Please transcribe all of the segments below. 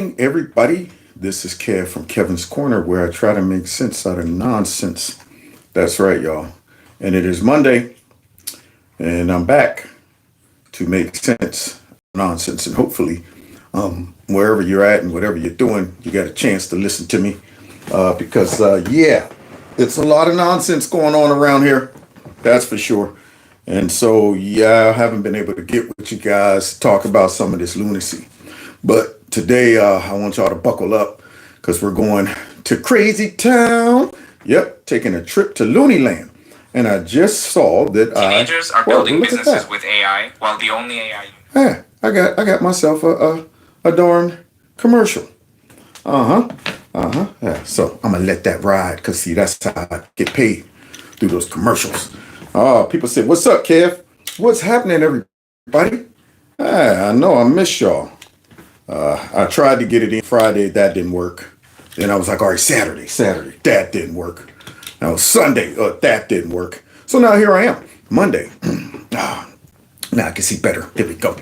Everybody. This is Kev from Kevin's Corner, where I try to make sense out of nonsense. That's right, y'all. And it is Monday, and I'm back to make sense of nonsense. And hopefully, wherever you're at and whatever you're doing, you got a chance to listen to me. Yeah, it's a lot of nonsense going on around here. That's for sure. And so, yeah, I haven't been able to get with you guys to talk about some of this lunacy. But today, I want y'all to buckle up because we're going to Crazy Town. Yep, taking a trip to Loony Land. And I just saw that teenagers are building businesses with AI, while the only AI. Yeah, I got myself a darn commercial. Yeah, so I'm gonna let that ride because see that's how I get paid through those commercials. People say, "What's up, Kev? What's happening, everybody?" I know I miss y'all. I tried to get it in Friday, that didn't work. Then I was like, all right, Saturday, that didn't work. Now Sunday, that didn't work. So now here I am, Monday. Now I can see better. Here we go.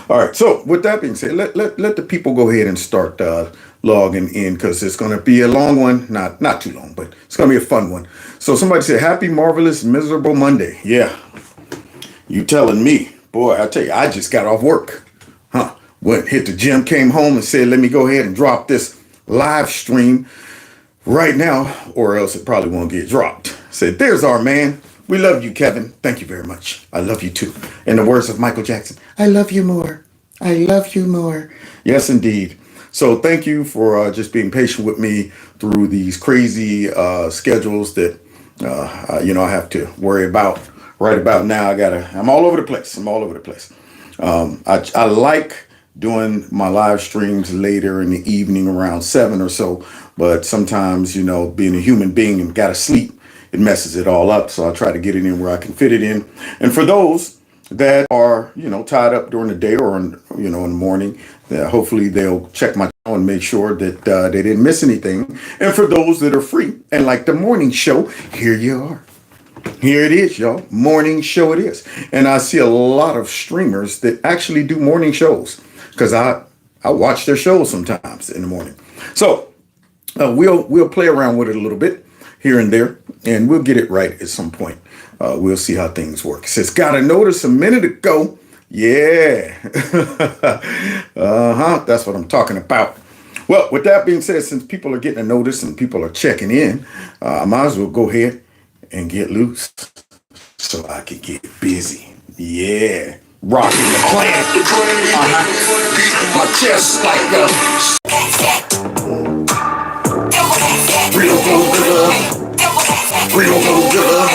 All right. So with that being said, let the people go ahead and start logging in because it's going to be a long one. Not too long, but it's going to be a fun one. So somebody said, happy, marvelous, miserable Monday. Yeah. You telling me. Boy, I tell you, I just got off work. Went, hit the gym, came home and said, let me go ahead and drop this live stream right now or else it probably won't get dropped. Said, there's our man. We love you, Kevin. Thank you very much. I love you too. In the words of Michael Jackson, I love you more. I love you more. Yes, indeed. So thank you for just being patient with me through these crazy schedules that, I have to worry about right about now. I'm all over the place. I like doing my live streams later in the evening around 7 or so. But sometimes, being a human being and gotta sleep, it messes it all up. So I try to get it in where I can fit it in. And for those that are, tied up during the day or, in the morning, hopefully they'll check my channel and make sure that they didn't miss anything. And for those that are free and like the morning show, here you are. Here it is, y'all. Morning show it is. And I see a lot of streamers that actually do morning shows because I watch their shows sometimes in the morning. So we'll play around with it a little bit here and there, and we'll get it right at some point. We'll see how things work. It says, got a notice a minute ago. Yeah. That's what I'm talking about. Well, with that being said, since people are getting a notice and people are checking in, I might as well go ahead and get loose so I can get busy. Yeah. Rocking the plan. My chest like a real gorilla. Real gorilla.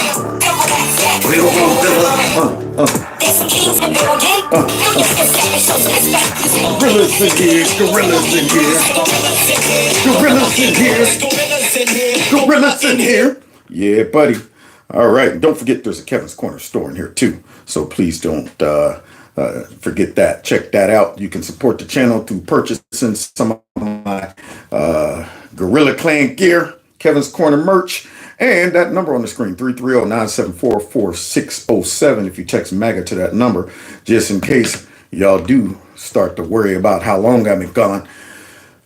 Real gorilla. Gorillas in here. Gorillas in here. Gorillas in here. Gorillas in here. Yeah, buddy. All right. Don't forget there's a Kevin's Corner store in here too. So please don't forget that. Check that out. You can support the channel through purchasing some of my Gorilla Clan gear, Kevin's Corner merch, and that number on the screen, 330-974-4607. If you text MAGA to that number, just in case y'all do start to worry about how long I've been gone,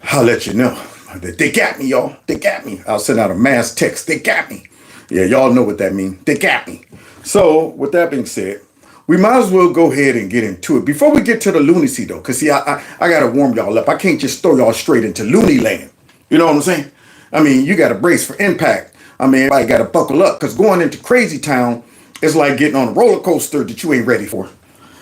I'll let you know. They got me, y'all. They got me. I'll send out a mass text. They got me. Yeah, y'all know what that means. They got me. So with that being said, we might as well go ahead and get into it. Before we get to the lunacy, though, because, see, I got to warm y'all up. I can't just throw y'all straight into Loony Land. You know what I'm saying? I mean, you got to brace for impact. I mean, everybody got to buckle up because going into Crazy Town is like getting on a roller coaster that you ain't ready for.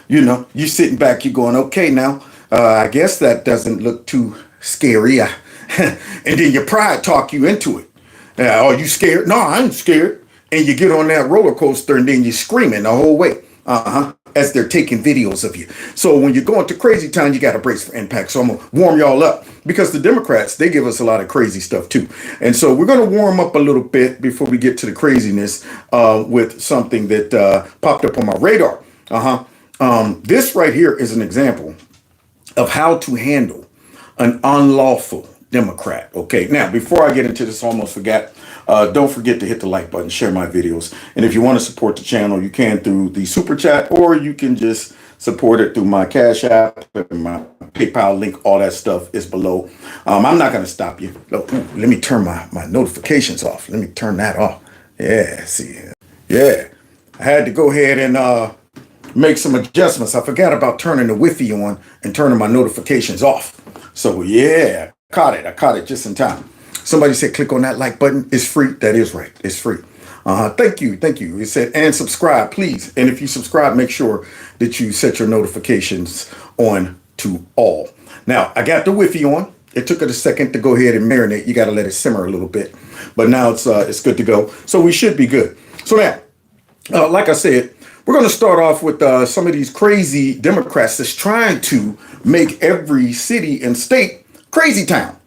You sitting back, you going, okay, now, I guess that doesn't look too scary. And then your pride talk you into it. Are you scared? No, I ain't scared. And you get on that roller coaster and then you're screaming the whole way. As they're taking videos of you. So when you're going to Crazy Town, you got to brace for impact. So I'm going to warm y'all up because the Democrats, they give us a lot of crazy stuff too. And so we're going to warm up a little bit before we get to the craziness with something that popped up on my radar. This right here is an example of how to handle an unlawful Democrat. Okay, now before I get into this, I almost forgot. Don't forget to hit the like button, share my videos. And if you want to support the channel, you can through the super chat, or you can just support it through my Cash App and my PayPal link. All that stuff is below. I'm not going to stop you. Look, let me turn my notifications off. Let me turn that off. Yeah, see. Yeah. I had to go ahead and make some adjustments. I forgot about turning the Wi-Fi on and turning my notifications off. So yeah, I caught it just in time. Somebody said click on that like button. It's free. That is right. It's free. Thank you. It said, and subscribe, please. And if you subscribe, make sure that you set your notifications on to all. Now, I got the Wi-Fi on. It took it a second to go ahead and marinate. You got to let it simmer a little bit. But now it's good to go. So we should be good. So now, like I said, we're going to start off with some of these crazy Democrats that's trying to make every city and state crazy town.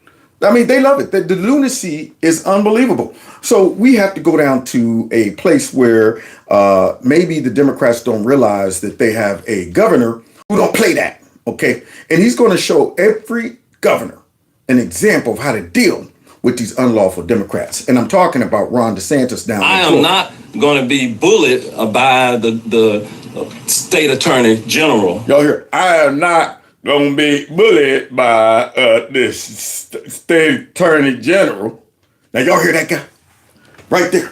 I mean, they love it. The lunacy is unbelievable. So we have to go down to a place where maybe the Democrats don't realize that they have a governor who don't play that. OK, and he's going to show every governor an example of how to deal with these unlawful Democrats. And I'm talking about Ron DeSantis down there. I am not going to be bullied by the state attorney general. Y'all hear? I am not gonna be bullied by this state attorney general. Now y'all hear that guy? Right there.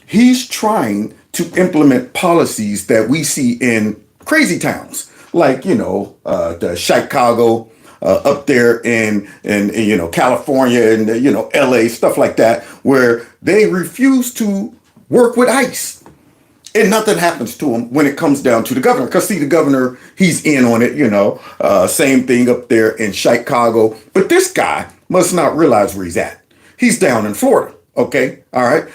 He's trying to implement policies that we see in crazy towns, like, the Chicago, up there in California and, LA, stuff like that, where they refuse to work with ICE. And nothing happens to him when it comes down to the governor. Because, see, the governor, he's in on it, same thing up there in Chicago. But this guy must not realize where he's at. He's down in Florida, okay? All right?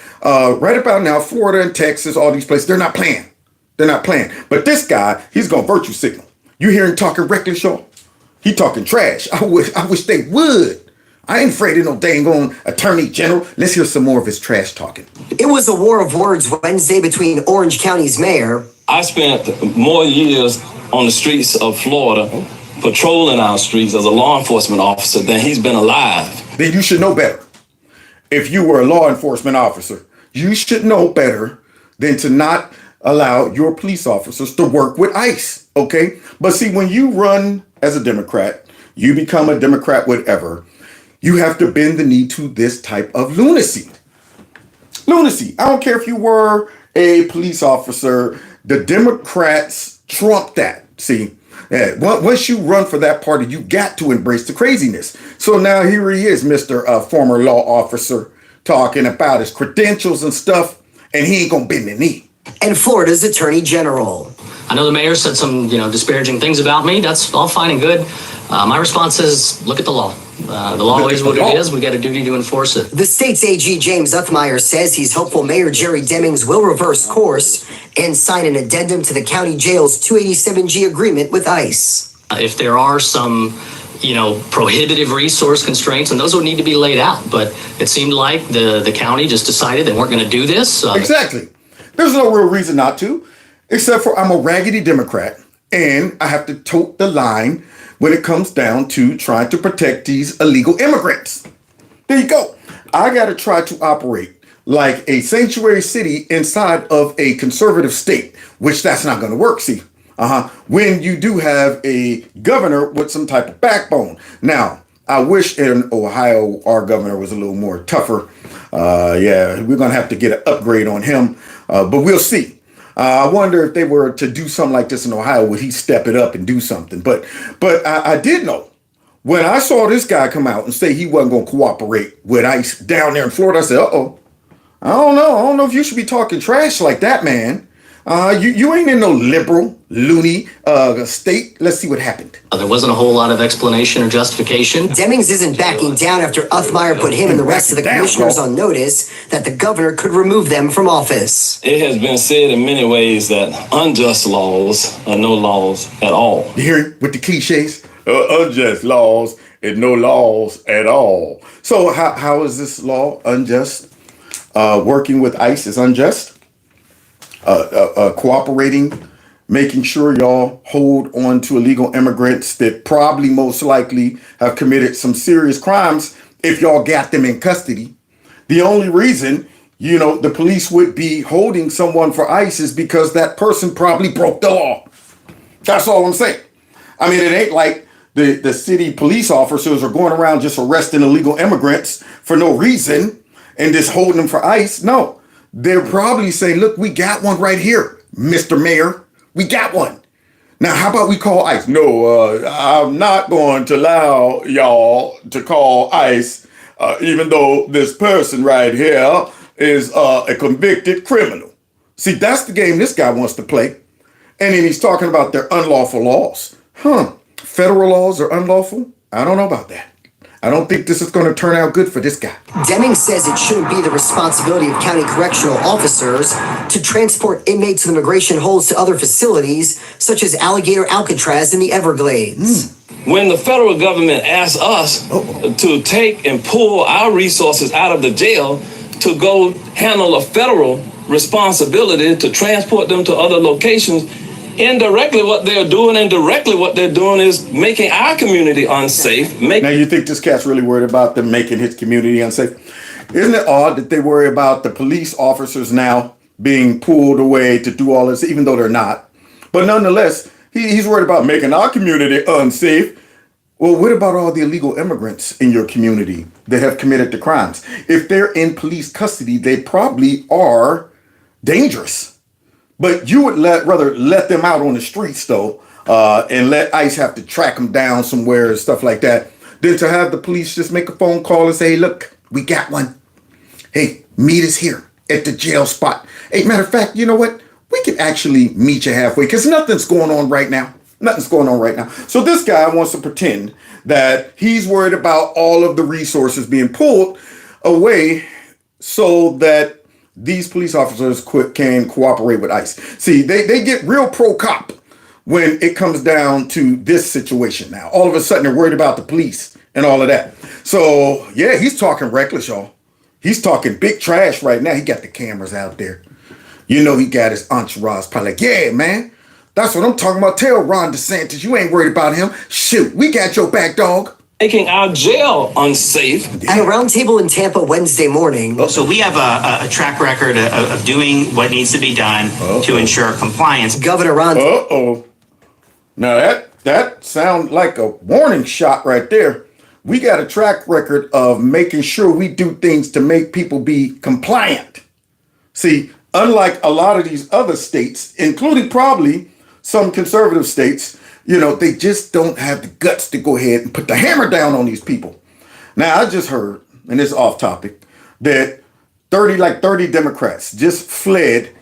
Right about now, Florida and Texas, all these places, they're not playing. But this guy, he's going to virtue signal. You hear him talking reckless, y'all? He talking trash. I wish they would. I ain't afraid of no dang on attorney general. Let's hear some more of his trash talking. It was a war of words Wednesday between Orange County's mayor. I spent more years on the streets of Florida patrolling our streets as a law enforcement officer than he's been alive. Then you should know better. If you were a law enforcement officer, you should know better than to not allow your police officers to work with ICE, okay? But see, when you run as a Democrat, you become a Democrat, whatever, you have to bend the knee to this type of lunacy. Lunacy. I don't care if you were a police officer. The Democrats trump that. See, once you run for that party, you got to embrace the craziness. So now here he is, Mr. Former law officer, talking about his credentials and stuff, and he ain't gonna bend the knee. And Florida's attorney general. I know the mayor said some, disparaging things about me. That's all fine and good. My response is, look at the law. The law is what it is. We got a duty to enforce it. The state's AG James Uthmeyer says he's hopeful Mayor Jerry Demings will reverse course and sign an addendum to the county jail's 287G agreement with ICE. If there are some, prohibitive resource constraints, and those would need to be laid out. But it seemed like the county just decided they weren't going to do this. Exactly. There's no real reason not to, except for I'm a raggedy Democrat and I have to tote the line when it comes down to trying to protect these illegal immigrants. There you go. I got to try to operate like a sanctuary city inside of a conservative state, which that's not going to work. See, when you do have a governor with some type of backbone. Now, I wish in Ohio, our governor was a little more tougher. We're going to have to get an upgrade on him, but we'll see. I wonder if they were to do something like this in Ohio, would he step it up and do something? But I did know when I saw this guy come out and say he wasn't going to cooperate with ICE down there in Florida, I said, uh-oh, I don't know if you should be talking trash like that, man. You ain't in no liberal, loony state. Let's see what happened. There wasn't a whole lot of explanation or justification. Demings isn't backing down after Uthmeyer put him and the rest of the commissioners on notice that the governor could remove them from office. It has been said in many ways that unjust laws are no laws at all. You hear it with the cliches? Unjust laws and no laws at all. So how is this law unjust? Working with ICE is unjust? Cooperating, making sure y'all hold on to illegal immigrants that probably most likely have committed some serious crimes if y'all got them in custody. The only reason, the police would be holding someone for ICE is because that person probably broke the law. That's all I'm saying. I mean, it ain't like the city police officers are going around just arresting illegal immigrants for no reason and just holding them for ICE. No, they're probably saying, look, we got one right here, Mr. Mayor. We got one. Now, how about we call ICE? No, I'm not going to allow y'all to call ICE, even though this person right here is a convicted criminal. See, that's the game this guy wants to play. And then he's talking about their unlawful laws. Federal laws are unlawful? I don't know about that. I don't think this is going to turn out good for this guy. Deming says it shouldn't be the responsibility of county correctional officers to transport inmates with immigration holds to other facilities, such as Alligator Alcatraz in the Everglades. When the federal government asks us to take and pull our resources out of the jail to go handle a federal responsibility to transport them to other locations, indirectly what they're doing and directly what they're doing is making our community unsafe. Now, you think this cat's really worried about them making his community unsafe? Isn't it odd that they worry about the police officers now being pulled away to do all this, even though they're not? But nonetheless, he's worried about making our community unsafe. Well, what about all the illegal immigrants in your community that have committed the crimes? If they're in police custody, they probably are dangerous. But you would rather let them out on the streets, though, and let ICE have to track them down somewhere and stuff like that, than to have the police just make a phone call and say, hey, look, we got one. Hey, meet us here at the jail spot. Hey, matter of fact, you know what? We can actually meet you halfway because nothing's going on right now. Nothing's going on right now. So this guy wants to pretend that he's worried about all of the resources being pulled away so that these police officers can cooperate with ICE. See, they get real pro-cop when it comes down to this situation now. All of a sudden, they're worried about the police and all of that. So, yeah, he's talking reckless, y'all. He's talking big trash right now. He got the cameras out there. You know he got his entourage probably like, yeah, man, that's what I'm talking about. Tell Ron DeSantis, you ain't worried about him. Shoot, we got your back, dog. Making our jail unsafe. At a roundtable in Tampa Wednesday morning. So we have a track record of doing what needs to be done to ensure compliance. Governor Ron. Now that sounds like a warning shot right there. We got a track record of making sure we do things to make people be compliant. See, unlike a lot of these other states, including probably some conservative states, you know, they just don't have the guts to go ahead and put the hammer down on these people. Now, I just heard, and it's off topic, that 30 Democrats just fled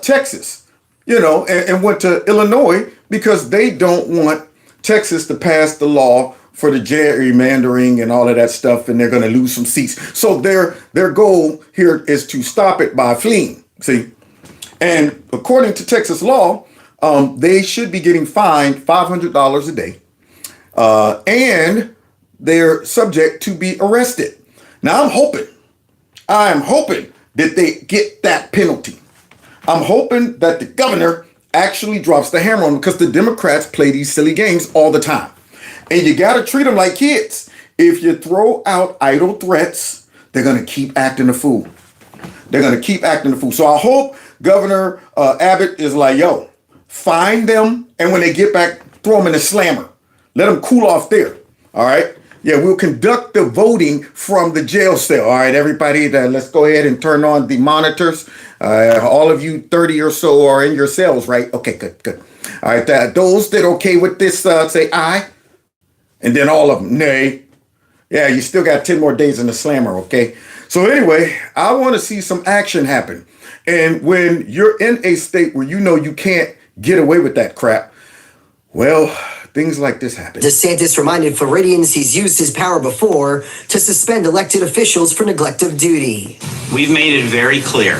Texas, you know, and went to Illinois because they don't want Texas to pass the law for the gerrymandering and all of that stuff, and they're going to lose some seats. So their goal here is to stop it by fleeing, see? And according to Texas law, they should be getting fined $500 a day, and they're subject to be arrested. Now, I'm hoping that they get that penalty. I'm hoping that the governor actually drops the hammer on them because the Democrats play these silly games all the time. And you got to treat them like kids. If you throw out idle threats, they're going to keep acting a fool. So I hope Governor Abbott is like, yo, find them, and when they get back, throw them in the slammer. Let them cool off there. All right? Yeah, we'll conduct the voting from the jail cell. All right, everybody, let's go ahead and turn on the monitors. All of you 30 or so are in your cells, right? Okay, good. All right, those that okay with this, say aye. And then all of them, nay. Yeah, you still got 10 more days in the slammer, okay? So anyway, I want to see some action happen. And when you're in a state where you know you can't get away with that crap, well, things like this happen. DeSantis reminded Floridians he's used his power before to suspend elected officials for neglect of duty. We've made it very clear.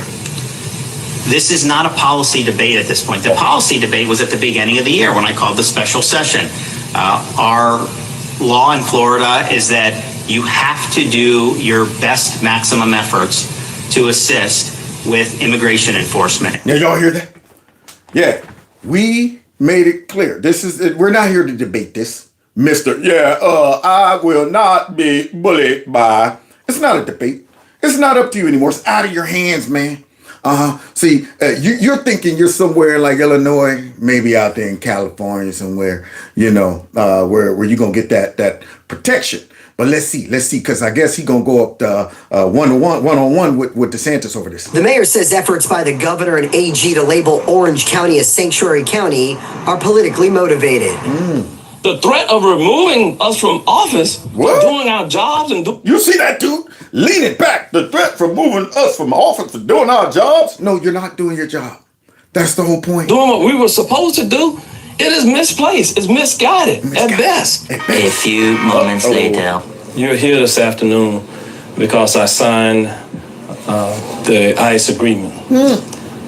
This is not a policy debate at this point. The policy debate was at the beginning of the year when I called the special session. Our law in Florida is that you have to do your best maximum efforts to assist with immigration enforcement. Now, y'all hear that? Yeah, we made it clear. We're not here to debate this, Mr. I will not be bullied by. It's not a debate. It's not up to you anymore. It's out of your hands, man. See, you're thinking you're somewhere like Illinois, maybe out there in California somewhere, where you're going to get that protection. But let's see, because I guess he's going to go up to one-on-one with DeSantis over this. The mayor says efforts by the governor and AG to label Orange County a sanctuary county are politically motivated. The threat of removing us from office, What? doing our jobs and You see that, dude? Leaning back. The threat from moving us from office for doing our jobs? No, you're not doing your job. That's the whole point. doing what we were supposed to do, it is misplaced. It's misguided at best. A few moments later. You're here this afternoon because I signed the ICE agreement.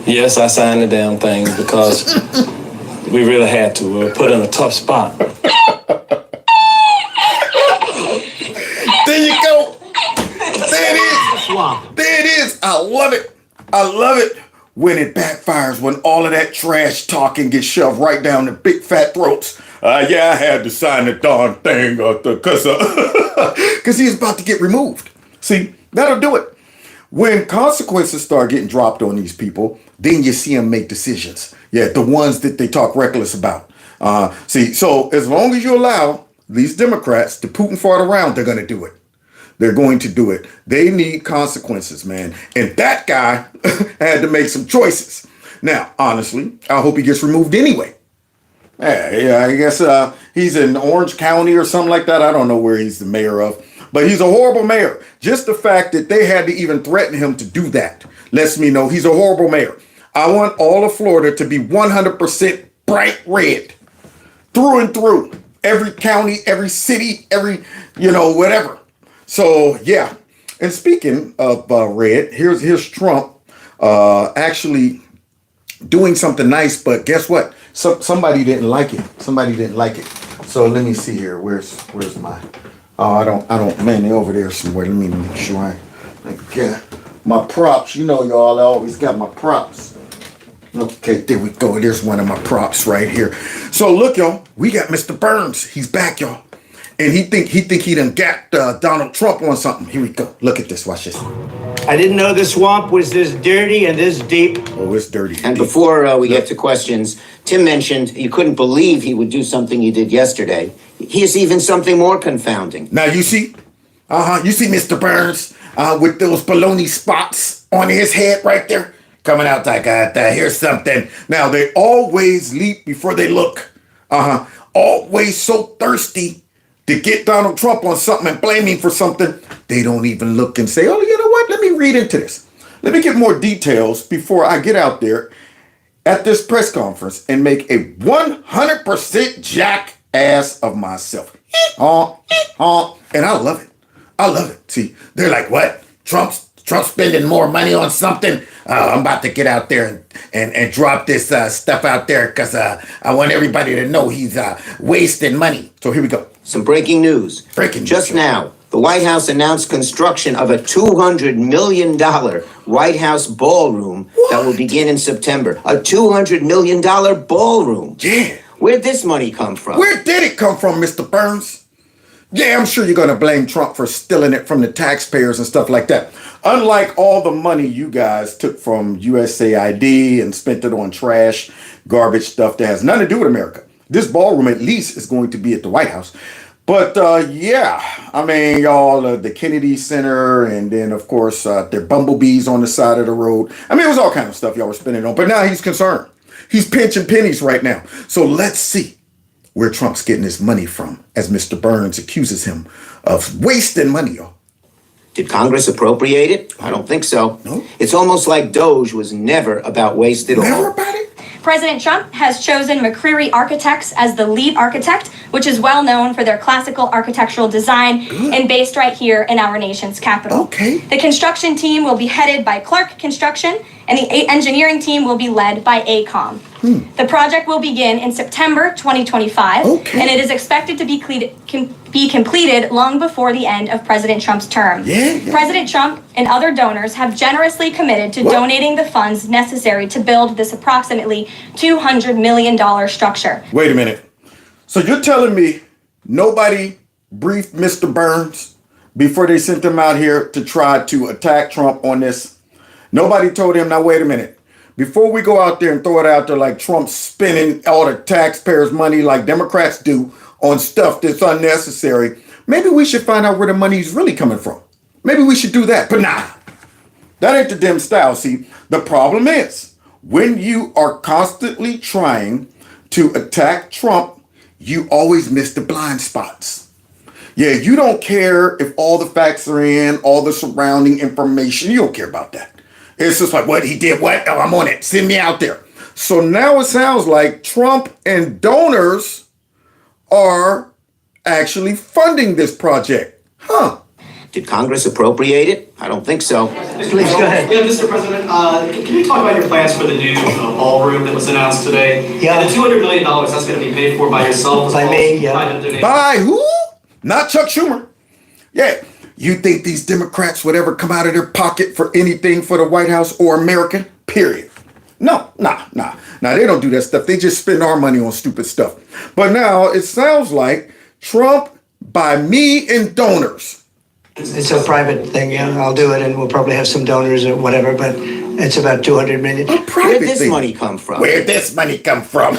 Yes, I signed the damn thing because we really had to. We were put in a tough spot. There you go. There it is. There it is. I love it. I love it when it backfires, when all of that trash talking gets shoved right down the big fat throats. Yeah, I had to sign the darn thing because he's about to get removed. See, that'll do it. When consequences start getting dropped on these people, then you see them make decisions. Yeah, the ones that they talk reckless about. So as long as you allow these Democrats to Putin fart around, they're going to do it. They're going to do it. They need consequences, man. And that guy had to make some choices. Now, honestly, I hope he gets removed anyway. Yeah, I guess he's in Orange County or something like that. I don't know where he's the mayor of. But he's a horrible mayor. Just the fact that they had to even threaten him to do that lets me know he's a horrible mayor. I want all of Florida to be 100% bright red. Through and through. Every county, every city, every, whatever. So, yeah. And speaking of red, here's Trump actually doing something nice, but guess what? Somebody didn't like it. Somebody didn't like it. So let me see here. Where's my? Oh, I don't. Man, they're over there somewhere. Let me make sure I get my props. Y'all, I always got my props. Okay, there we go. There's one of my props right here. So look, y'all, we got Mr. Burns. He's back, y'all, and he think he done got Donald Trump on something. Here we go. Look at this. Watch this. I didn't know the swamp was this dirty and this deep. Oh, it's dirty. And before we get to questions, Tim mentioned you couldn't believe he would do something he did yesterday. Here's even something more confounding. Now you see, you see Mr. Burns with those baloney spots on his head right there, coming out like here's something. Now they always leap before they look. Always so thirsty to get Donald Trump on something and blame him for something. They don't even look and say, oh, you know what? Let me read into this. Let me get more details before I get out there at this press conference and make a 100% jackass of myself. And I love it. I love it. See, they're like, what? Trump's spending more money on something? I'm about to get out there and drop this stuff out there because I want everybody to know he's wasting money. So here we go. Some breaking news. Breaking news. Just now, the White House announced construction of a $200 million White House ballroom that will begin in September. A $200 million ballroom. Yeah. Where'd this money come from? Where did it come from, Mr. Burns? Yeah, I'm sure you're going to blame Trump for stealing it from the taxpayers and stuff like that. Unlike all the money you guys took from USAID and spent it on trash, garbage stuff that has nothing to do with America. This ballroom at least is going to be at the White House. But yeah, I mean, y'all, the Kennedy Center, and then, of course, their bumblebees on the side of the road. I mean, it was all kind of stuff y'all were spending on. But now he's concerned. He's pinching pennies right now. So let's see where Trump's getting his money from, as Mr. Burns accuses him of wasting money, y'all. Did Congress appropriate it? I don't think so. No. It's almost like Doge was never about waste at all. Never about it? President Trump has chosen McCreary Architects as the lead architect, which is well known for their classical architectural design and based right here in our nation's capital. Okay. The construction team will be headed by Clark Construction, and the engineering team will be led by AECOM. The project will begin in September 2025, and it is expected to be completed long before the end of President Trump's term. President Trump and other donors have generously committed to donating the funds necessary to build this approximately $200 million structure. Wait a minute. So you're telling me nobody briefed Mr. Burns before they sent him out here to try to attack Trump on this? Nobody told him, now wait a minute. Before we go out there and throw it out there like Trump's spending all the taxpayers' money like Democrats do on stuff that's unnecessary, maybe we should find out where the money's really coming from. Maybe we should do that. But nah, that ain't the Dem style. See, the problem is when you are constantly trying to attack Trump, you always miss the blind spots. Yeah, you don't care if all the facts are in, all the surrounding information. You don't care about that. It's just like, what he did, what? Oh, I'm on it. Send me out there. So now it sounds like Trump and donors are actually funding this project. Huh. Did Congress appropriate it? I don't think so. Please, go ahead. Yeah, Mr. President, can you talk about your plans for the new ballroom that was announced today? Yeah. And the $200 million, that's going to be paid for by yourself? By me, yeah. By who? Not Chuck Schumer. Yeah. You think these Democrats would ever come out of their pocket for anything for the White House or American? Period. No, nah. They don't do that stuff. They just spend our money on stupid stuff. But now it sounds like Trump by me and donors. It's a private thing, yeah. I'll do it, and we'll probably have some donors or whatever, but it's about $200 million. Where'd this money come from? Where'd this money come from?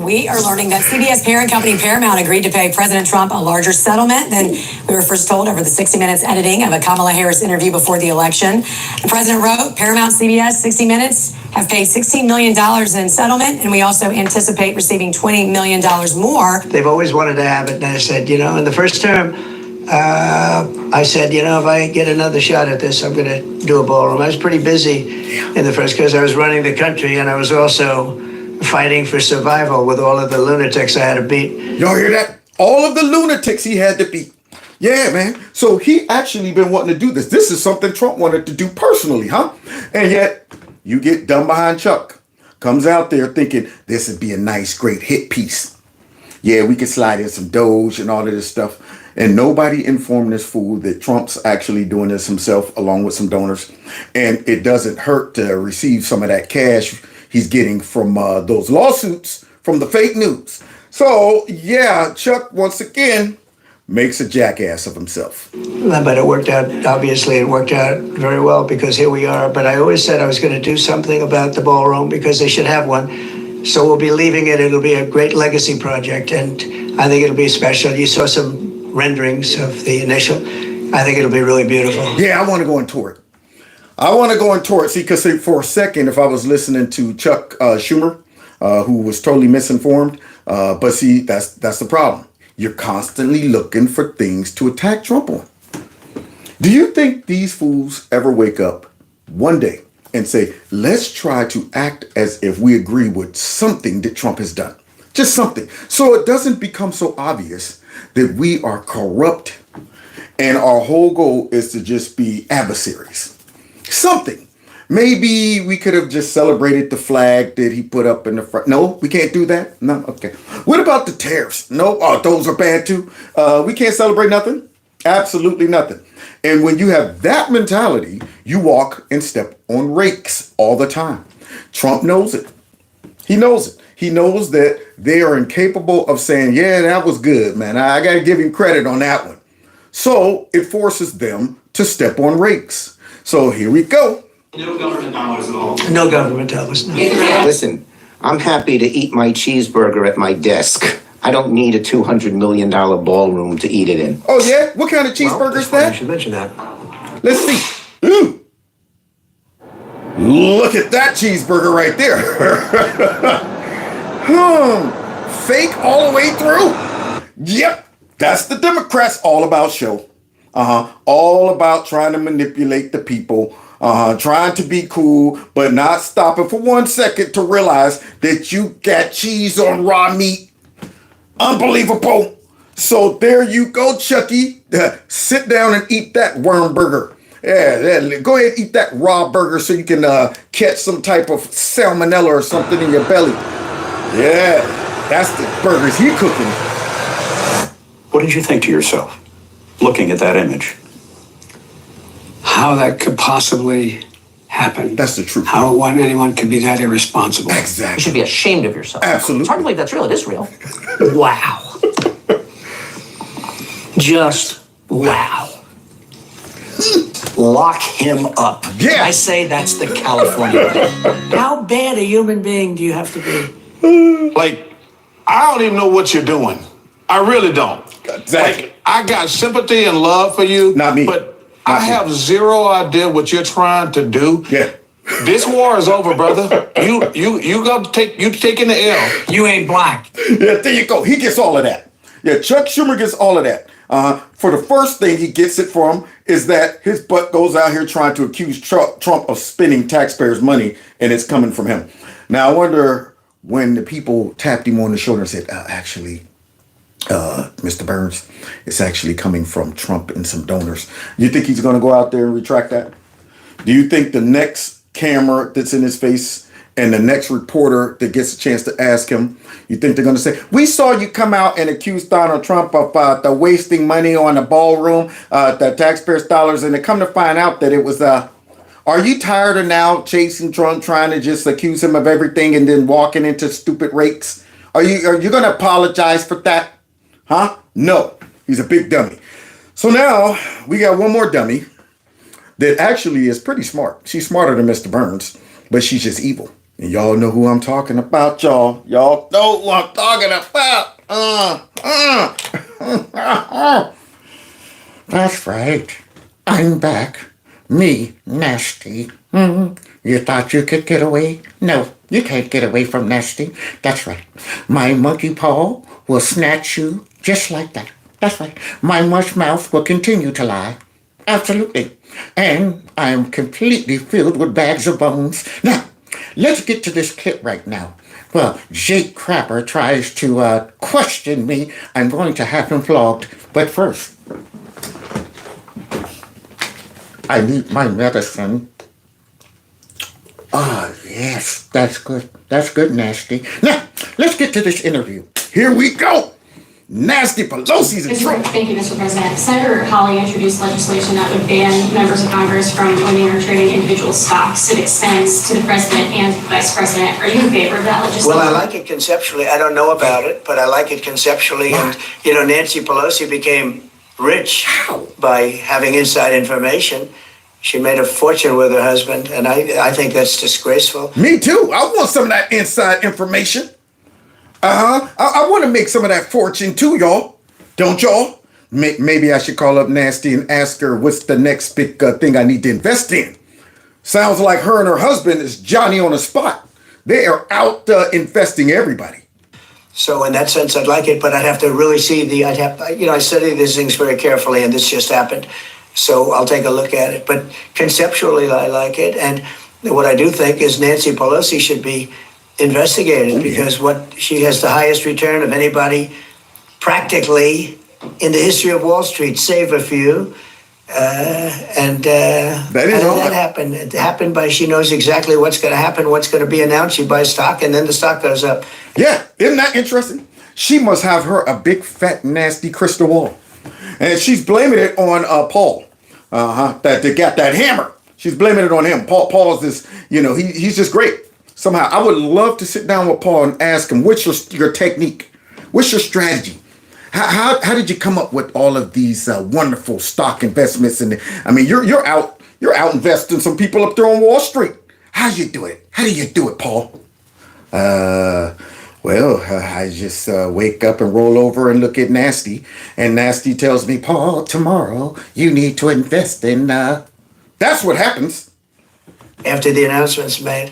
We are learning that CBS parent company Paramount agreed to pay President Trump a larger settlement than we were first told over the 60 Minutes editing of a Kamala Harris interview before the election. The president wrote, Paramount, CBS, 60 Minutes have paid $16 million in settlement, and we also anticipate receiving $20 million more. They've always wanted to have it, and I said, in the first term, I said, if I get another shot at this, I'm going to do a ballroom. I was pretty busy in the first because I was running the country, and I was also fighting for survival with all of the lunatics I had to beat. Y'all hear that? All of the lunatics he had to beat. Yeah, man. So he actually been wanting to do this. This is something Trump wanted to do personally, huh? And yet you get dumb behind Chuck. Comes out there thinking this would be a nice, great hit piece. Yeah, we could slide in some Doge and all of this stuff. And nobody informed this fool that Trump's actually doing this himself along with some donors. And it doesn't hurt to receive some of that cash he's getting from those lawsuits from the fake news. So, yeah, Chuck, once again, makes a jackass of himself. But it worked out, obviously, it worked out very well because here we are. But I always said I was going to do something about the ballroom because they should have one. So we'll be leaving it. It'll be a great legacy project. And I think it'll be special. You saw some renderings of the initial. I think it'll be really beautiful. Yeah, I want to go and tour it. I want to go and tour it. See, because for a second, if I was listening to Chuck Schumer, who was totally misinformed, but see, that's the problem. You're constantly looking for things to attack Trump on. Do you think these fools ever wake up one day and say, let's try to act as if we agree with something that Trump has done? Just something. So it doesn't become so obvious that we are corrupt and our whole goal is to just be adversaries. Something. Maybe we could have just celebrated the flag that he put up in the front. No, we can't do that? No? Okay. What about the tariffs? No? Oh, those are bad too? We can't celebrate nothing? Absolutely nothing. And when you have that mentality, you walk and step on rakes all the time. Trump knows it. He knows it. He knows that they are incapable of saying, yeah, that was good, man. I got to give him credit on that one. So it forces them to step on rakes. So here we go. No government dollars at all. No government dollars. No. Listen, I'm happy to eat my cheeseburger at my desk. I don't need a $200 million ballroom to eat it in. Oh, yeah? What kind of cheeseburger is that? You should mention that. Let's see. Ooh. Look at that cheeseburger right there. Fake all the way through. Yep. That's the Democrats all about show. All about trying to manipulate the people. Trying to be cool, but not stopping for 1 second to realize that you got cheese on raw meat. Unbelievable. So there you go, Chucky. Sit down and eat that worm burger. Yeah, go ahead and eat that raw burger so you can catch some type of salmonella or something in your belly. Yeah, that's the burgers he cooking. What did you think to yourself, looking at that image? How that could possibly happen. That's the truth. How anyone could be that irresponsible. Exactly. You should be ashamed of yourself. Absolutely. It's hard to believe that's real. It is real. Wow. Just wow. lock him up. Yeah. I say that's the California way. How bad a human being do you have to be? Like, I don't even know what you're doing. I really don't. Exactly. Like, I got sympathy and love for you. Not me. But I have zero idea what you're trying to do. Yeah. This war is over, brother. You got to taking the L. You ain't black. Yeah, there you go. He gets all of that. Yeah, Chuck Schumer gets all of that. For the first thing he gets it from is that his butt goes out here trying to accuse Trump of spending taxpayers' money, and it's coming from him. Now, I wonder when the people tapped him on the shoulder and said, actually, Mr. Burns, it's actually coming from Trump and some donors. You think he's going to go out there and retract that? Do you think the next camera that's in his face and the next reporter that gets a chance to ask him, you think they're going to say, we saw you come out and accuse Donald Trump of the wasting money on the ballroom, the taxpayers' dollars, and they come to find out that it was, are you tired of now chasing Trump, trying to just accuse him of everything and then walking into stupid rakes? Are you going to apologize for that? Huh? No, he's a big dummy. So now we got one more dummy that actually is pretty smart. She's smarter than Mr. Burns, but she's just evil. And y'all know who I'm talking about, y'all. Y'all know who I'm talking about. That's right. I'm back. Me, Nasty. You thought you could get away? No, you can't get away from Nasty. That's right. My monkey paw will snatch you just like that. That's right. My mush mouth will continue to lie. Absolutely. And I am completely filled with bags of bones. Now, let's get to this clip right now. Well, Jake Crapper tries to question me. I'm going to have him flogged. But first, I need my medicine. Oh, yes, that's good. That's good, Nasty. Now, let's get to this interview. Here we go. Nasty Pelosi's in trouble. Thank you, Mr. President. Senator Hawley introduced legislation that would ban members of Congress from owning or trading individual stocks. It extends to the president and vice president. Are you in favor of that legislation? Well, I like it conceptually. I don't know about it, but I like it conceptually. And, Nancy Pelosi became rich by having inside information. She made a fortune with her husband, and I think that's disgraceful. Me too. I want some of that inside information. I want to make some of that fortune too, y'all. Don't y'all? Maybe I should call up Nasty and ask her what's the next big thing I need to invest in. Sounds like her and her husband is Johnny on the spot. They are out investing everybody. So in that sense, I'd like it, but I'd have to really see I study these things very carefully, and this just happened. So I'll take a look at it. But conceptually, I like it. And what I do think is Nancy Pelosi should be investigated because she has the highest return of anybody practically in the history of Wall Street, save a few. That happened. It happened by she knows exactly what's going to happen, what's going to be announced. She buys stock, and then the stock goes up. Yeah, isn't that interesting? She must have her a big, fat, nasty crystal ball. And she's blaming it on Paul. That they got that hammer. She's blaming it on him. Paul's this, he's just great. Somehow, I would love to sit down with Paul and ask him, what's your technique? What's your strategy? How did you come up with all of these wonderful stock investments? And you're out investing some people up there on Wall Street. How do you do it? How do you do it, Paul? I just wake up and roll over and look at Nasty. And Nasty tells me, Paul, tomorrow you need to invest in... That's what happens. After the announcement's made.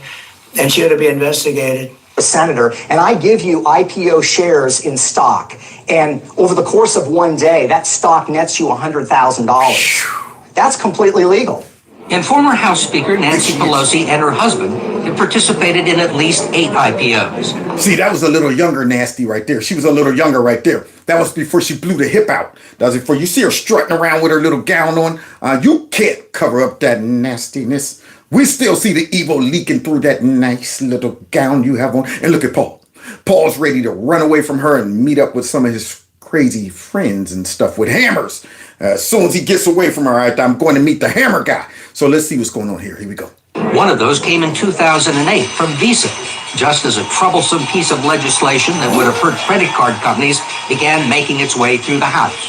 And she ought to be investigated. Senator, and I give you IPO shares in stock. And over the course of one day, that stock nets you $100,000. That's completely legal. And former House Speaker Nancy Pelosi and her husband have participated in at least 8 IPOs. See, that was a little younger Nasty right there. She was a little younger right there. That was before she blew the hip out. That was before you see her strutting around with her little gown on. You can't cover up that nastiness. We still see the evil leaking through that nice little gown you have on. And look at Paul. Paul's ready to run away from her and meet up with some of his crazy friends and stuff with hammers. As soon as he gets away from her, I'm going to meet the hammer guy. So let's see what's going on here. Here we go. One of those came in 2008 from Visa, just as a troublesome piece of legislation that would have hurt credit card companies began making its way through the House.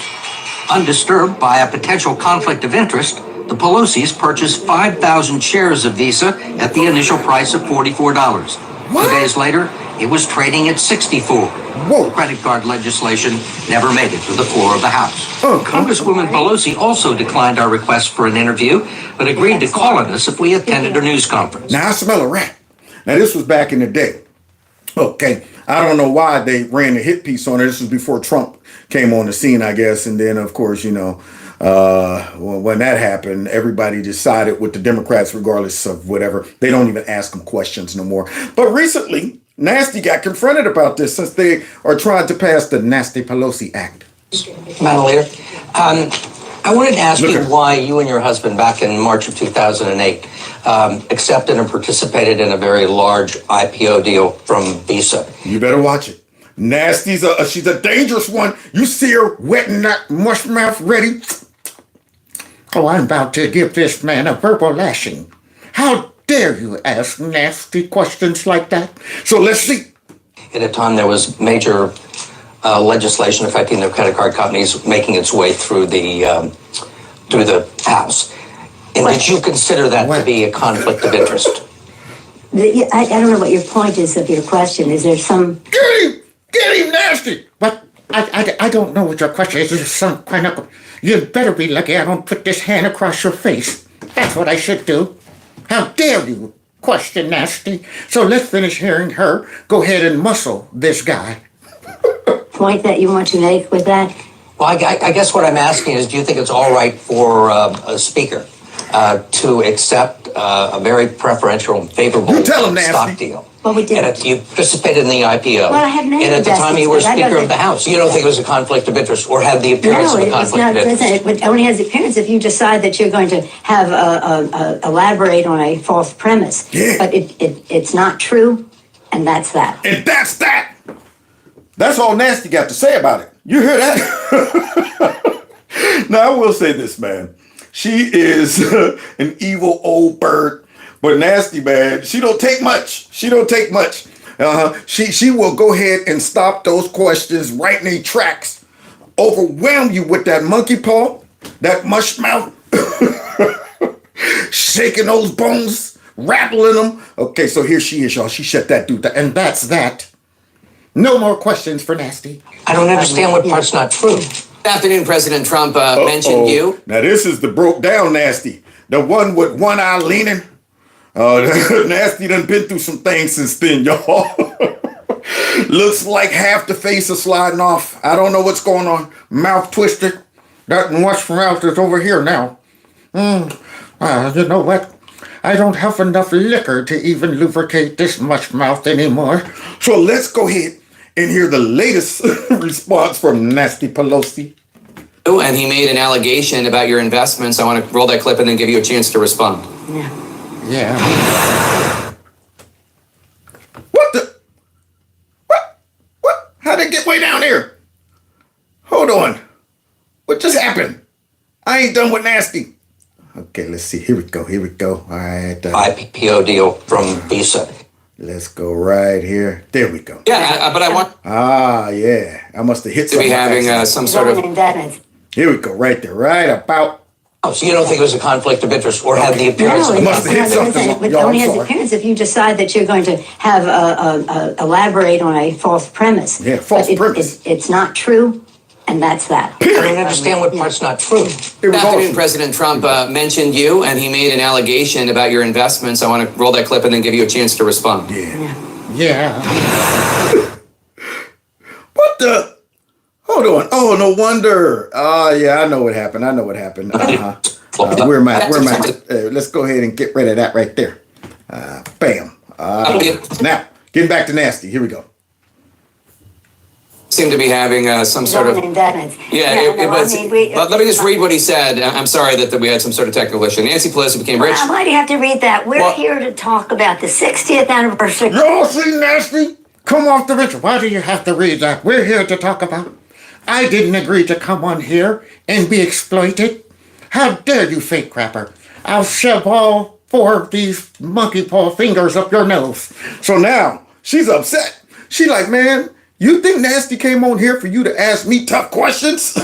Undisturbed by a potential conflict of interest, the Pelosi's purchased 5,000 shares of Visa at the initial price of $44. 2 days later, it was trading at $64. Credit card legislation never made it to the floor of the House. Congresswoman Pelosi also declined our request for an interview, but agreed to call on us if we attended a news conference. Now I smell a rat. Now this was back in the day. Okay, I don't know why they ran a hit piece on it. This was before Trump came on the scene, I guess. And then, of course, when that happened, everybody decided with the Democrats, regardless of whatever, they don't even ask them questions no more. But recently, Nasty got confronted about this since they are trying to pass the Nasty Pelosi Act. Madam Leader, I wanted to ask you why you and your husband back in March of 2008 accepted and participated in a very large IPO deal from Visa. You better watch it. Nasty's she's a dangerous one. You see her wetting that mush mouth ready. Oh, I'm about to give this man a verbal lashing. How dare you ask nasty questions like that? So let's see. At a time there was major legislation affecting the credit card companies making its way through the House. And did you consider that to be a conflict of interest? I don't know what your point is of your question. Is there some... Get him, Nasty! But I don't know what your question is. There's some kind of... You'd better be lucky I don't put this hand across your face. That's what I should do. How dare you question Nasty? So let's finish hearing her. Go ahead and muscle this guy. Point that you want to make with that? Well, I guess what I'm asking is, do you think it's all right for a speaker to accept a very preferential and favorable stock deal? Well, we did. And you participated in the IPO. Well, I have no And at the time you were Speaker of the House. You don't think it was a conflict of interest or had the appearance of a conflict of interest? It only has the appearance if you decide that you're going to have elaborate on a false premise. Yeah. But it's not true, and that's that. And that's that. That's all Nasty got to say about it. You hear that? Now, I will say this, man. She is an evil old bird. But Nasty, man, she don't take much. She don't take much. She will go ahead and stop those questions right in their tracks. Overwhelm you with that monkey paw, that mush mouth, shaking those bones, rattling them. Okay, so here she is, y'all. She shut that dude down. And that's that. No more questions for Nasty. I don't understand what part's not true. Good afternoon, President Trump mentioned you. Now this is the broke down Nasty. The one with one eye leaning. Nasty done been through some things since then, y'all. Looks like half the face is sliding off. I don't know what's going on. Mouth twisted. That mush mouth is over here now. You know what? I don't have enough liquor to even lubricate this mush mouth anymore. So let's go ahead and hear the latest response from Nasty Pelosi. And he made an allegation about your investments. I want to roll that clip and then give you a chance to respond. Yeah. What the? What? How'd it get way down here? Hold on. What just happened? I ain't done with Nasty. Okay, let's see. Here we go. All right. IPO deal from Visa. Let's go right here. There we go. Yeah, but I want... yeah. I must have hit to be having some sort of... Here we go. Right there. Right about... Oh, so you don't think it was a conflict of interest or had the appearance of a conflict of interest? It only has the appearance if you decide that you're going to have elaborate on a false premise. Yeah, false premise. It's not true, and that's that. I don't understand what part's not true. Good afternoon, President Trump mentioned you, and he made an allegation about your investments. I want to roll that clip and then give you a chance to respond. Yeah. What the? Hold on. Oh, no wonder. Yeah, I know what happened. Where am I? Let's go ahead and get rid of that right there. Bam. Now, getting back to Nasty. Here we go. Seem to be having some sort of... Let me just read what he said. I'm sorry that we had some sort of technical issue. Nancy Pelosi became rich. Why do you have to read that? We're here to talk about the 60th anniversary. Y'all see Nasty? Come off the ritual. Why do you have to read that? We're here to talk about... I didn't agree to come on here and be exploited. How dare you, fake crapper? I'll shove all 4 of these monkey paw fingers up your nose. So now, she's upset. She like, man, you think Nasty came on here for you to ask me tough questions?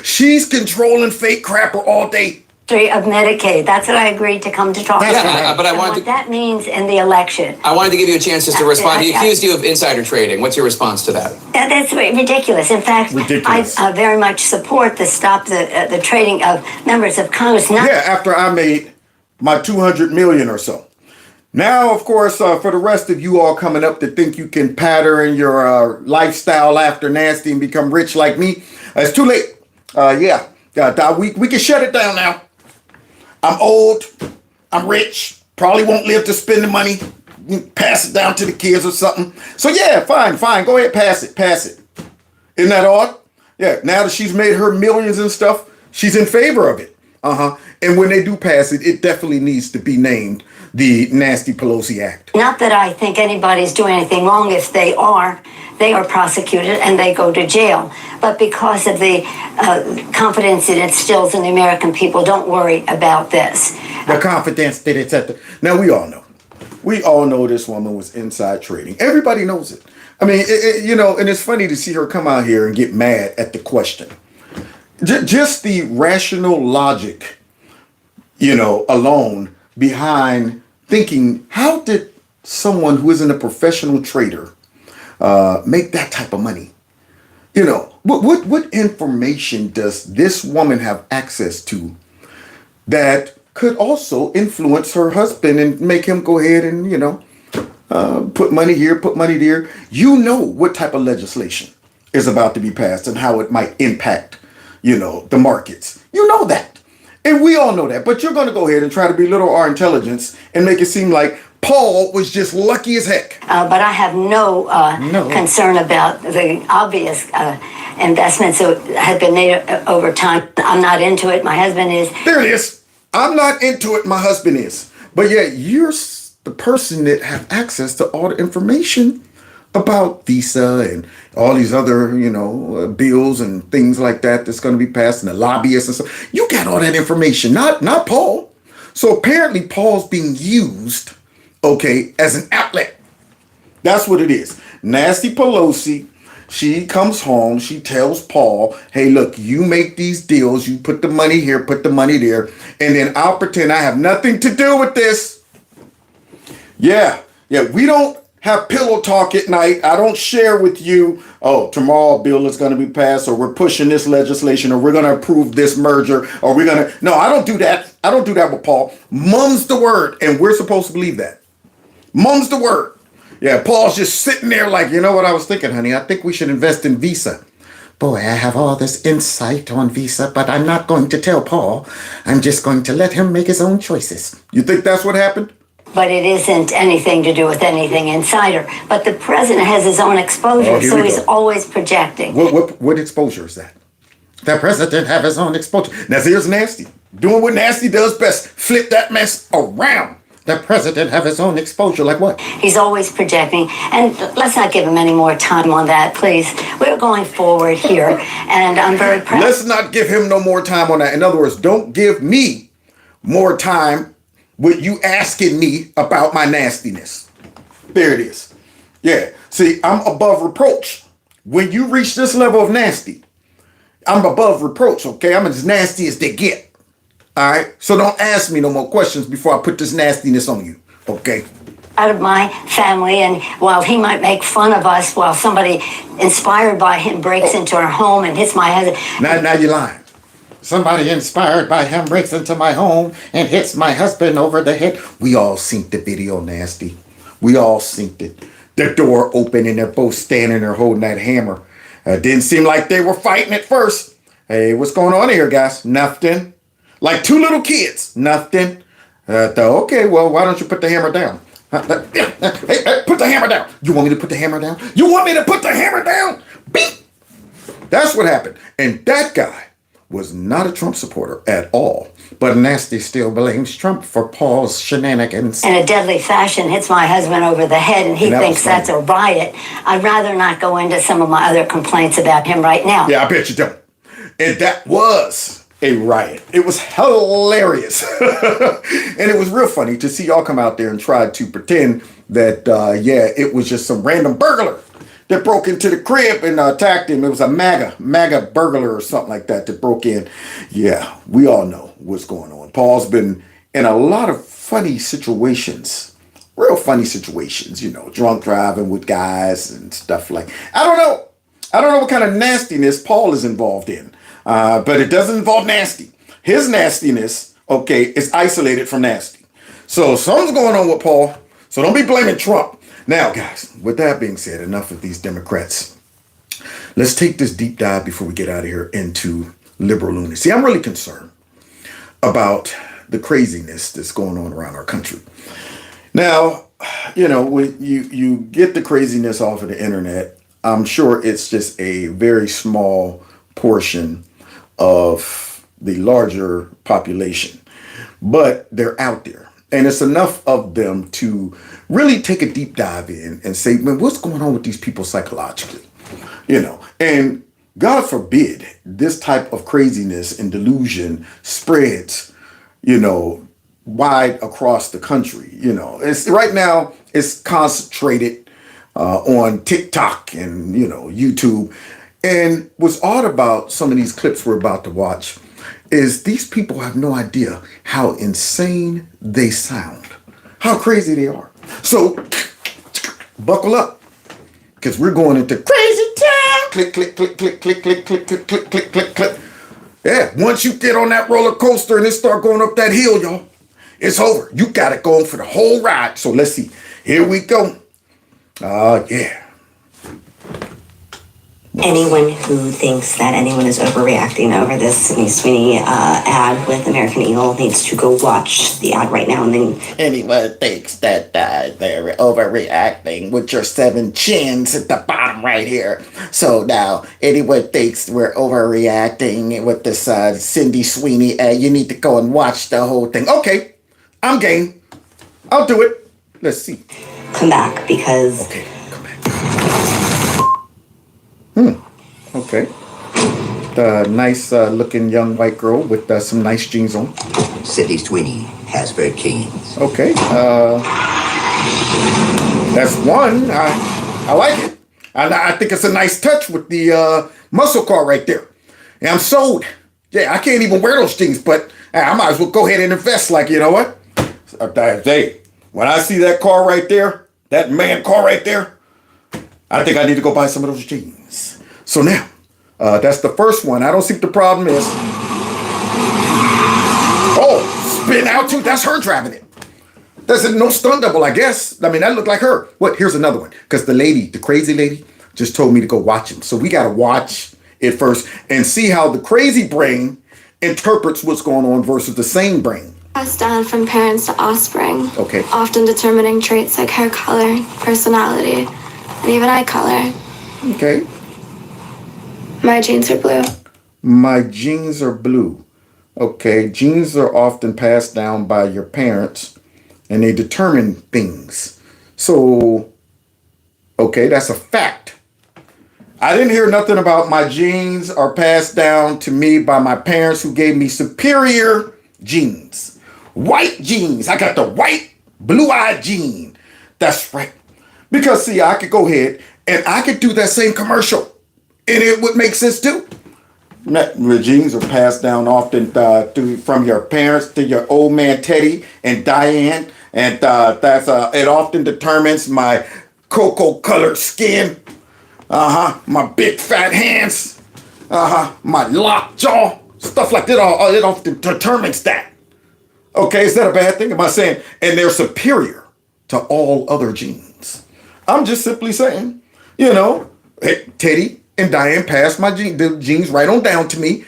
She's controlling fake crapper all day. of Medicaid. That's what I agreed to come to talk about. But I And wanted what to, that means in the election. I wanted to give you a chance just to respond. He accused you of insider trading. What's your response to that? That's ridiculous. In fact, Ridiculous. I very much support the trading of members of Congress. Yeah, after I made my 200 million or so. Now, of course, for the rest of you all coming up to think you can pattern your lifestyle after Nasty and become rich like me, it's too late. We can shut it down now. I'm old. I'm rich. Probably won't live to spend the money. Pass it down to the kids or something. So yeah, fine. Go ahead, pass it. Isn't that odd? Yeah, now that she's made her millions and stuff, she's in favor of it. And when they do pass it, it definitely needs to be named the Nasty Pelosi Act. Not that I think anybody's doing anything wrong. If they are prosecuted and they go to jail. But because of the confidence it instills in the American people, don't worry about this. The confidence that it's at the... Now, we all know. We all know this woman was inside trading. Everybody knows it. I mean, and it's funny to see her come out here and get mad at the question. Just the rational logic, alone behind thinking, how did someone who isn't a professional trader make that type of money? What information does this woman have access to that could also influence her husband and make him go ahead and, put money here, put money there? You know what type of legislation is about to be passed and how it might impact, the markets. You know that. And we all know that. But you're going to go ahead and try to belittle our intelligence and make it seem like Paul was just lucky as heck. But I have no concern about the obvious investments that have been made over time. I'm not into it. My husband is. There it is. I'm not into it. My husband is. But yeah, you're the person that have access to all the information about Visa and all these other, bills and things like that that's going to be passed, and the lobbyists and stuff. You got all that information, not Paul. So apparently Paul's being used, as an outlet. That's what it is. Nasty Pelosi, she comes home, she tells Paul, hey, look, you make these deals, you put the money here, put the money there, and then I'll pretend I have nothing to do with this. Yeah, we don't have pillow talk at night. I don't share with you, tomorrow a bill is going to be passed, or we're pushing this legislation, or we're going to approve this merger, or we're going to... No, I don't do that. I don't do that with Paul. Mum's the word, and we're supposed to believe that. Mum's the word. Yeah, Paul's just sitting there like, you know what I was thinking, honey? I think we should invest in Visa. Boy, I have all this insight on Visa, but I'm not going to tell Paul. I'm just going to let him make his own choices. You think that's what happened? But it isn't anything to do with anything insider. But the president has his own exposure, so he's always projecting. What exposure is that? The president have his own exposure. Now here's Nasty. Doing what Nasty does best. Flip that mess around. The president have his own exposure. Like what? He's always projecting. And let's not give him any more time on that, please. We're going forward here, and I'm very proud. Let's not give him no more time on that. In other words, don't give me more time with you asking me about my nastiness. There it is. Yeah. See, I'm above reproach. When you reach this level of nasty, I'm above reproach, okay? I'm as nasty as they get. All right? So don't ask me no more questions before I put this nastiness on you, okay? Out of my family, and while he might make fun of us, while somebody inspired by him breaks into our home and hits my husband. Now you're lying. Somebody inspired by him breaks into my home and hits my husband over the head. We all synced the video, Nasty. We all synced it. The door open and they're both standing there holding that hammer. Didn't seem like they were fighting at first. Hey, what's going on here, guys? Nothing. Like two little kids. Nothing. Okay, well, why don't you put the hammer down? Hey, put the hammer down. You want me to put the hammer down? You want me to put the hammer down? Beep. That's what happened. And that guy was not a Trump supporter at all. But Nasty still blames Trump for Paul's shenanigans. In a deadly fashion, hits my husband over the head, and he thinks that's a riot. I'd rather not go into some of my other complaints about him right now. Yeah, I bet you don't. And that was a riot. It was hilarious. And it was real funny to see y'all come out there and try to pretend that, it was just some random burglar that broke into the crib and attacked him. It was a MAGA burglar or something like that broke in. Yeah, we all know. what's going on. Paul's been in a lot of funny situations, real funny situations, drunk driving with guys and stuff like. I don't know what kind of nastiness Paul is involved in, but it doesn't involve nasty. His nastiness, is isolated from nasty. So something's going on with Paul. So don't be blaming Trump. Now, guys, with that being said, enough of these Democrats. Let's take this deep dive before we get out of here into liberal Loony. See, I'm really concerned about the craziness that's going on around our country. Now, when you get the craziness off of the internet, I'm sure it's just a very small portion of the larger population, but they're out there. And it's enough of them to really take a deep dive in and say, man, what's going on with these people psychologically? And God forbid this type of craziness and delusion spreads, wide across the country. It's right now it's concentrated on TikTok and, YouTube. And what's odd about some of these clips we're about to watch is these people have no idea how insane they sound, how crazy they are. So buckle up, because we're going into crazy time. Click, click, click, click, click, click, click, click, click, click, click, click. Yeah, once you get on that roller coaster and it start going up that hill, y'all, it's over. You got it going for the whole ride. So let's see. Here we go. Yeah. Anyone who thinks that anyone is overreacting over this Sydney Sweeney ad with American Eagle needs to go watch the ad right now. And then anyone thinks that they're overreacting with your 7 chins at the bottom right here. So now, anyone thinks we're overreacting with this Cindy Sweeney ad, you need to go and watch the whole thing. Okay, I'm game. I'll do it. Let's see. Come back because. Okay, come back. Okay. The nice looking young white girl with some nice jeans on. Cindy Sweeney has her jeans. Okay. That's one. I like it. I think it's a nice touch with the muscle car right there. And I'm sold. Yeah, I can't even wear those jeans, but I might as well go ahead and invest. Like, you know what? Hey, when I see that car right there, that man car right there, I think I need to go buy some of those jeans. So now, that's the first one. I don't see what the problem is. Oh, spin out too. That's her driving it. That's no stunt double, I guess. I mean, that looked like her. What? Here's another one. Because the crazy lady, just told me to go watch him. So we got to watch it first and see how the crazy brain interprets what's going on versus the sane brain. Passed down from parents to offspring. Okay. Often determining traits like hair color, personality, and even eye color. Okay. My jeans are blue. My jeans are blue. Okay. Genes are often passed down by your parents and they determine things. So, okay, that's a fact. I didn't hear nothing about my genes are passed down to me by my parents who gave me superior genes. White genes. I got the white, blue-eyed gene. That's right. Because, see, I could go ahead and I could do that same commercial. And it would make sense, too. The genes are passed down often from your parents to your old man Teddy and Diane. And it often determines my cocoa-colored skin. My big fat hands. My locked jaw. Stuff like that. It often determines that. Okay, is that a bad thing? Am I saying? And they're superior to all other genes. I'm just simply saying, hey, Teddy and Diane passed the genes right on down to me.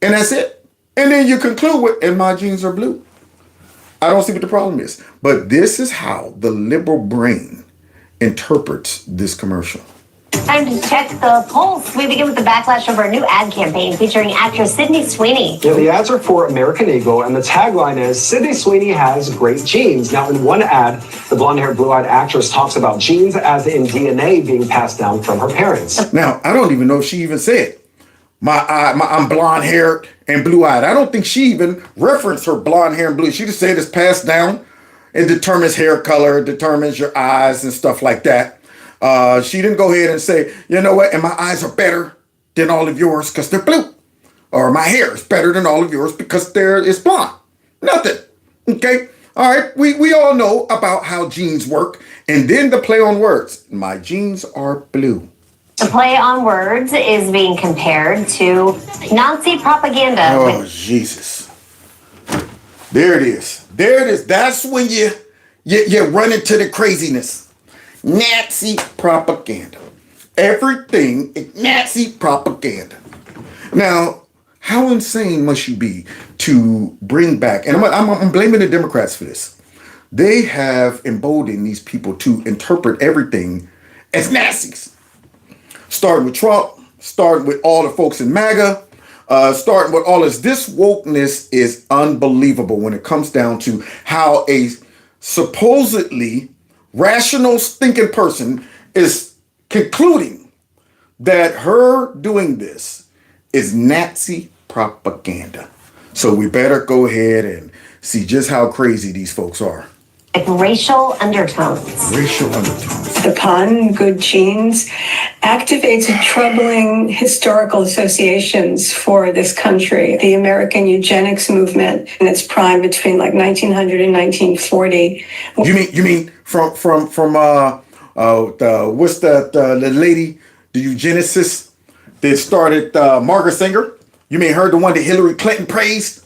And that's it. And then you conclude with, and my genes are blue. I don't see what the problem is. But this is how the liberal brain interprets this commercial. Time to check the polls. We begin with the backlash of our new ad campaign featuring actress Sydney Sweeney. Yeah, the ads are for American Eagle, and the tagline is, Sydney Sweeney has great genes. Now, in one ad, the blonde-haired, blue-eyed actress talks about genes as in DNA being passed down from her parents. Now, I don't even know if she even said, I'm blonde-haired and blue-eyed. I don't think she even referenced her blonde hair and blue. She just said it's passed down. It determines hair color, determines your eyes and stuff like that. She didn't go ahead and say, you know what, and my eyes are better than all of yours because they're blue. or my hair is better than all of yours because it's blonde. Nothing. Okay? All right, we all know about how genes work. And then the play on words. My genes are blue. The play on words is being compared to Nazi propaganda. Oh, Jesus. There it is. There it is. That's when you run into the craziness. Nazi propaganda. Everything is Nazi propaganda. Now, how insane must you be to bring back, and I'm blaming the Democrats for this. They have emboldened these people to interpret everything as Nazis. Starting with Trump, starting with all the folks in MAGA, starting with all this wokeness is unbelievable when it comes down to how a supposedly rational thinking person is concluding that her doing this is Nazi propaganda. So we better go ahead and see just how crazy these folks are. Like racial undertones. Racial undertones. The pun, good genes, activates troubling historical associations for this country. The American eugenics movement in its prime between like 1900 and 1940. You mean from what's the lady, the eugenicist that started Margaret Sanger? You mean her, the one that Hillary Clinton praised?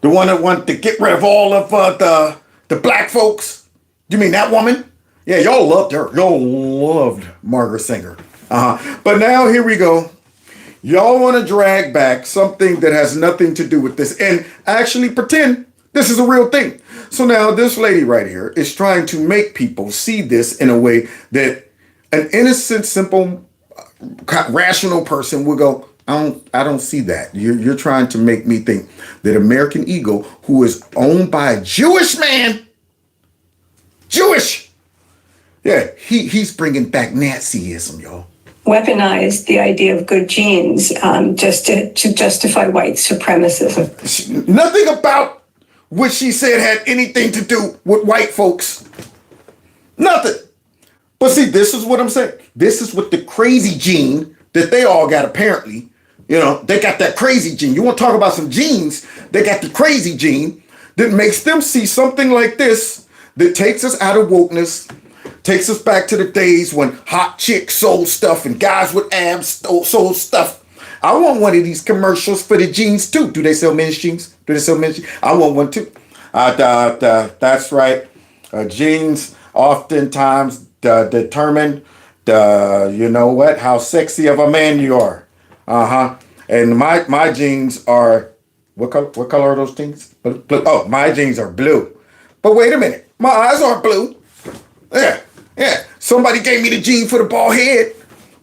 The one that wanted to get rid of all of the black folks? You mean that woman? Yeah, y'all loved her. Y'all loved Margaret Sanger. But now here we go. Y'all want to drag back something that has nothing to do with this and actually pretend this is a real thing. So now this lady right here is trying to make people see this in a way that an innocent, simple, rational person would go, I don't see that. You're trying to make me think that American Eagle, who is owned by a Jewish man, Jewish, yeah, he's bringing back Nazism, y'all. Weaponized the idea of good genes just to justify white supremacism. Nothing about what she said had anything to do with white folks. Nothing. But see, this is what I'm saying. This is what the crazy gene that they all got apparently. You know, they got that crazy gene. You want to talk about some genes? They got the crazy gene that makes them see something like this that takes us out of wokeness, takes us back to the days when hot chicks sold stuff and guys with abs sold stuff. I want one of these commercials for the jeans too. Do they sell men's jeans? Do they sell men's jeans? I want one too. That's right. Jeans oftentimes determine you know what, how sexy of a man you are. And my jeans are, what color are those jeans? Blue. Oh, my jeans are blue. But wait a minute, my eyes aren't blue. Yeah. Somebody gave me the gene for the bald head,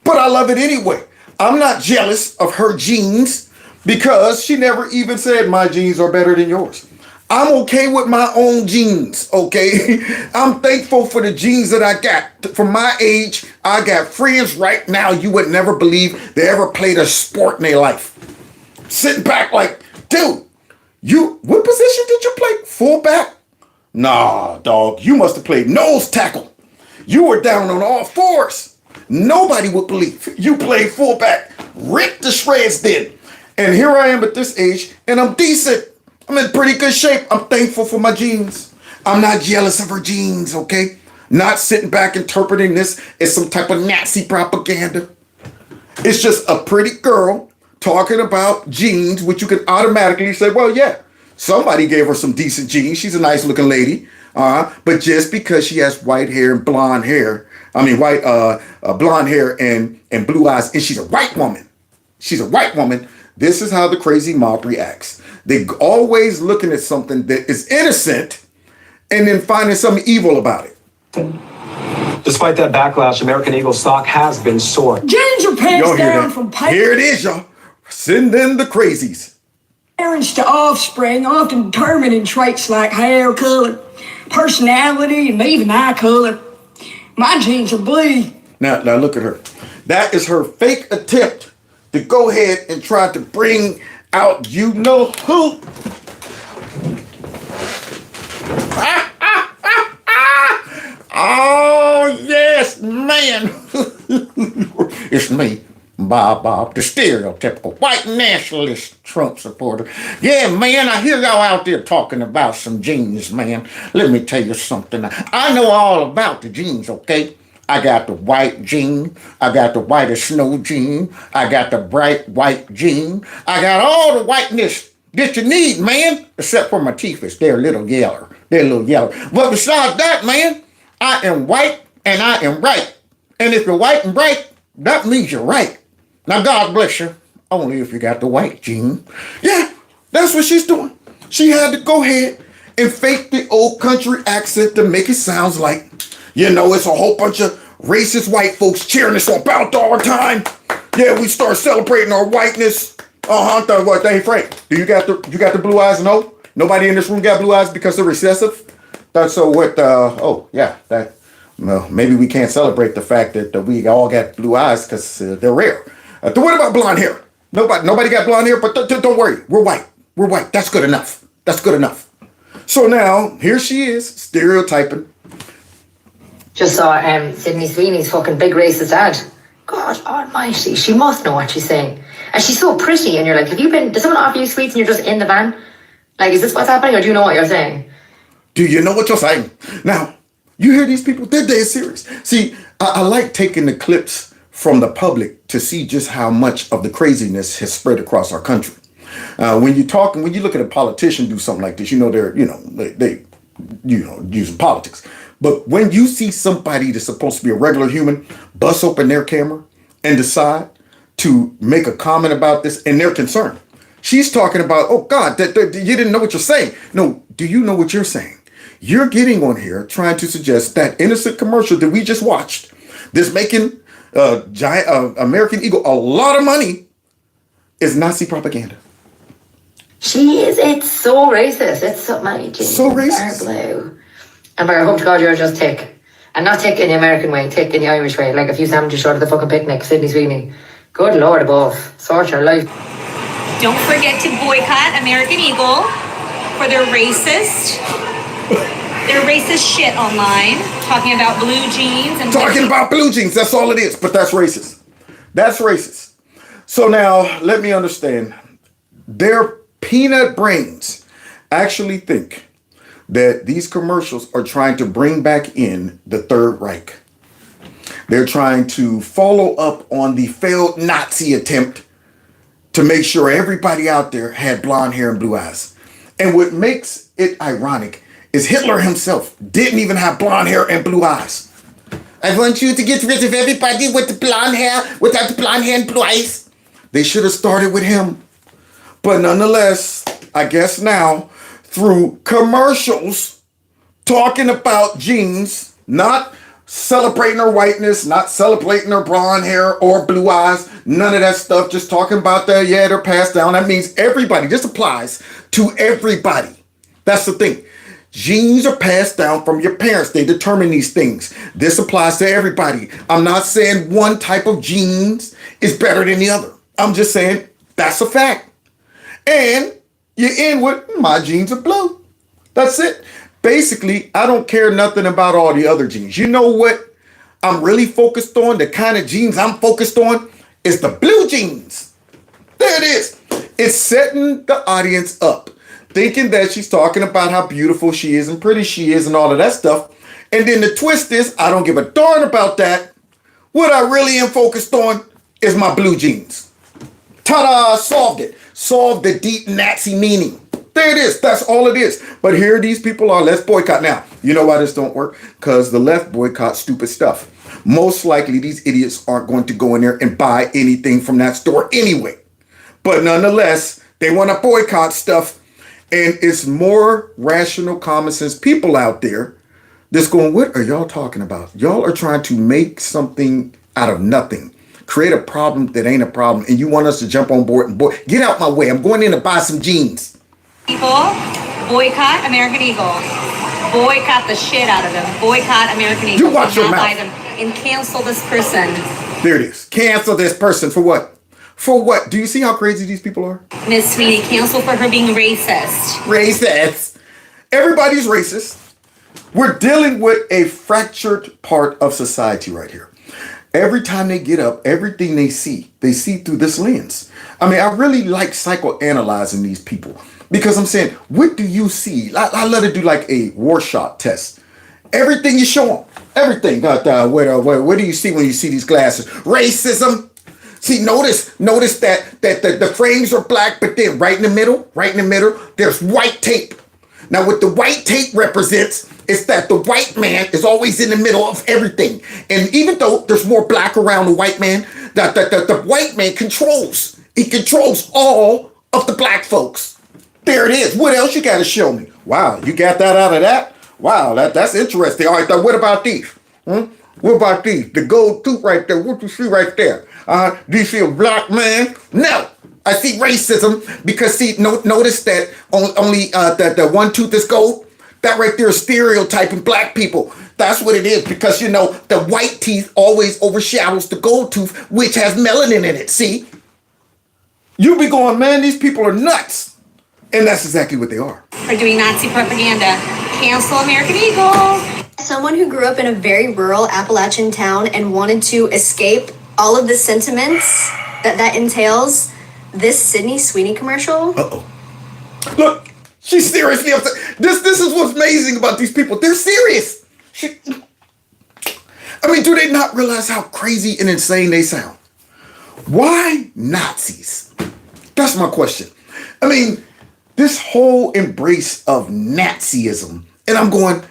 but I love it anyway. I'm not jealous of her genes because she never even said my genes are better than yours. I'm okay with my own genes, okay? I'm thankful for the genes that I got. From my age, I got friends right now you would never believe they ever played a sport in their life. Sitting back like, dude, what position did you play? Fullback? Nah, dog, you must have played nose tackle. You were down on all fours. Nobody would believe you played fullback. Ripped the shreds then. And here I am at this age, and I'm decent. I'm in pretty good shape. I'm thankful for my genes. I'm not jealous of her genes, okay? Not sitting back interpreting this as some type of Nazi propaganda. It's just a pretty girl talking about genes, which you can automatically say, well, yeah, somebody gave her some decent genes. She's a nice looking lady. But just because she has white hair and blonde hair, blonde hair and blue eyes, and she's a white woman. This is how the crazy mob reacts. They always looking at something that is innocent and then finding something evil about it. Despite that backlash, American Eagle stock has been soaring. Genes are passed down from Here it is, y'all. Send in the crazies. parents to offspring, often determining traits like hair color, personality, and even eye color. My genes are blue. Now look at her. That is her fake attempt to go ahead and try to bring out you know who. Oh, yes, man. It's me, Bob, the stereotypical white nationalist Trump supporter. Yeah, man, I hear y'all out there talking about some jeans, man. Let me tell you something. I know all about the jeans, okay? I got the white jean. I got the white as snow jean. I got the bright white jean. I got all the whiteness that you need, man, except for my teeth. They're a little yellow. They're a little yellow. But besides that, man, I am white and I am right. And if you're white and bright, that means you're right. Now, God bless you. Only if you got the white gene. Yeah, that's what she's doing. She had to go ahead and fake the old country accent to make it sound like, you know, it's a whole bunch of racist white folks cheering us about all the time. Yeah, we start celebrating our whiteness. What they ain't afraid. Do you got the blue eyes? No? Nobody in this room got blue eyes because they're recessive? That's so what well, maybe we can't celebrate the fact that we all got blue eyes because they're rare. What about blonde hair? Nobody got blonde hair, but don't worry. We're white. We're white. That's good enough. That's good enough. So now, here she is, stereotyping. Just saw Sydney Sweeney's fucking big racist ad. God almighty, she must know what she's saying. And she's so pretty, and you're like, did someone offer you sweets and you're just in the van? Like, is this what's happening, or do you know what you're saying? Do you know what you're saying? Now, you hear these people? They're dead serious. See, I like taking the clips from the public to see just how much of the craziness has spread across our country. When you look at a politician do something like this, they using politics. But when you see somebody that's supposed to be a regular human bust open their camera and decide to make a comment about this and they're concerned. She's talking about, oh God, that you didn't know what you're saying. No, do you know what you're saying? You're getting on here trying to suggest that innocent commercial that we just watched, that's making American Eagle a lot of money, is Nazi propaganda. It's so racist. It's so many jeans. So racist. Blue. And I hope to God you're just thick. And not thick in the American way, thick in the Irish way. Like a few sandwiches short of the fucking picnic, Sydney Sweeney. Good Lord above. Sort your life. Don't forget to boycott American Eagle for their racist shit online, talking about blue jeans and talking about blue jeans. That's all it is. But that's racist. That's racist. So now let me understand. Their peanut brains actually think that these commercials are trying to bring back in the Third Reich. They're trying to follow up on the failed Nazi attempt to make sure everybody out there had blonde hair and blue eyes. And what makes it ironic is Hitler himself didn't even have blonde hair and blue eyes. I want you to get rid of everybody with the blonde hair, without the blonde hair and blue eyes. They should have started with him. But nonetheless, I guess now, through commercials, talking about jeans, not celebrating her whiteness, not celebrating her blonde hair or blue eyes, none of that stuff, just talking about they're passed down. That means everybody. This applies to everybody. That's the thing. Genes are passed down from your parents. They determine these things. This applies to everybody. I'm not saying one type of genes is better than the other. I'm just saying that's a fact. And you're in with my genes are blue. That's it. Basically, I don't care nothing about all the other genes. You know what I'm really focused on? The kind of genes I'm focused on is the blue genes. There it is. It's setting the audience up, thinking that she's talking about how beautiful she is and pretty she is and all of that stuff. And then the twist is, I don't give a darn about that. What I really am focused on is my blue jeans. Ta-da, solved it. Solved the deep Nazi meaning. There it is. That's all it is. But here these people are. Let's boycott. Now, you know why this don't work? Because the left boycotts stupid stuff. Most likely these idiots aren't going to go in there and buy anything from that store anyway. But nonetheless, they want to boycott stuff. And it's more rational, common sense people out there that's going, what are y'all talking about? Y'all are trying to make something out of nothing. Create a problem that ain't a problem. And you want us to jump on board and get out my way. I'm going in to buy some jeans. people boycott American Eagle. Boycott the shit out of them. Boycott American Eagle. You watch your mouth. Buy them and cancel this person. There it is. Cancel this person for what? For what? Do you see how crazy these people are? Miss Sweeney, cancel for her being racist. Racist. Everybody's racist. We're dealing with a fractured part of society right here. Every time they get up, everything they see through this lens. I mean, I really like psychoanalyzing these people because I'm saying, what do you see? I love to do like a Rorschach test. Everything you show them, everything. What do you see when you see these glasses? Racism. See, notice that the frames are black, but then right in the middle, there's white tape. Now, what the white tape represents is that the white man is always in the middle of everything. And even though there's more black around the white man, the white man controls. He controls all of the black folks. There it is. What else you got to show me? Wow, you got that out of that? Wow, that's interesting. All right, now what about these? What about these? The gold tooth right there. What you see right there? Do you see a black man? No. I see racism because see, notice that only the one tooth is gold. That right there is stereotyping black people. That's what it is because, you know, the white teeth always overshadows the gold tooth, which has melanin in it. See? You be going, man, these people are nuts. And that's exactly what they are. For doing Nazi propaganda. Cancel American Eagle. Someone who grew up in a very rural Appalachian town and wanted to escape all of the sentiments that entails, this Sydney Sweeney commercial. Look, she's seriously upset. This is what's amazing about these people. They're serious. I mean, do they not realize how crazy and insane they sound? Why Nazis? That's my question. I mean, this whole embrace of Nazism, and I'm going,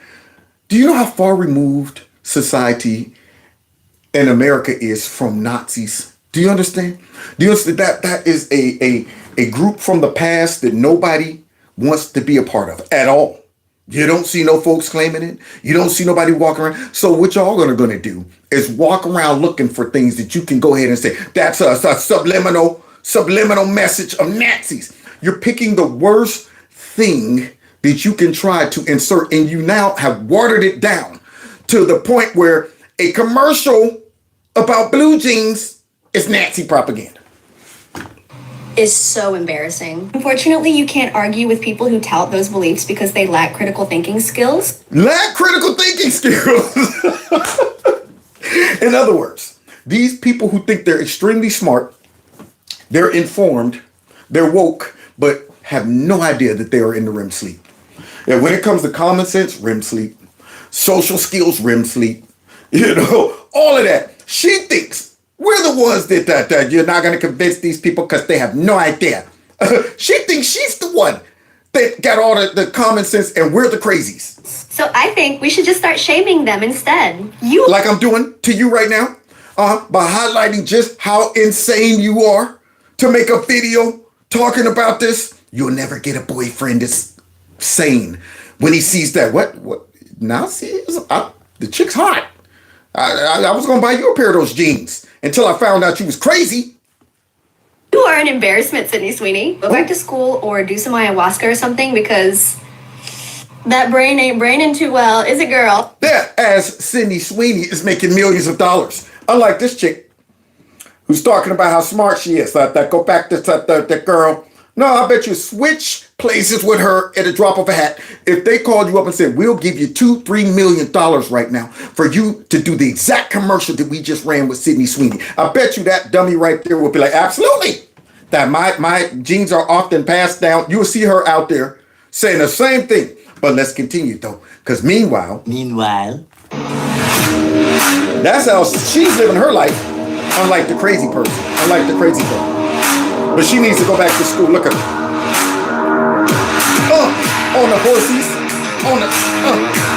do you know how far removed society in America is from Nazis? Do you understand? Do you understand that is a group from the past that nobody wants to be a part of at all? You don't see no folks claiming it. You don't see nobody walking around. So what y'all are going to do is walk around looking for things that you can go ahead and say, that's a subliminal message of Nazis. You're picking the worst thing that you can try to insert, and you now have watered it down to the point where a commercial about blue jeans is Nazi propaganda. Is so embarrassing. Unfortunately, you can't argue with people who tout those beliefs because they lack critical thinking skills. Lack critical thinking skills. In other words, these people who think they're extremely smart, they're informed, they're woke, but have no idea that they are in the REM sleep. And when it comes to common sense, REM sleep, social skills, REM sleep, you know, all of that. She thinks we're the ones that you're not going to convince these people because they have no idea. She thinks she's the one that got all the common sense and we're the crazies. So I think we should just start shaming them instead. Like I'm doing to you right now, by highlighting just how insane you are to make a video talking about this. You'll never get a boyfriend that's sane when he sees that. What? Now see, the chick's hot. I was gonna buy you a pair of those jeans until I found out you was crazy. You are an embarrassment, Sydney Sweeney. Go back to school or do some ayahuasca or something because that brain ain't braining too well, is it, girl? Yeah, as Sydney Sweeney is making millions of dollars. Unlike this chick who's talking about how smart she is. That go back to that girl. No, I bet you switch places with her at a drop of a hat. If they called you up and said, we'll give you $2-3 million right now for you to do the exact commercial that we just ran with Sydney Sweeney. I bet you that dummy right there will be like, absolutely. That my genes are often passed down. You'll see her out there saying the same thing. But let's continue though. Because meanwhile, that's how she's living her life. Unlike the crazy person. But she needs to go back to school. Look at her. On the horses.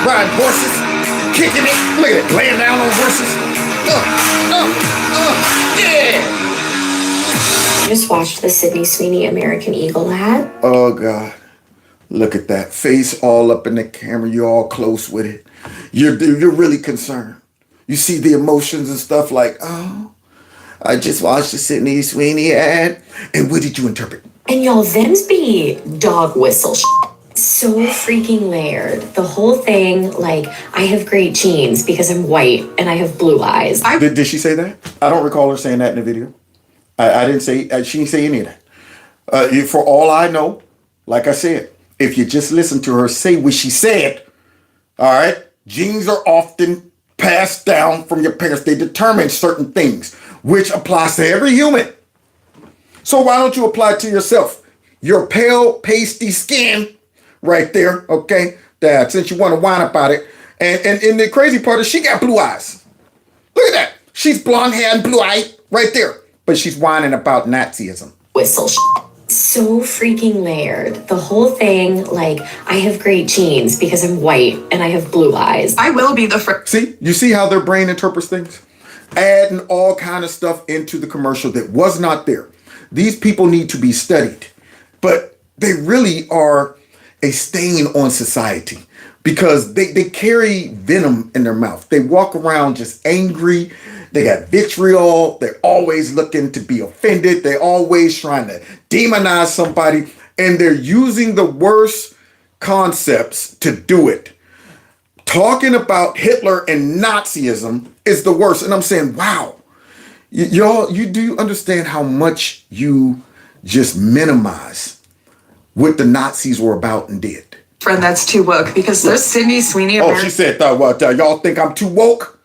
Riding horses. Kicking it. Look at it. Laying down on horses. Yeah. Just watched the Sydney Sweeney American Eagle ad. Oh, God. Look at that. Face all up in the camera. You're all close with it. You're really concerned. You see the emotions and stuff like, oh, I just watched the Sydney Sweeney ad. And what did you interpret? And y'all, them's be dog whistle so freaking layered. The whole thing, like, I have great genes because I'm white and I have blue eyes. Did she say that? I don't recall her saying that in the video. I didn't say, she didn't say any of that. For all I know, like I said, if you just listen to her say what she said, all right, genes are often passed down from your parents. They determine certain things, which applies to every human. So why don't you apply it to yourself? Your pale, pasty skin right there, okay? That since you want to whine about it. And the crazy part is she got blue eyes. Look at that. She's blonde hair and blue eye right there. But she's whining about Nazism. Whistle so freaking layered. The whole thing, like, I have great genes because I'm white and I have blue eyes. I will be the first. See? You see how their brain interprets things? Adding all kind of stuff into the commercial that was not there. These people need to be studied. But they really are a stain on society because they carry venom in their mouth. They walk around just angry. They got vitriol. They're always looking to be offended. They're always trying to demonize somebody. And they're using the worst concepts to do it. Talking about Hitler and Nazism is the worst. And I'm saying, wow, y'all, you do understand how much you just minimize what the Nazis were about and did. Friend that's too woke because there's Sydney Sweeney. Oh, she said, y'all think I'm too woke?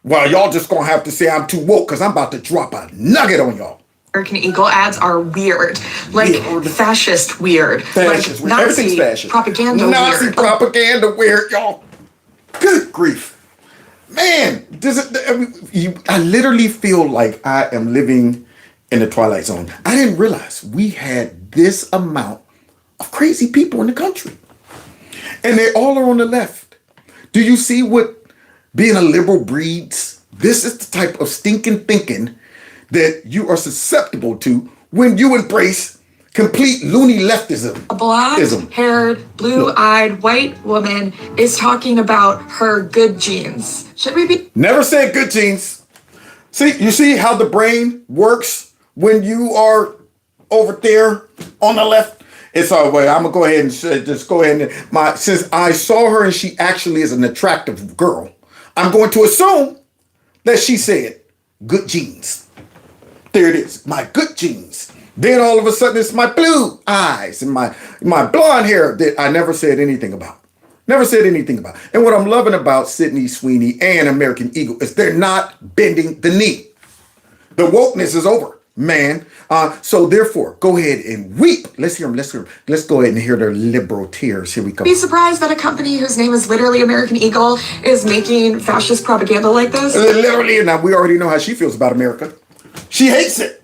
Well, y'all just gonna have to say I'm too woke because I'm about to drop a nugget on y'all. American Eagle ads are weird. Like fascist weird. Fascist like weird. Everything's fascist. Propaganda Nazi weird. propaganda weird, y'all. Good grief. Man, I literally feel like I am living in the Twilight Zone. I didn't realize we had this amount of crazy people in the country. And they all are on the left. Do you see what being a liberal breeds? This is the type of stinking thinking that you are susceptible to when you embrace complete loony leftism. A blonde-haired, blue-eyed white woman is talking about her good genes. Should we be? Never said good genes. See, you see how the brain works when you are over there on the left? It's all right. I'm gonna go ahead and just go ahead and since I saw her and she actually is an attractive girl, I'm going to assume that she said good genes. There it is, my good genes. Then all of a sudden it's my blue eyes and my blonde hair that I never said anything about. Never said anything about. And what I'm loving about Sydney Sweeney and American Eagle is they're not bending the knee. The wokeness is over, man. So therefore, go ahead and weep. Let's hear them. Let's go ahead and hear their liberal tears. Here we go. Be surprised that a company whose name is literally American Eagle is making fascist propaganda like this? Literally, now we already know how she feels about America. She hates it.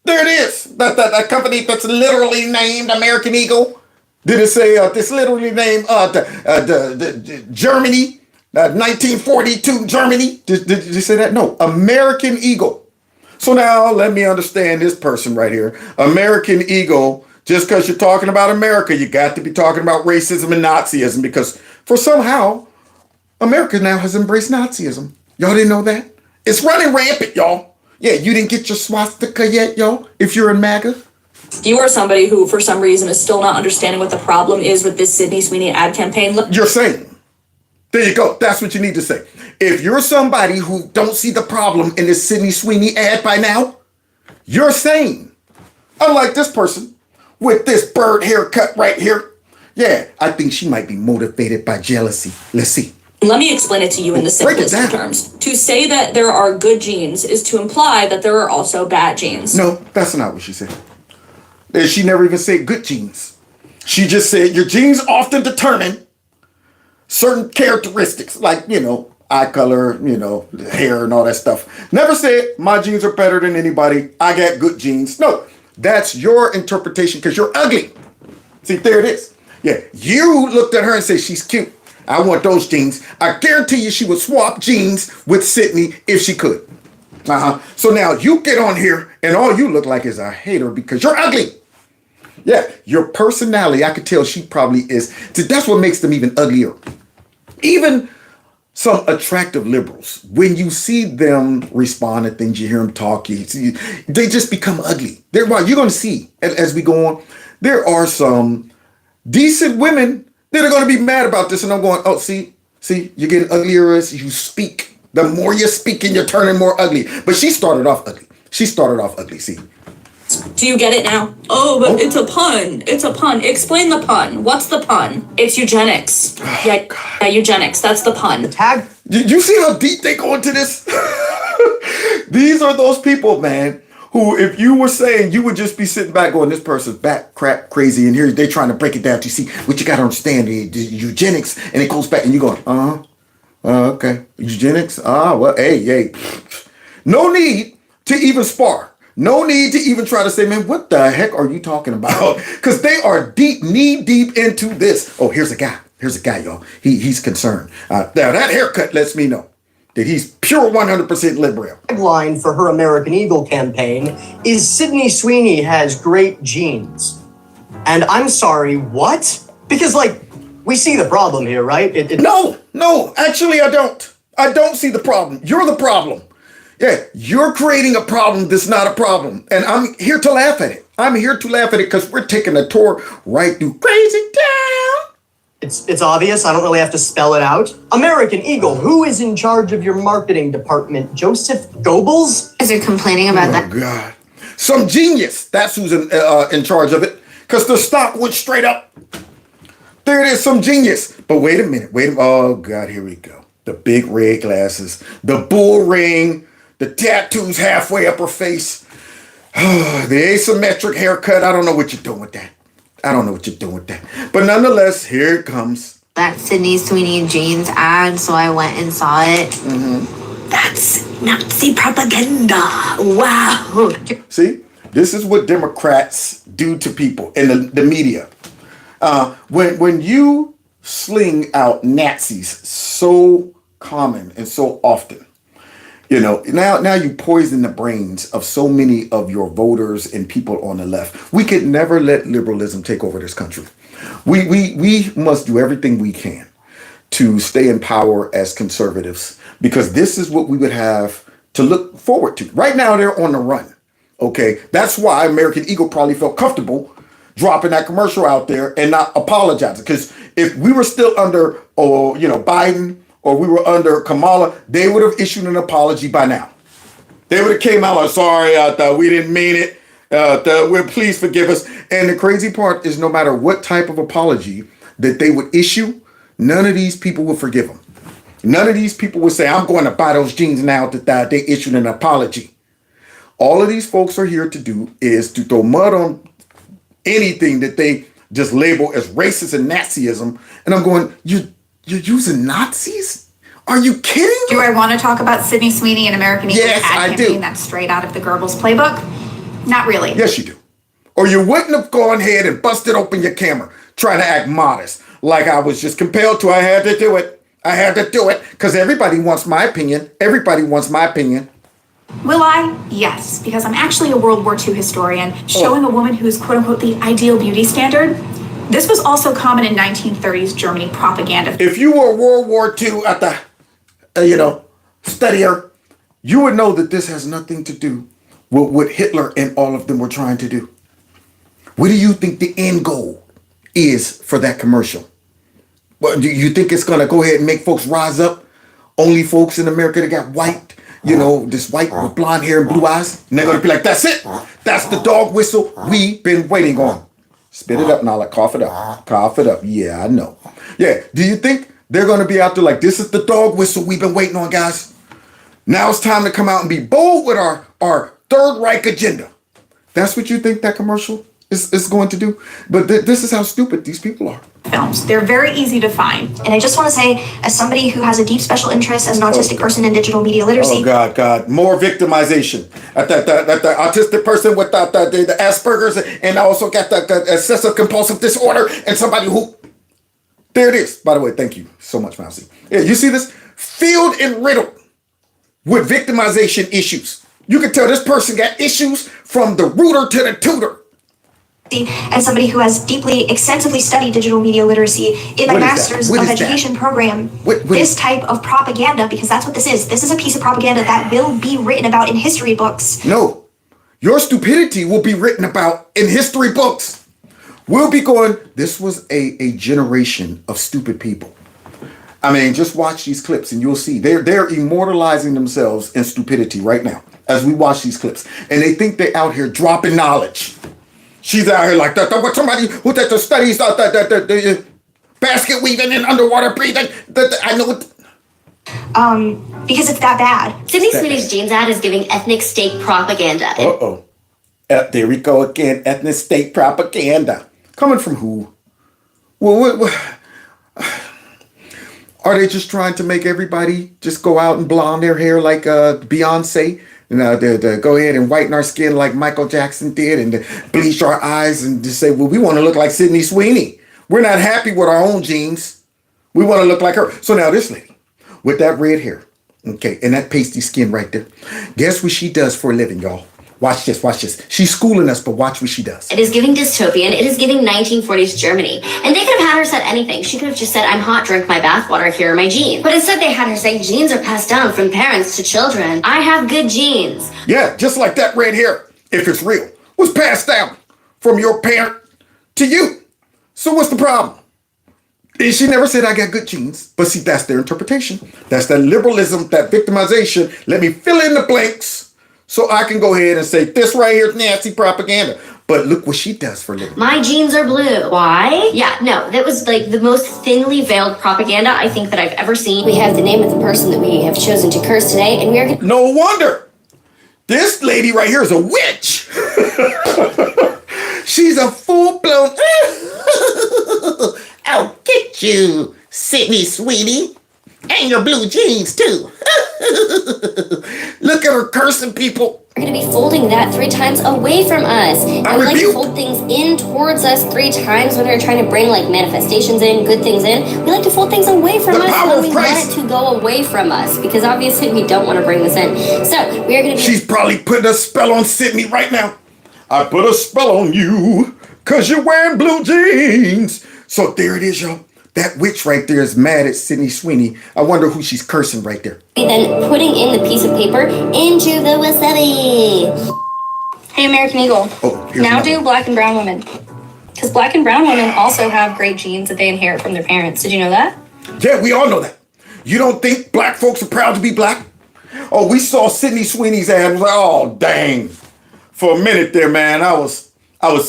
There it is. That company that's literally named American Eagle. Did it say this literally named the Germany, 1942 Germany? Did you say that? No, American Eagle. So now let me understand this person right here. American Eagle, just because you're talking about America, you got to be talking about racism and Nazism because for somehow America now has embraced Nazism. Y'all didn't know that? It's running rampant, y'all. Yeah, you didn't get your swastika yet, y'all, if you're in MAGA? You are somebody who, for some reason, is still not understanding what the problem is with this Sydney Sweeney ad campaign. You're saying. There you go. That's what you need to say. If you're somebody who don't see the problem in this Sydney Sweeney ad by now, you're sane. Unlike this person with this bird haircut right here. Yeah, I think she might be motivated by jealousy. Let's see. Let me explain it to you in the simplest of terms. To say that there are good genes is to imply that there are also bad genes. No, that's not what she said. She never even said good genes. She just said your genes often determine certain characteristics, like, eye color, hair and all that stuff. Never said my genes are better than anybody. I got good genes. No, that's your interpretation because you're ugly. See, there it is. Yeah, you looked at her and said she's cute. I want those genes. I guarantee you she would swap genes with Sydney if she could. So now you get on here and all you look like is a hater because you're ugly. Yeah, your personality, I could tell she probably is. See, that's what makes them even uglier. Even some attractive liberals, when you see them respond to things, you hear them talk, they just become ugly. You're going to see, as we go on, there are some decent women that are going to be mad about this. And I'm going, oh, see, you're getting uglier as you speak. The more you're speaking, you're turning more ugly. But she started off ugly. See. Do you get it now? Oh, but it's a pun. It's a pun. Explain the pun. What's the pun? It's eugenics. Yeah, eugenics. That's the pun. The tag? You see how deep they go into this? These are those people, man, who if you were saying, you would just be sitting back going, this person's back crap crazy, and here they're trying to break it down to see what you got to understand, the eugenics, and it goes back, and you're going, okay, eugenics, well, hey, no need to even spar. No need to even try to say, man, what the heck are you talking about? Because they are knee deep into this. Oh, here's a guy, y'all. He's concerned. Now, that haircut lets me know that he's pure 100% liberal. Tagline for her American Eagle campaign is Sydney Sweeney has great genes. And I'm sorry, what? Because, like, we see the problem here, right? No, actually, I don't. I don't see the problem. You're the problem. Yeah, you're creating a problem that's not a problem. And I'm here to laugh at it. I'm here to laugh at it because we're taking a tour right through crazy town. It's obvious. I don't really have to spell it out. American Eagle, who is in charge of your marketing department? Joseph Goebbels? Is it complaining about that? Oh, God. Some genius. That's who's in charge of it. Because the stock went straight up. There it is, some genius. But wait a minute. Oh, God, here we go. The big red glasses. The bull ring. The tattoos halfway up her face. The asymmetric haircut. I don't know what you're doing with that. But nonetheless, here it comes. That Sydney Sweeney jeans ad, so I went and saw it. Mm-hmm. That's Nazi propaganda. Wow. See, this is what Democrats do to people in the media. When you sling out Nazis so common and so often, you know, now you poison the brains of so many of your voters and people on the left. We could never let liberalism take over this country. We must do everything we can to stay in power as conservatives, because this is what we would have to look forward to. Right now, they're on the run. Okay, that's why American Eagle probably felt comfortable dropping that commercial out there and not apologizing. Because if we were still under, Biden, or we were under Kamala, they would have issued an apology by now. They would have came out like, sorry, we didn't mean it. Please forgive us. And the crazy part is no matter what type of apology that they would issue, none of these people would forgive them. None of these people would say, I'm going to buy those jeans now that they issued an apology. All of these folks are here to do is to throw mud on anything that they just label as racist and Nazism. And I'm going, you're using Nazis? Are you kidding me? Do I want to talk about Sydney Sweeney and American Eagle's ad campaign that's straight out of the Goebbels playbook? Not really. Yes, you do. Or you wouldn't have gone ahead and busted open your camera trying to act modest. Like I was just compelled to. I had to do it because everybody wants my opinion. Will I? Yes, because I'm actually a World War II historian showing a woman who's quote unquote the ideal beauty standard. This was also common in 1930s Germany propaganda. If you were World War II at the, studier, you would know that this has nothing to do with what Hitler and all of them were trying to do. What do you think the end goal is for that commercial? Well, do you think it's going to go ahead and make folks rise up? Only folks in America that got white, this white with blonde hair and blue eyes. And they're going to be like, that's it. That's the dog whistle we've been waiting on. Spit it up, Nala. Cough it up. Yeah, I know. Yeah, do you think they're going to be out there like, this is the dog whistle we've been waiting on, guys? Now it's time to come out and be bold with our Third Reich agenda. That's what you think that commercial is going to do? But this is how stupid these people are. Films. They're very easy to find. And I just want to say, as somebody who has a deep special interest as an autistic person in digital media literacy. Oh, God. More victimization. The autistic person with the Asperger's, and I also got the obsessive compulsive disorder, and somebody who... There it is. By the way, thank you so much, Mousy. Yeah, you see this? Filled and riddled with victimization issues. You can tell this person got issues from the rooter to the tutor. As somebody who has extensively studied digital media literacy in my master's of education program, this type of propaganda, because that's what this is a piece of propaganda that will be written about in history books. No, your stupidity will be written about in history books. We'll be going, this was a generation of stupid people. I mean, just watch these clips and you'll see they're immortalizing themselves in stupidity right now as we watch these clips. And they think they're out here dropping knowledge. She's out here like that. What somebody who studies the basket weaving and underwater breathing. I know. because it's that bad. Sydney Sweeney's jeans ad is giving ethnic state propaganda. Uh-oh. There we go again. Ethnic state propaganda. Coming from who? Well, are they just trying to make everybody just go out and blonde their hair like Beyonce? You know, to go ahead and whiten our skin like Michael Jackson did and to bleach our eyes and just say, well, we want to look like Sydney Sweeney. We're not happy with our own jeans. We want to look like her. So now this lady with that red hair, okay, and that pasty skin right there. Guess what she does for a living, y'all? Watch this, watch this. She's schooling us, but watch what she does. It is giving dystopian. It is giving 1940s Germany. And they could have had her said anything. She could have just said, I'm hot, drink my bathwater, here are my jeans. But instead they had her say, genes are passed down from parents to children. I have good genes. Yeah, just like that red hair, if it's real, was passed down from your parent to you. So what's the problem? And she never said I got good genes. But see, that's their interpretation. That's that liberalism, that victimization. Let me fill in the blanks. So I can go ahead and say, this right here is nasty propaganda. But look what she does for a living. My jeans are blue. Why? Yeah, no, that was like the most thinly veiled propaganda I think that I've ever seen. We have the name of the person that we have chosen to curse today, and we are going to... No wonder. This lady right here is a witch. She's a full-blown... I'll get you, Sydney Sweeney. And your blue jeans, too. Look at her cursing people. We're going to be folding that 3 times away from us. And we like to fold things in towards us 3 times when we're trying to bring like manifestations in, good things in. We like to fold things away from us when we want it to go away from us. Because obviously we don't want to bring this in. So we are going to be... She's probably putting a spell on Sydney right now. I put a spell on you because you're wearing blue jeans. So there it is, y'all. That witch right there is mad at Sydney Sweeney. I wonder who she's cursing right there. Then putting in the piece of paper into the wasabi. Hey, American Eagle. Oh, now do black and brown women. Because black and brown women also have great genes that they inherit from their parents. Did you know that? Yeah, we all know that. You don't think black folks are proud to be black? Oh, we saw Sydney Sweeney's ad. Was like, oh, dang. For a minute there, man, I was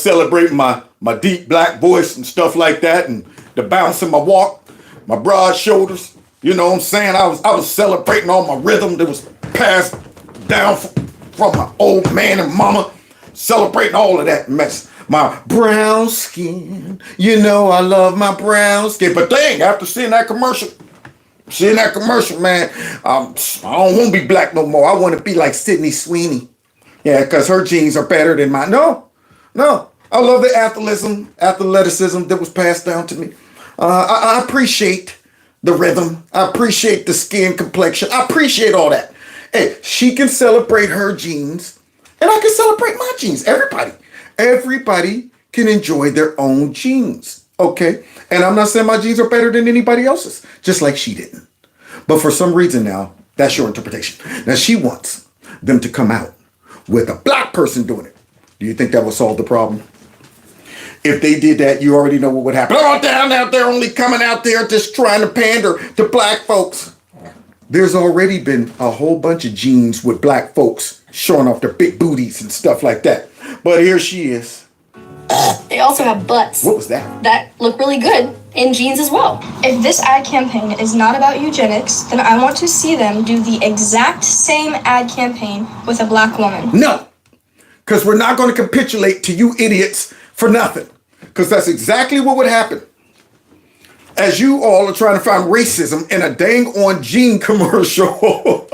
celebrating my deep black voice and stuff like that, and the bounce in my walk, my broad shoulders. You know what I'm saying? I was celebrating all my rhythm that was passed down from my old man and mama. Celebrating all of that mess. My brown skin. You know I love my brown skin. But dang, after seeing that commercial, man, I don't want to be black no more. I want to be like Sydney Sweeney. Yeah, because her genes are better than mine. No. I love the athleticism that was passed down to me. I appreciate the rhythm. I appreciate the skin complexion. I appreciate all that. Hey, she can celebrate her genes, and I can celebrate my genes. Everybody can enjoy their own genes, okay? And I'm not saying my genes are better than anybody else's, just like she didn't. But for some reason now, that's your interpretation. Now, she wants them to come out with a black person doing it. Do you think that will solve the problem? If they did that, you already know what would happen. Oh, down out there, only coming out there just trying to pander to black folks. There's already been a whole bunch of genes with black folks showing off their big booties and stuff like that. But here she is. They also have butts. What was that? That look really good in jeans as well. If this ad campaign is not about eugenics, then I want to see them do the exact same ad campaign with a black woman. No, because we're not going to capitulate to you idiots for nothing. Because that's exactly what would happen. As you all are trying to find racism in a dang on gene commercial.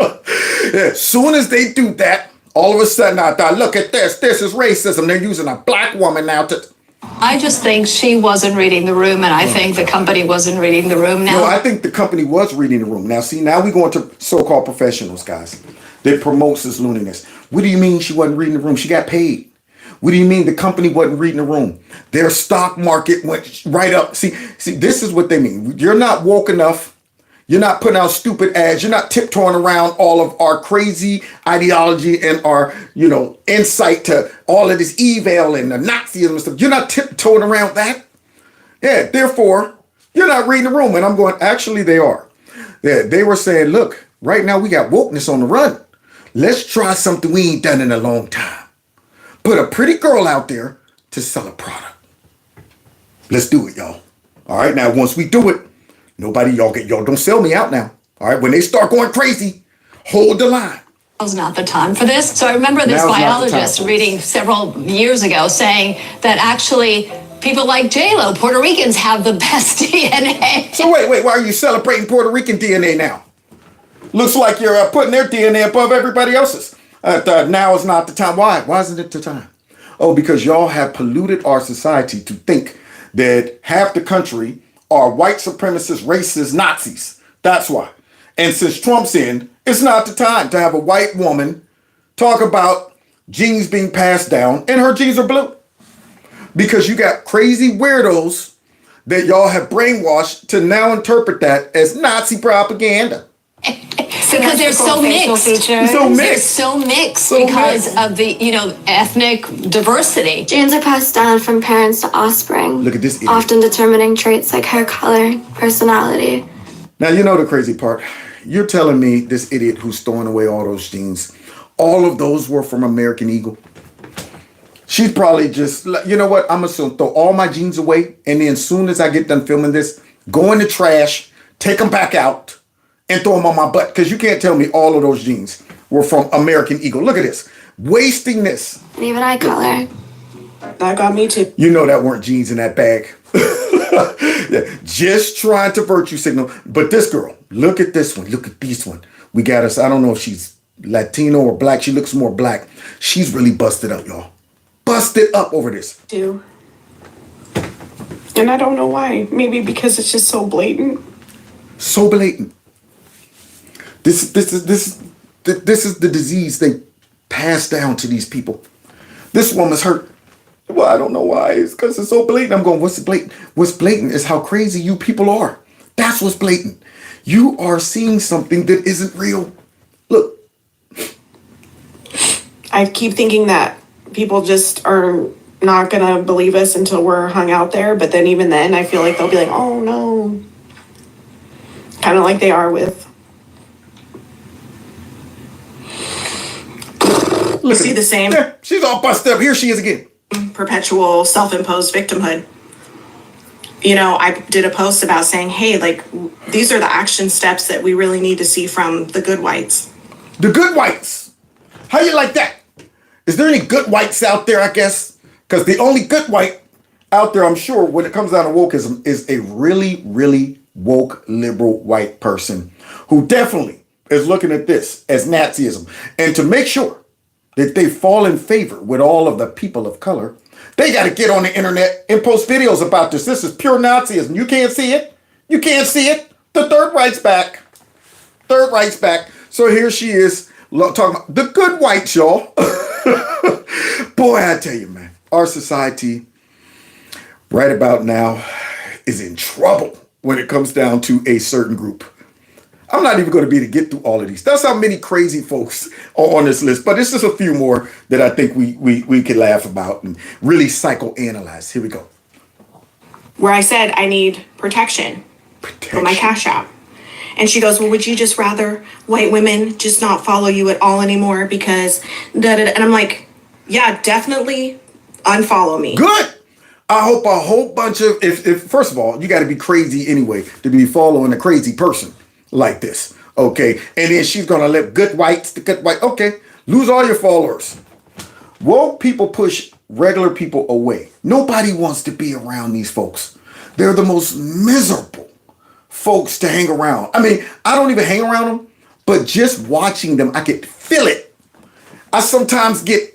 As soon as they do that, all of a sudden I thought, look at this. This is racism. They're using a black woman now to... I just think she wasn't reading the room, and I think the company wasn't reading the room now. No, I think the company was reading the room. Now, see, now we go into so-called professionals, guys, that promotes this looniness. What do you mean she wasn't reading the room? She got paid. What do you mean the company wasn't reading the room? Their stock market went right up. See, this is what they mean. You're not woke enough. You're not putting out stupid ads. You're not tiptoeing around all of our crazy ideology and our, insight to all of this evil and the Nazism and stuff. You're not tiptoeing around that. Yeah, therefore, you're not reading the room. And I'm going, actually, they are. They were saying, look, right now we got wokeness on the run. Let's try something we ain't done in a long time. Put a pretty girl out there to sell a product. Let's do it, y'all. All right, now once we do it, nobody, y'all don't sell me out now. All right, when they start going crazy, hold the line. Now's not the time for this. So I remember this biologist reading several years ago saying that actually people like J-Lo, Puerto Ricans, have the best DNA. So wait, why are you celebrating Puerto Rican DNA now? Looks like you're putting their DNA above everybody else's. Now is not the time. Why? Why isn't it the time? Oh, because y'all have polluted our society to think that half the country are white supremacist, racist Nazis. That's why. And since Trump's in, it's not the time to have a white woman talk about genes being passed down and her genes are blue. Because you got crazy weirdos that y'all have brainwashed to now interpret that as Nazi propaganda. Because they're so mixed. They're so mixed because of the, ethnic diversity. Genes are passed down from parents to offspring. Look at this idiot. Often determining traits like hair color, personality. Now, you know the crazy part. You're telling me this idiot who's throwing away all those genes, all of those were from American Eagle? She's probably just, you know what? I'm going to throw all my genes away. And then as soon as I get done filming this, go in the trash, take them back out, and throw them on my butt. Because you can't tell me all of those genes were from American Eagle. Look at this. Wasting this. And even eye color. That got me too. You know that weren't genes in that bag. Yeah, just trying to virtue signal. But this girl, look at this one. Look at this one. We got us. I don't know if she's Latino or black. She looks more black. She's really busted up, y'all. Busted up over this. Too. And I don't know why. Maybe because it's just so blatant. So blatant. This is the disease they pass down to these people. This woman's hurt. Well, I don't know why. It's because it's so blatant. I'm going, what's blatant? What's blatant is how crazy you people are. That's what's blatant. You are seeing something that isn't real. Look. I keep thinking that people just are not going to believe us until we're hung out there. But then even then, I feel like they'll be like, oh, no. Kind of like they are with. You see the same. Yeah, she's all busted up. Here she is again. Perpetual self-imposed victimhood. I did a post about saying, hey, these are the action steps that we really need to see from the good whites. The good whites? How you like that? Is there any good whites out there, I guess? Because the only good white out there, I'm sure, when it comes down to wokeism, is a really, really woke, liberal white person who definitely is looking at this as Nazism. And to make sure that they fall in favor with all of the people of color, they got to get on the internet and post videos about this. This is pure Nazism. You can't see it. You can't see it. The Third Reich's back. Third Reich's back. So here she is talking about the good whites, y'all. Boy, I tell you, man, our society right about now is in trouble when it comes down to a certain group. I'm not even going to be able to get through all of these. That's how many crazy folks are on this list. But it's just a few more that I think we could laugh about and really psychoanalyze. Here we go. Where I said I need protection for my Cash App. And she goes, well, would you just rather white women just not follow you at all anymore because da-da-da. And I'm like, yeah, definitely unfollow me. Good. I hope a whole bunch of, if first of all, you got to be crazy anyway to be following a crazy person like this. Okay. And then she's going to let the good white, okay, lose all your followers. Woke people push regular people away. Nobody wants to be around these folks. They're the most miserable folks to hang around. I mean, I don't even hang around them, but just watching them, I can feel it. I sometimes get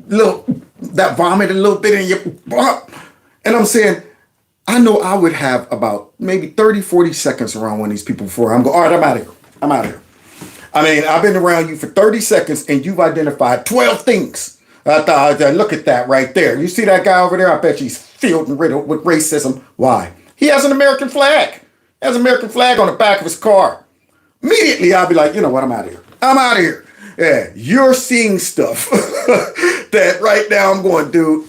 that vomit a little bit in your, and I'm saying, I know I would have about maybe 30, 40 seconds around one of these people before I'm going, all right, I'm out of here. I'm out of here. I mean, I've been around you for 30 seconds and you've identified 12 things. I thought, look at that right there. You see that guy over there? I bet he's filled and riddled with racism. Why? He has an American flag. He has an American flag on the back of his car. Immediately, I'll be like, you know what? I'm out of here. I'm out of here. Yeah, you're seeing stuff that right now I'm going, dude,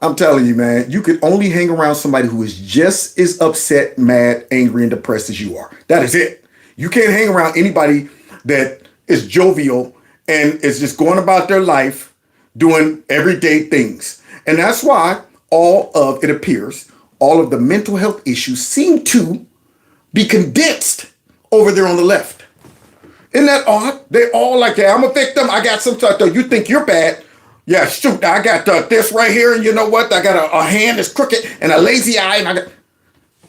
I'm telling you, man, you could only hang around somebody who is just as upset, mad, angry, and depressed as you are. That is it. You can't hang around anybody that is jovial and is just going about their life doing everyday things. And that's why it appears, all of the mental health issues seem to be condensed over there on the left. Isn't that odd? They all like, yeah, I'm a victim. I got some stuff. You think you're bad. Yeah, shoot, I got this right here, and you know what? I got a hand that's crooked and a lazy eye, and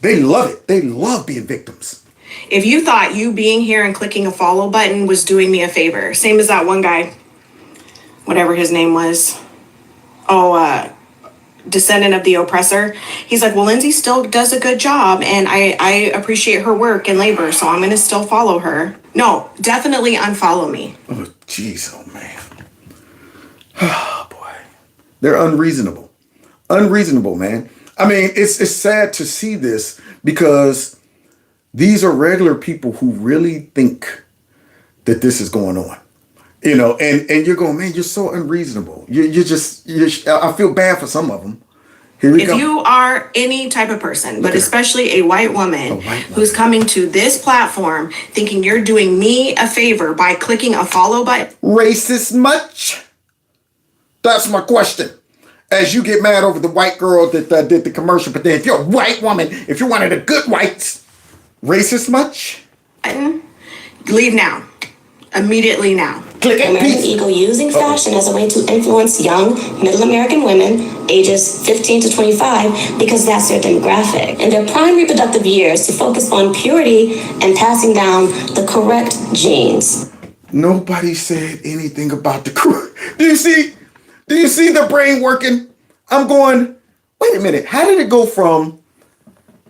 they love it. They love being victims. If you thought you being here and clicking a follow button was doing me a favor, same as that one guy, whatever his name was, descendant of the oppressor. He's like, well, Lindsay still does a good job, and I appreciate her work and labor, so I'm going to still follow her. No, definitely unfollow me. Oh, jeez, oh man. Oh boy, they're unreasonable. Unreasonable, man. I mean, it's sad to see this because these are regular people who really think that this is going on, you know, and you're going, man, you're so unreasonable. I feel bad for some of them. If you are any type of person, but especially a white woman who's coming to this platform thinking you're doing me a favor by clicking a follow button. Racist much? That's my question. As you get mad over the white girl that did the commercial, but then if you're a white woman, if you're one of the good whites, racist much? Leave now. Immediately now. American Eagle using fashion as a way to influence young middle American women ages 15 to 25 because that's their demographic. In their prime reproductive years to focus on purity and passing down the correct genes. Nobody said anything about the correct. Do you see the brain working? I'm going, wait a minute. How did it go from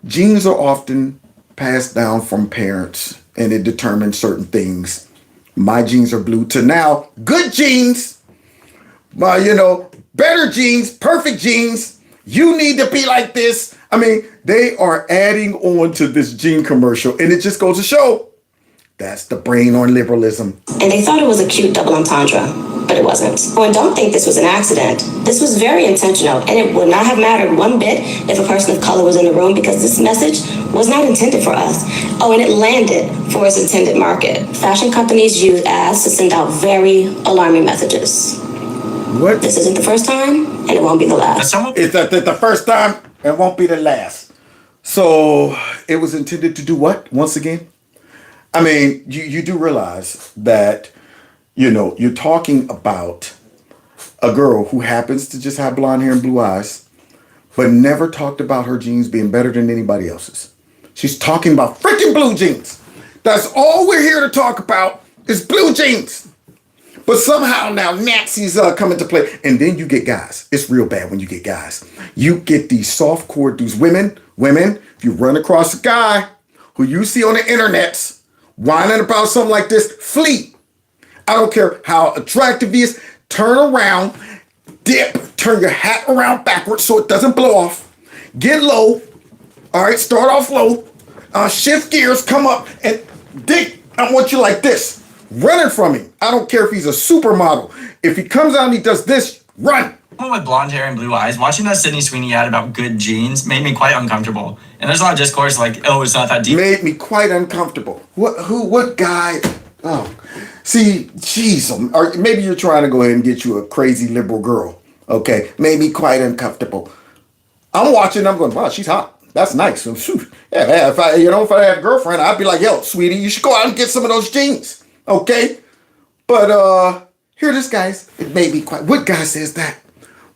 genes are often passed down from parents and it determines certain things? My genes are blue to now good genes, better genes, perfect genes. You need to be like this. I mean, they are adding on to this gene commercial, and it just goes to show that's the brain on liberalism. And they thought it was a cute double entendre, but it wasn't. Oh, and don't think this was an accident. This was very intentional, and it would not have mattered one bit if a person of color was in the room because this message was not intended for us. Oh, and it landed for its intended market. Fashion companies use ads to send out very alarming messages. What? This isn't the first time, and it won't be the last. It's the first time, and won't be the last. So it was intended to do what, once again? I mean, you do realize that, you're talking about a girl who happens to just have blonde hair and blue eyes, but never talked about her genes being better than anybody else's. She's talking about freaking blue jeans. That's all we're here to talk about is blue jeans. But somehow now Nazis come into play. And then you get guys. It's real bad when you get guys. You get these soft-core dudes. Women, if you run across a guy who you see on the internet whining about something like this, flee. I don't care how attractive he is. Turn around, dip, turn your hat around backwards so it doesn't blow off. Get low. All right, start off low. Shift gears, come up, and dig. I want you like this. Running from him. I don't care if he's a supermodel. If he comes out and he does this, run. With blonde hair and blue eyes, watching that Sydney Sweeney ad about good genes made me quite uncomfortable. And there's a lot of discourse like, oh, it's not that deep. Made me quite uncomfortable. What guy? Oh, see, jeez. Or maybe you're trying to go ahead and get you a crazy liberal girl. Okay, made me quite uncomfortable. I'm watching, I'm going, wow, she's hot. That's nice. Yeah, if I had a girlfriend, I'd be like, yo, sweetie, you should go out and get some of those jeans. Okay? But here this guy's, it made me quite, what guy says that?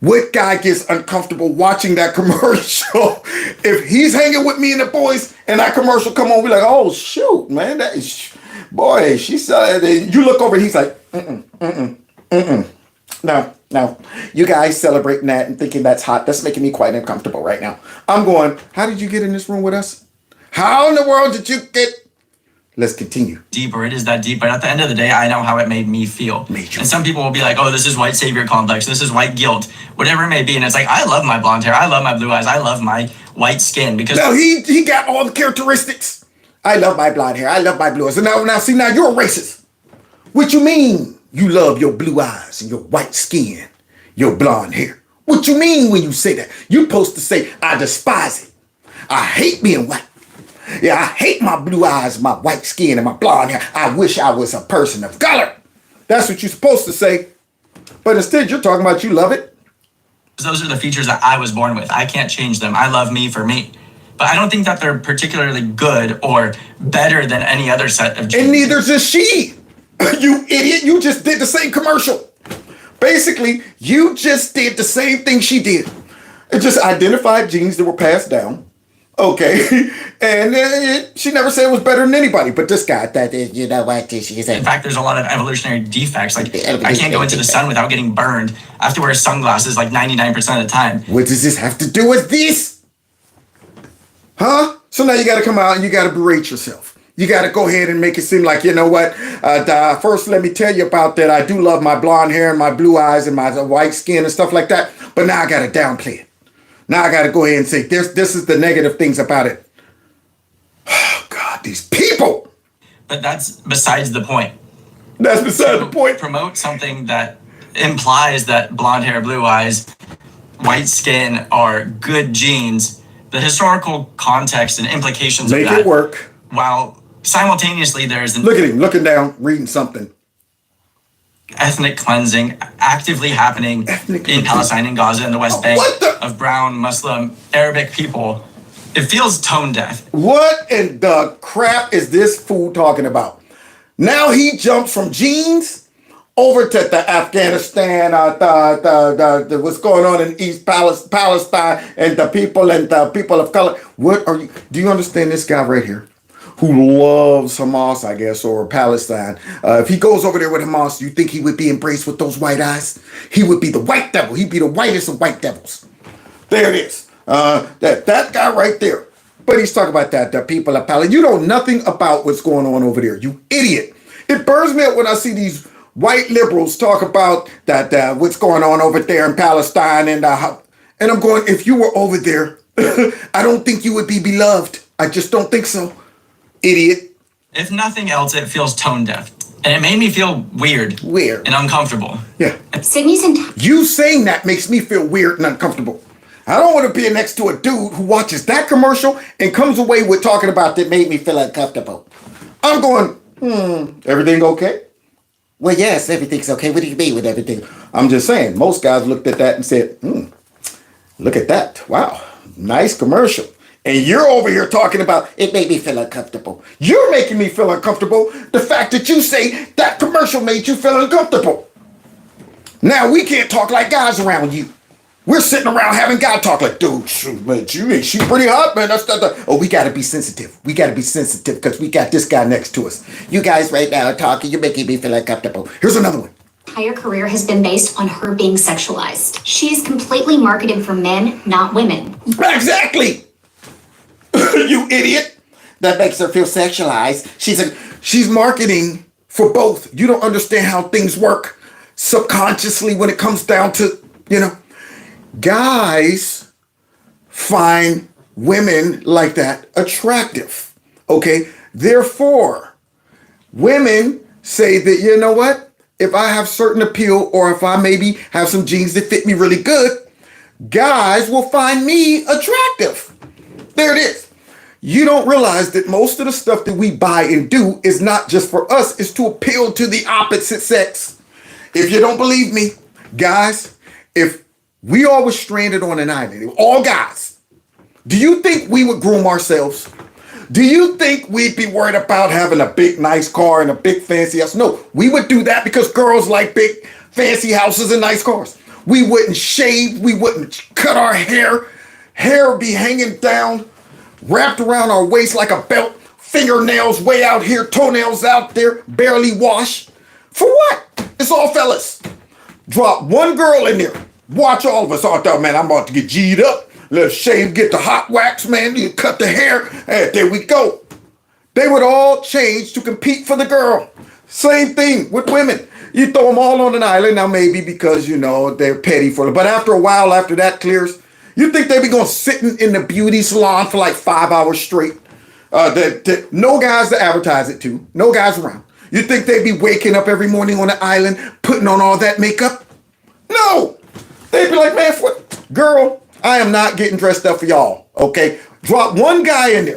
What guy gets uncomfortable watching that commercial? If he's hanging with me and the boys and that commercial come on, we're like, oh shoot, man, that is, boy, she said, you look over and he's like, No, you guys celebrating that and thinking that's hot. That's making me quite uncomfortable right now. I'm going, how did you get in this room with us? How in the world did you get? Let's continue. Deeper, it is that deep. But at the end of the day, I know how it made me feel. And some people will be like, oh, this is white savior complex. This is white guilt, whatever it may be. And it's like, I love my blonde hair. I love my blue eyes. I love my white skin because. No, he got all the characteristics. I love my blonde hair. I love my blue eyes. And now you're a racist. What you mean you love your blue eyes and your white skin, your blonde hair? What you mean when you say that? You're supposed to say, I despise it. I hate being white. Yeah, I hate my blue eyes, my white skin, and my blonde hair. I wish I was a person of color. That's what you're supposed to say. But instead, you're talking about you love it. Those are the features that I was born with. I can't change them. I love me for me. But I don't think that they're particularly good or better than any other set of jeans. And neither is she. You idiot. You just did the same commercial. Basically, you just did the same thing she did. It just identified jeans that were passed down. Okay. And she never said it was better than anybody. But this guy, you know what? In fact, there's a lot of evolutionary defects. Like, I can't go into the sun without getting burned. I have to wear sunglasses like 99% of the time. What does this have to do with this? Huh? So now you got to come out and you got to berate yourself. You got to go ahead and make it seem like, you know what? First, let me tell you about that. I do love my blonde hair and my blue eyes and my white skin and stuff like that. But now I got to downplay it. Now I got to go ahead and say, this is the negative things about it. Oh, God, these people. But that's besides the point. That's beside the point. Promote something that implies that blonde hair, blue eyes, white skin are good genes. The historical context and implications of that. Make it work. While simultaneously there's... Look at him, looking down, reading something. Ethnic cleansing actively happening in Palestine and Gaza and the West Bank of brown, Muslim, Arabic people. It feels tone deaf. What in the crap is this fool talking about? Now he jumps from jeans over to the Afghanistan, what's going on in East Palestine and the people of color. What are you? Do you understand this guy right here? Who loves Hamas, I guess, or Palestine. If he goes over there with Hamas, you think he would be embraced with those white eyes? He would be the white devil. He'd be the whitest of white devils. There it is. That guy right there. But he's talking about the people of Palestine. You know nothing about what's going on over there, you idiot. It burns me up when I see these white liberals talk about that what's going on over there in Palestine. And I'm going, if you were over there, I don't think you would be beloved. I just don't think so. Idiot. If nothing else, it feels tone deaf. And it made me feel weird. Weird. And uncomfortable. Yeah. Sydney's in... You saying that makes me feel weird and uncomfortable. I don't want to be next to a dude who watches that commercial and comes away with talking about that made me feel uncomfortable. I'm going, everything okay? Well, yes, everything's okay. What do you mean with everything? I'm just saying, most guys looked at that and said, look at that. Wow, nice commercial. And you're over here talking about, it made me feel uncomfortable. You're making me feel uncomfortable. The fact that you say that commercial made you feel uncomfortable. Now we can't talk like guys around you. We're sitting around having guy talk like, dude, shoot, man, she pretty hot, man. Oh, we got to be sensitive. We got to be sensitive because we got this guy next to us. You guys right now are talking. You're making me feel uncomfortable. Here's another one. Entire career has been based on her being sexualized. She is completely marketed for men, not women. Exactly. You idiot. That makes her feel sexualized. She's marketing for both. You don't understand how things work subconsciously when it comes down to, guys find women like that attractive. Okay? Therefore, women say that, you know what? If I have certain appeal or if I maybe have some jeans that fit me really good, guys will find me attractive. There it is. You don't realize that most of the stuff that we buy and do is not just for us, it's to appeal to the opposite sex. If you don't believe me, guys, if we all were stranded on an island, all guys, do you think we would groom ourselves? Do you think we'd be worried about having a big, nice car and a big, fancy house? No, we would do that because girls like big, fancy houses and nice cars. We wouldn't shave. We wouldn't cut our hair. Hair would be hanging down, wrapped around our waist like a belt, fingernails way out here, toenails out there, barely washed. For what? It's all fellas. Drop one girl in there. Watch all of us out there, man. I'm about to get G'd up. Let's shave, get the hot wax, man. You cut the hair. And there we go. They would all change to compete for the girl. Same thing with women. You throw them all on an island. Now, maybe because, they're petty for it. But after a while, after that clears, you think they be going sitting in the beauty salon for like 5 hours straight? No guys to advertise it to. No guys around. You think they'd be waking up every morning on the island, putting on all that makeup? No. They'd be like, man, girl, I am not getting dressed up for y'all, okay? Drop one guy in there.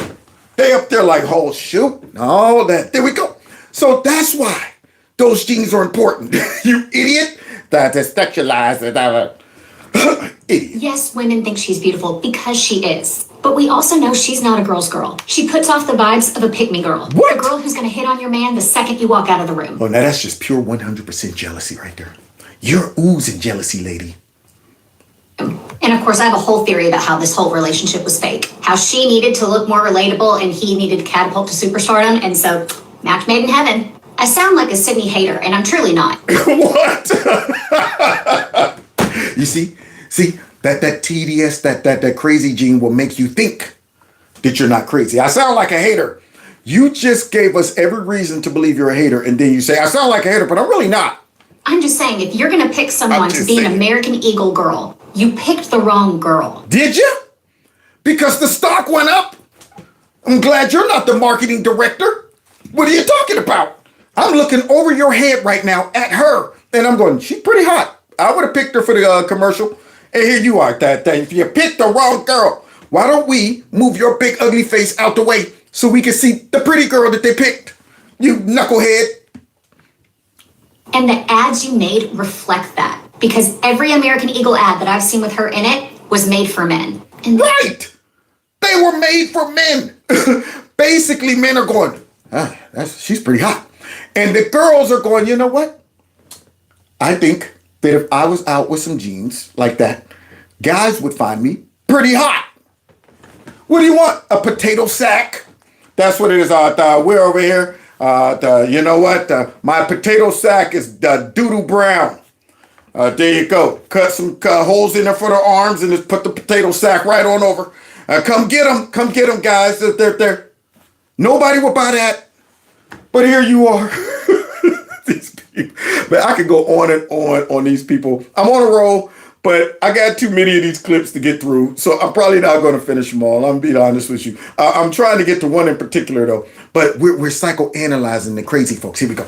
They up there like, oh, shoot, all that. There we go. So that's why those jeans are important. You idiot. That is sexualized. Idiot. Yes, women think she's beautiful because she is. But we also know she's not a girl's girl. She puts off the vibes of a pick-me girl. What? A girl who's gonna hit on your man the second you walk out of the room. Oh, now that's just pure 100% jealousy right there. You're oozing jealousy, lady. And of course, I have a whole theory about how this whole relationship was fake. How she needed to look more relatable and he needed to catapult to superstardom. And so, match made in heaven. I sound like a Sydney hater, and I'm truly not. What? You see, that TDS, that crazy gene will make you think that you're not crazy. I sound like a hater. You just gave us every reason to believe you're a hater, and then you say, I sound like a hater, but I'm really not. I'm just saying, if you're gonna pick someone to be an American Eagle girl, you picked the wrong girl. Did you? Because the stock went up? I'm glad you're not the marketing director. What are you talking about? I'm looking over your head right now at her, and I'm going, she's pretty hot. I would have picked her for the commercial. And here you are, that thing. If you picked the wrong girl, why don't we move your big ugly face out the way so we can see the pretty girl that they picked? You knucklehead. And the ads you made reflect that. Because every American Eagle ad that I've seen with her in it was made for men. And right! They were made for men. Basically, men are going, she's pretty hot. And the girls are going, you know what? I think that if I was out with some jeans like that, guys would find me pretty hot. What do you want? A potato sack? That's what it is. We're over here. You know what? My potato sack is doo-doo brown. There you go. Cut some holes in there for the arms and just put the potato sack right on over. Come get them. Come get them, guys. They're. Nobody will buy that. But here you are. These people. But I could go on and on these people. I'm on a roll, but I got too many of these clips to get through. So I'm probably not going to finish them all. I'm being honest with you. I'm trying to get to one in particular, though. But we're psychoanalyzing the crazy folks. Here we go.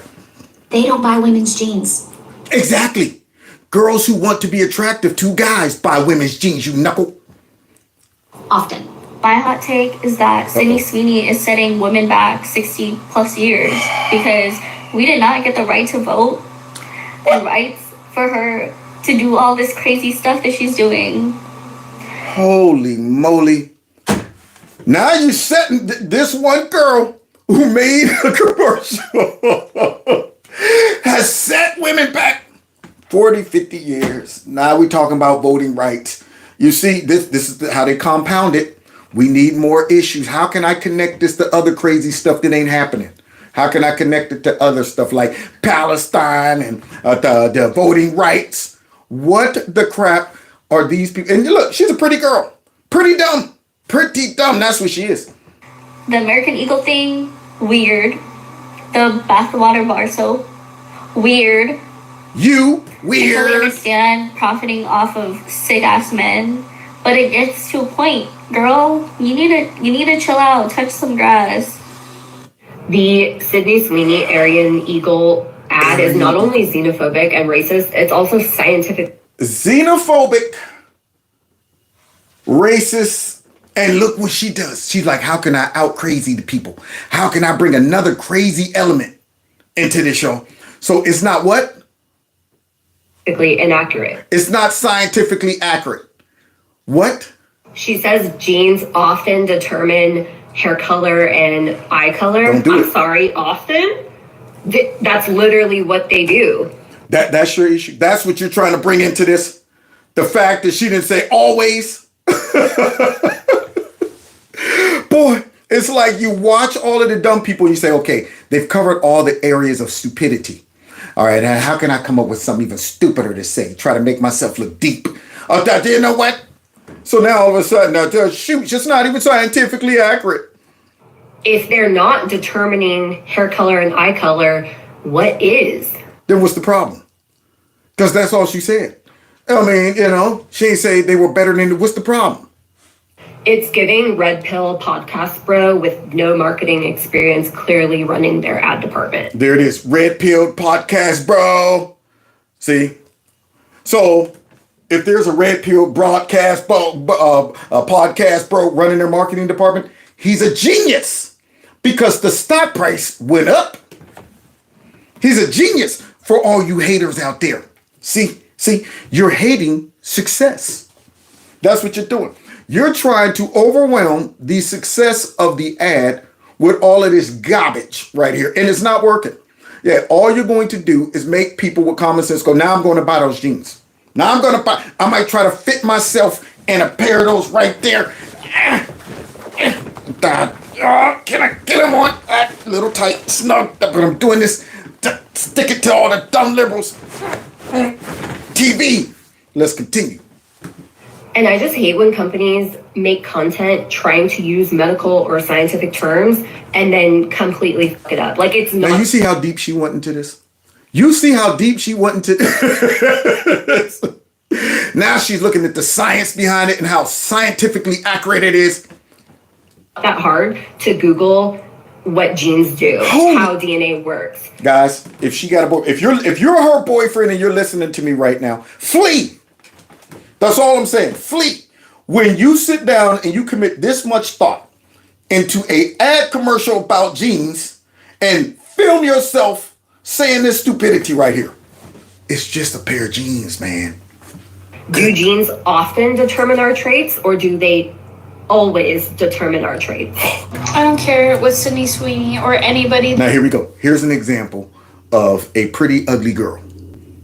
they don't buy women's jeans. Exactly. Girls who want to be attractive to guys buy women's jeans, you knuckle. Often. My hot take is that Sydney Sweeney is setting women back 60 plus years because we did not get the right to vote and rights for her to do all this crazy stuff that she's doing. Holy moly. Now you're setting this one girl who made a commercial has set women back 40, 50 years. Now we're talking about voting rights. You see, this is how they compound it. We need more issues. How can I connect this to other crazy stuff that ain't happening? How can I connect it to other stuff like Palestine and the voting rights? What the crap are these people? And look, she's a pretty girl. Pretty dumb. Pretty dumb. That's what she is. The American Eagle thing, weird. The bathwater bar soap, weird. You weird. I totally understand profiting off of sick ass men, but it gets to a point, girl. You need to chill out, touch some grass. The Sydney Sweeney Aryan Eagle ad is not only xenophobic and racist, it's also scientific. Xenophobic, racist, and look what she does. She's like, how can I out crazy the people? How can I bring another crazy element into this show? So it's not what? Inaccurate. It's not scientifically accurate. What? She says genes often determine hair color and eye color. I'm sorry, often? That's literally what they do. That's your issue. That's what you're trying to bring into this. The fact that she didn't say always. Boy, it's like you watch all of the dumb people and you say, okay, they've covered all the areas of stupidity. All right, and how can I come up with something even stupider to say? Try to make myself look deep. You know what? So now all of a sudden, shoot, it's not even scientifically accurate. If they're not determining hair color and eye color, what is? Then what's the problem? Because that's all she said. I mean, she ain't say they were better than, what's the problem? It's giving red pill podcast bro with no marketing experience clearly running their ad department. There it is. Red pill podcast bro. See? So if there's a red pill broadcast podcast bro running their marketing department, he's a genius because the stock price went up. He's a genius for all you haters out there. See, you're hating success. That's what you're doing. You're trying to overwhelm the success of the ad with all of this garbage right here, and it's not working. Yeah, all you're going to do is make people with common sense go, now I'm going to buy those jeans. Now I might try to fit myself in a pair of those right there. Can I get them on? A little tight, snug, but I'm doing this to stick it to all the dumb liberals. TV. Let's continue. And I just hate when companies make content trying to use medical or scientific terms and then completely fuck it up. Like it's not. Now you see how deep she went into this? You see how deep she went into this? Now she's looking at the science behind it and how scientifically accurate it is. That hard to Google what genes do, how DNA works. Guys, if she got a boy, if you're her boyfriend and you're listening to me right now, flee. That's all I'm saying. Flee. When you sit down and you commit this much thought into a ad commercial about genes and film yourself saying this stupidity right here, it's just a pair of jeans, man. Do genes often determine our traits, or do they always determine our traits? I don't care with Sydney Sweeney or anybody. Now here we go. Here's an example of a pretty ugly girl.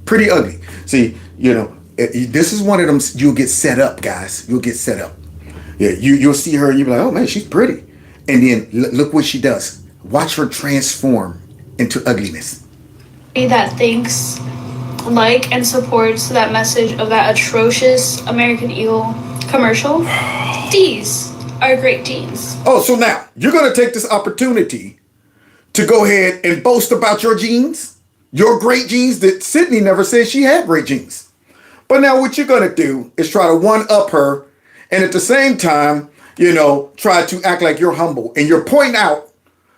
Pretty ugly. See, this is one of them. You'll get set up, guys. You'll get set up. Yeah, you'll see her and you'll be like, oh man, she's pretty. And then look what she does. Watch her transform into ugliness. That thinks, like, and supports that message of that atrocious American Eagle commercial. These are great jeans. Oh, so now you're going to take this opportunity to go ahead and boast about your jeans, your great jeans that Sydney never said she had great jeans. But now what you're going to do is try to one-up her and at the same time, try to act like you're humble. And you're pointing out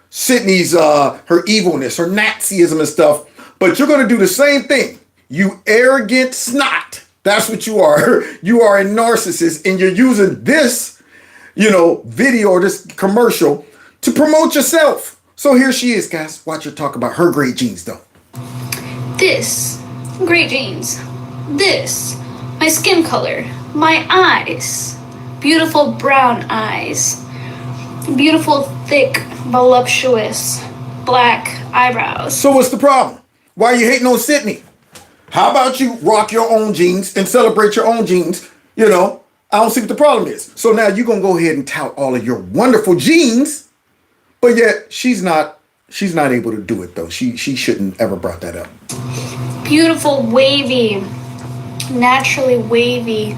Sydney's, her evilness, her Nazism and stuff. But you're going to do the same thing. You arrogant snot. That's what you are. You are a narcissist and you're using this, video or this commercial to promote yourself. So here she is, guys. Watch her talk about her great jeans, though. This, great jeans. This, my skin color, my eyes, beautiful brown eyes, beautiful, thick, voluptuous, black eyebrows. So what's the problem? Why are you hating on Sydney? How about you rock your own jeans and celebrate your own jeans? I don't see what the problem is. So now you're going to go ahead and tout all of your wonderful jeans, but yet she's not able to do it though. She shouldn't ever brought that up. Beautiful, wavy, naturally wavy,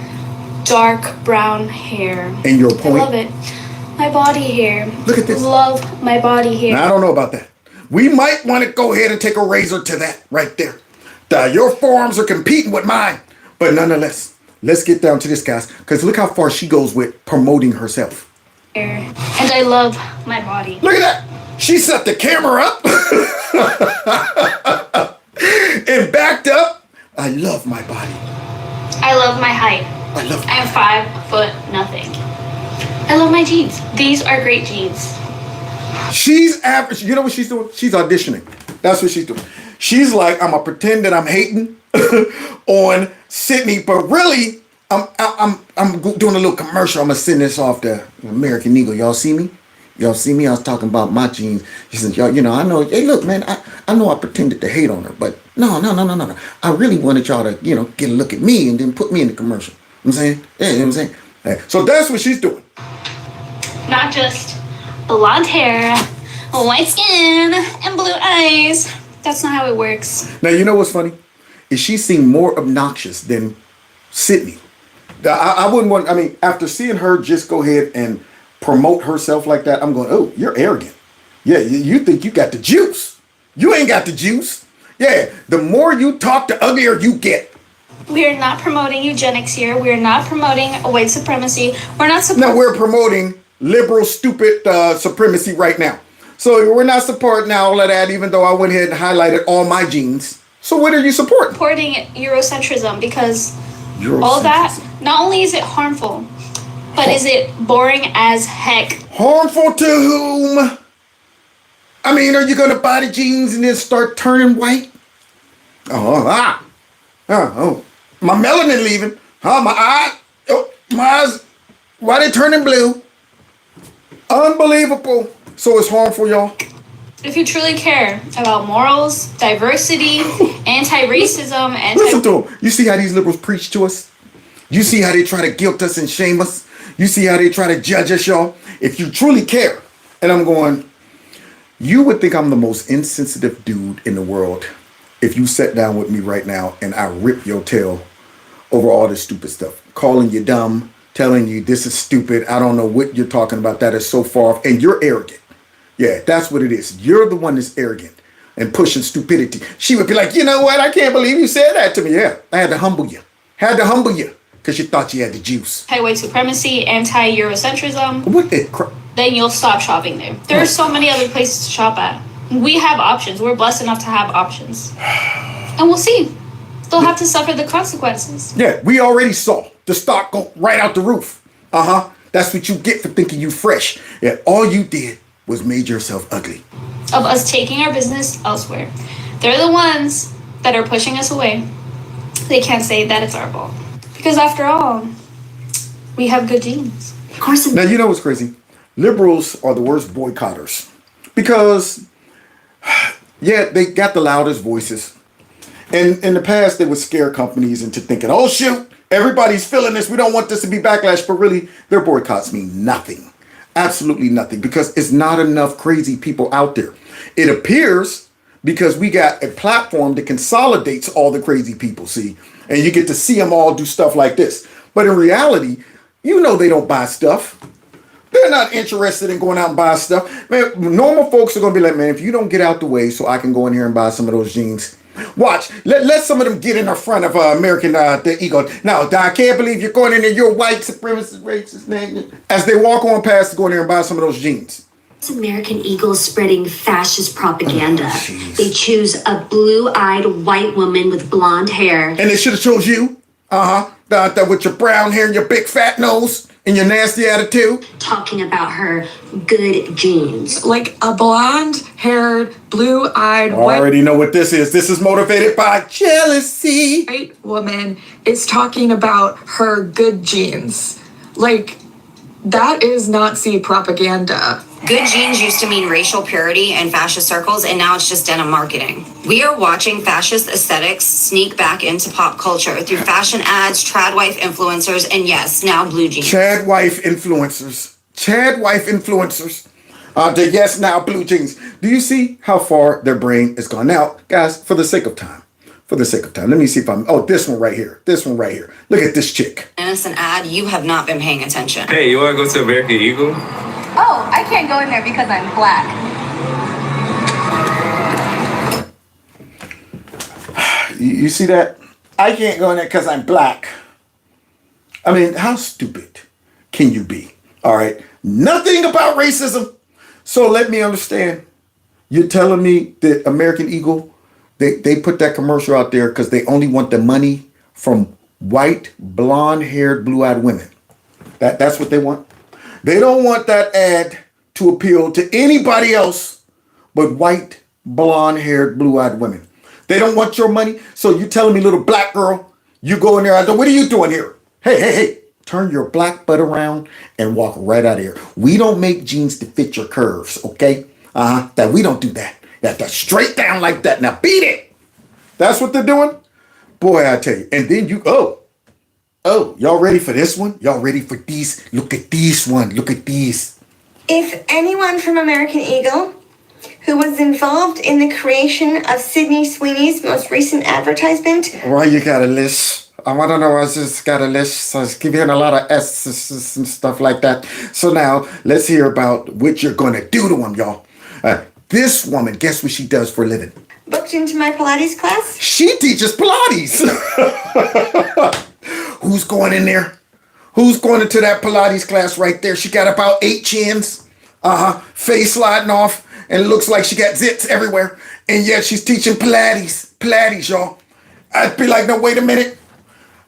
dark brown hair. And your point? I love it. My body hair. Look at this. Love my body hair. Now, I don't know about that. We might want to go ahead and take a razor to that right there. Your forearms are competing with mine. But nonetheless, let's get down to this, guys. Because look how far she goes with promoting herself. And I love my body. Look at that. She set the camera up. And backed up. I love my body. I love my height. I'm 5 foot nothing. I love my jeans. These are great jeans. She's average. You know what she's doing? She's auditioning. That's what she's doing. She's like, I'm gonna pretend that I'm hating on Sydney, but really, I'm doing a little commercial. I'm gonna send this off to American Eagle. Y'all see me? Y'all see me? I was talking about my jeans. She said, y'all, I know. Hey, look, man, I know I pretended to hate on her, but no. I really wanted y'all to, get a look at me and then put me in the commercial. You know what I'm saying? Yeah, you know what I'm saying? Hey, so that's what she's doing. Not just blonde hair, white skin, and blue eyes. That's not how it works. Now, you know what's funny? Is she seemed more obnoxious than Sydney. I wouldn't want, after seeing her just go ahead and promote herself like that, I'm going, oh, you're arrogant. Yeah, you think you got the juice. You ain't got the juice. Yeah, the more you talk, the uglier you get. We are not promoting eugenics here. We are not promoting white supremacy. We're not Now we're promoting liberal, stupid supremacy right now. So we're not supporting all of that, even though I went ahead and highlighted all my genes. So what are you supporting? Supporting Eurocentrism because all that, not only is it harmful, but is it boring as heck. Harmful to whom? Are you going to buy the jeans and then start turning white? Oh, my melanin leaving. My eyes. Oh, my eyes. Why they turning blue? Unbelievable. So it's harmful, y'all. If you truly care about morals, diversity, anti-racism, Listen to them. You see how these liberals preach to us? You see how they try to guilt us and shame us? You see how they try to judge us, y'all? If you truly care, and I'm going, you would think I'm the most insensitive dude in the world if you sat down with me right now and I rip your tail over all this stupid stuff. Calling you dumb, telling you this is stupid. I don't know what you're talking about. That is so far off. And you're arrogant. Yeah, that's what it is. You're the one that's arrogant and pushing stupidity. She would be like, you know what? I can't believe you said that to me. Yeah, I had to humble you. Had to humble you because you thought you had the juice. Anti-white supremacy, anti-Eurocentrism. What the Then you'll stop shopping there. There are so many other places to shop at. We have options. We're blessed enough to have options. And we'll see. They'll have to suffer the consequences. Yeah, we already saw the stock go right out the roof. That's what you get for thinking you fresh. Yeah, all you did was made yourself ugly. Of us taking our business elsewhere. They're the ones that are pushing us away. They can't say that it's our fault. Because after all, we have good genes. Of course. Now, you know what's crazy? Liberals are the worst boycotters. Because, yeah, they got the loudest voices. And in the past, they would scare companies into thinking, oh, shoot, everybody's feeling this. We don't want this to be backlash. But really, their boycotts mean nothing. Absolutely nothing. Because it's not enough crazy people out there. It appears because we got a platform that consolidates all the crazy people, see? And you get to see them all do stuff like this. But in reality, you know they don't buy stuff. They're not interested in going out and buy stuff. Man, normal folks are going to be like, man, if you don't get out the way so I can go in here and buy some of those jeans. Watch, let some of them get in the front of American the Eagle. Now, I can't believe you're going in there, you're white supremacist, racist, man. As they walk on past to go in there and buy some of those jeans. American Eagle spreading fascist propaganda. They choose a blue-eyed white woman with blonde hair. And they should have chose you. That with your brown hair and your big fat nose and your nasty attitude. Talking about her good genes. Like a blonde-haired, blue-eyed I already know what this is. This is motivated by jealousy. White woman is talking about her good genes. Like, that is Nazi propaganda. Good genes used to mean racial purity in fascist circles, and now it's just denim marketing. We are watching fascist aesthetics sneak back into pop culture through fashion ads, trad wife influencers, and yes, now blue jeans. Chad wife influencers. The yes, now blue jeans. Do you see how far their brain is gone? Now, guys, for the sake of time, let me see if I'm, this one right here. Look at this chick. Innocent ad, you have not been paying attention. Hey, you want to go to American Eagle? Oh, I can't go in there because I'm black. You see that? I can't go in there because I'm black. I mean, how stupid can you be? All right. Nothing about racism. So let me understand. You're telling me that American Eagle, they put that commercial out there because they only want the money from white, blonde-haired, blue-eyed women. That's what they want. They don't want that ad to appeal to anybody else but white, blonde-haired, blue-eyed women. They don't want your money. So you telling me, little black girl, you go in there, what are you doing here? Hey, turn your black butt around and walk right out of here. We don't make jeans to fit your curves, okay? That we don't do that. That's straight down like that. Now beat it. That's what they're doing? Boy, I tell you. And then y'all ready for this one? Y'all ready for these? Look at these one. Look at these. If anyone from American Eagle who was involved in the creation of Sydney Sweeney's most recent advertisement. Why you got a list? I want to know. I just got a list. So it's giving a lot of S's and stuff like that. So now let's hear about what you're going to do to them, y'all. This woman, guess what she does for a living? Booked into my Pilates class. She teaches Pilates. Who's going in there? Who's going into that Pilates class right there? She got about 8 chins. Face sliding off. And it looks like she got zits everywhere. And yet she's teaching Pilates. Pilates, y'all. I'd be like, no, wait a minute.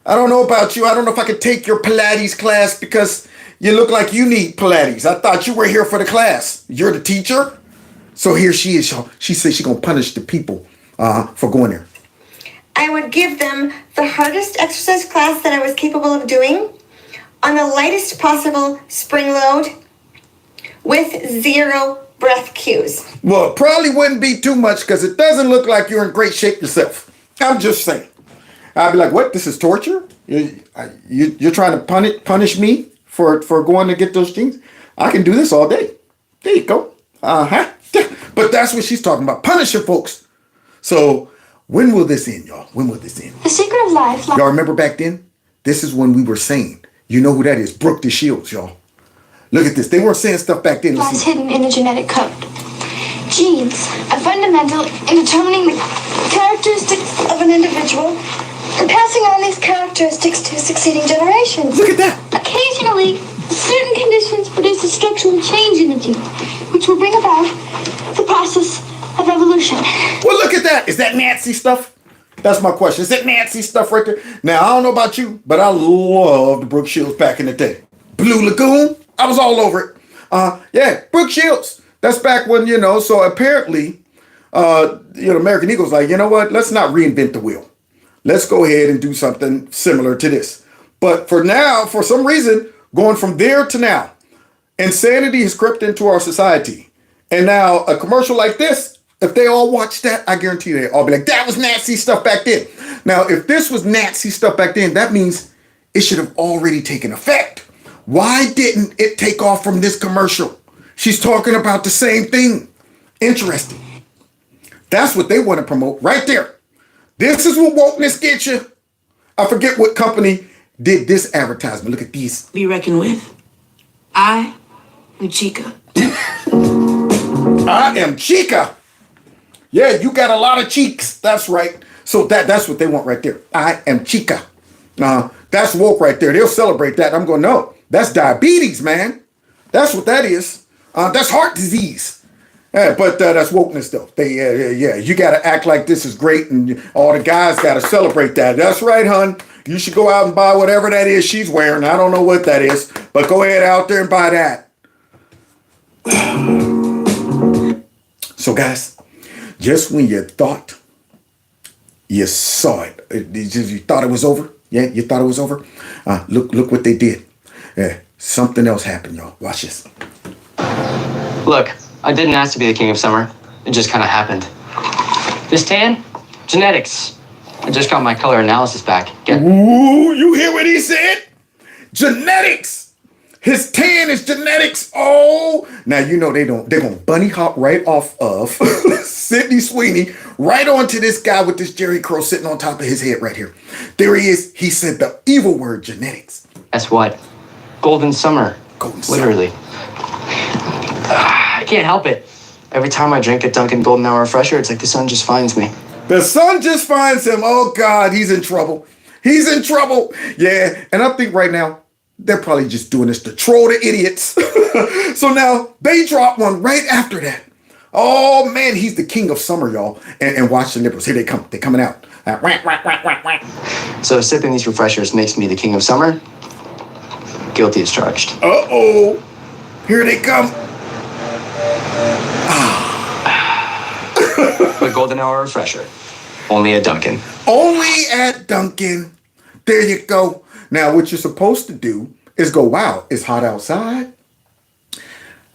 I don't know about you. I don't know if I could take your Pilates class because you look like you need Pilates. I thought you were here for the class. You're the teacher? So here she is, y'all. She says she's going to punish the people for going there. I would give them the hardest exercise class that I was capable of doing, on the lightest possible spring load with 0 breath cues. Well, it probably wouldn't be too much because it doesn't look like you're in great shape yourself. I'm just saying. I'd be like, what? This is torture? You're trying to punish me for going to get those jeans? I can do this all day. There you go. Uh-huh. But that's what she's talking about. Punishing folks. So when will this end, y'all? When will this end? The secret of life. Y'all remember back then? This is when we were saying, you know who that is? Brooke the Shields, y'all. Look at this. They weren't saying stuff back then. Lies hidden in the genetic code. Genes are fundamental in determining the characteristics of an individual and passing on these characteristics to succeeding generations. Look at that. Occasionally, certain conditions produce a structural change in the gene, which will bring about the process of evolution. Well, look at that. Is that Nancy stuff? That's my question. Is that Nancy stuff right there? Now, I don't know about you, but I loved Brooke Shields back in the day. Blue Lagoon, I was all over it. Yeah, Brooke Shields. That's back when, so apparently, American Eagle's like, you know what? Let's not reinvent the wheel. Let's go ahead and do something similar to this. But for now, for some reason, going from there to now, insanity has crept into our society. And now a commercial like this, if they all watch that, I guarantee they all be like, that was Nazi stuff back then. Now, if this was Nazi stuff back then, that means it should have already taken effect. Why didn't it take off from this commercial? She's talking about the same thing. Interesting. That's what they want to promote right there. This is what wokeness gets you. I forget what company did this advertisement. Look at these. Be reckoned with. I am Chica. I am Chica. Yeah, you got a lot of cheeks. That's right. So that's what they want right there. I am Chica. That's woke right there. They'll celebrate that. I'm going, no, that's diabetes, man. That's what that is. That's heart disease. Yeah, but that's wokeness, though. You got to act like this is great, and all the guys got to celebrate that. That's right, hun. You should go out and buy whatever that is she's wearing. I don't know what that is, but go ahead out there and buy that. So, guys, just when you thought you saw it, you thought it was over. Yeah, you thought it was over. Look what they did. Yeah, something else happened, y'all. Watch this. Look, I didn't ask to be the king of summer. It just kind of happened. This tan, genetics. I just got my color analysis back. Ooh, you hear what he said? Genetics. His tan is genetics. Oh, now you know they're gonna bunny hop right off of Sydney Sweeney right onto this guy with this Jerry curl sitting on top of his head right here. There he is. He said the evil word genetics. Guess what? Golden summer. Literally. I can't help it. Every time I drink a Dunkin' Golden Hour Refresher, it's like the sun just finds me. The sun just finds him. Oh, God, he's in trouble. He's in trouble. Yeah, and I think right now, they're probably just doing this to troll the idiots. So now, they drop one right after that. Oh, man, he's the king of summer, y'all. And watch the liberals. Here they come. They're coming out. So sipping these refreshers makes me the king of summer? Guilty as charged. Uh-oh. Here they come. The Golden Hour Refresher. Only at Dunkin'. Only at Dunkin'. There you go. Now, what you're supposed to do is go, wow, it's hot outside.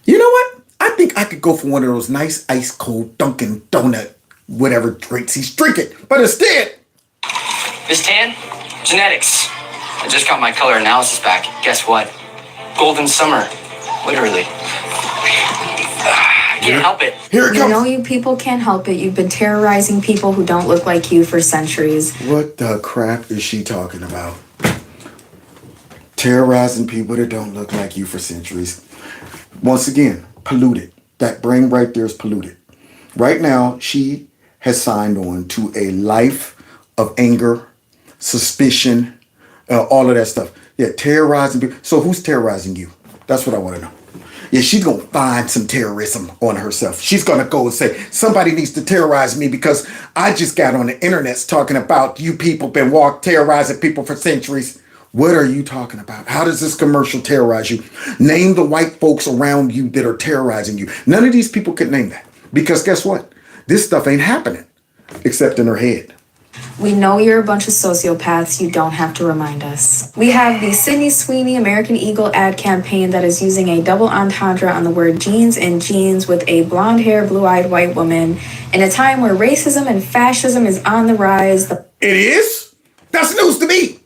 You know what? I think I could go for one of those nice ice cold Dunkin' donut, whatever drinks he's drinking. But instead, This tan, genetics. I just got my color analysis back. Guess what? Golden summer. Literally. I can't help it. Here it You comes. know you people can't help it. You've been terrorizing people who don't look like you for centuries. What the crap is she talking about? Terrorizing people that don't look like you for centuries. Once again, polluted. That brain right there is polluted. Right now, she has signed on to a life of anger, suspicion, all of that stuff. Yeah, terrorizing people. So who's terrorizing you? That's what I want to know. Yeah, she's going to find some terrorism on herself. She's going to go and say, somebody needs to terrorize me because I just got on the internet talking about you people been terrorizing people for centuries. What are you talking about? How does this commercial terrorize you? Name the white folks around you that are terrorizing you. None of these people could name that. Because guess what? This stuff ain't happening except in her head. We know you're a bunch of sociopaths. You don't have to remind us. We have the Sydney Sweeney American Eagle ad campaign that is using a double entendre on the word jeans and jeans with a blonde hair, blue-eyed white woman in a time where racism and fascism is on the rise. It is? That's news to me.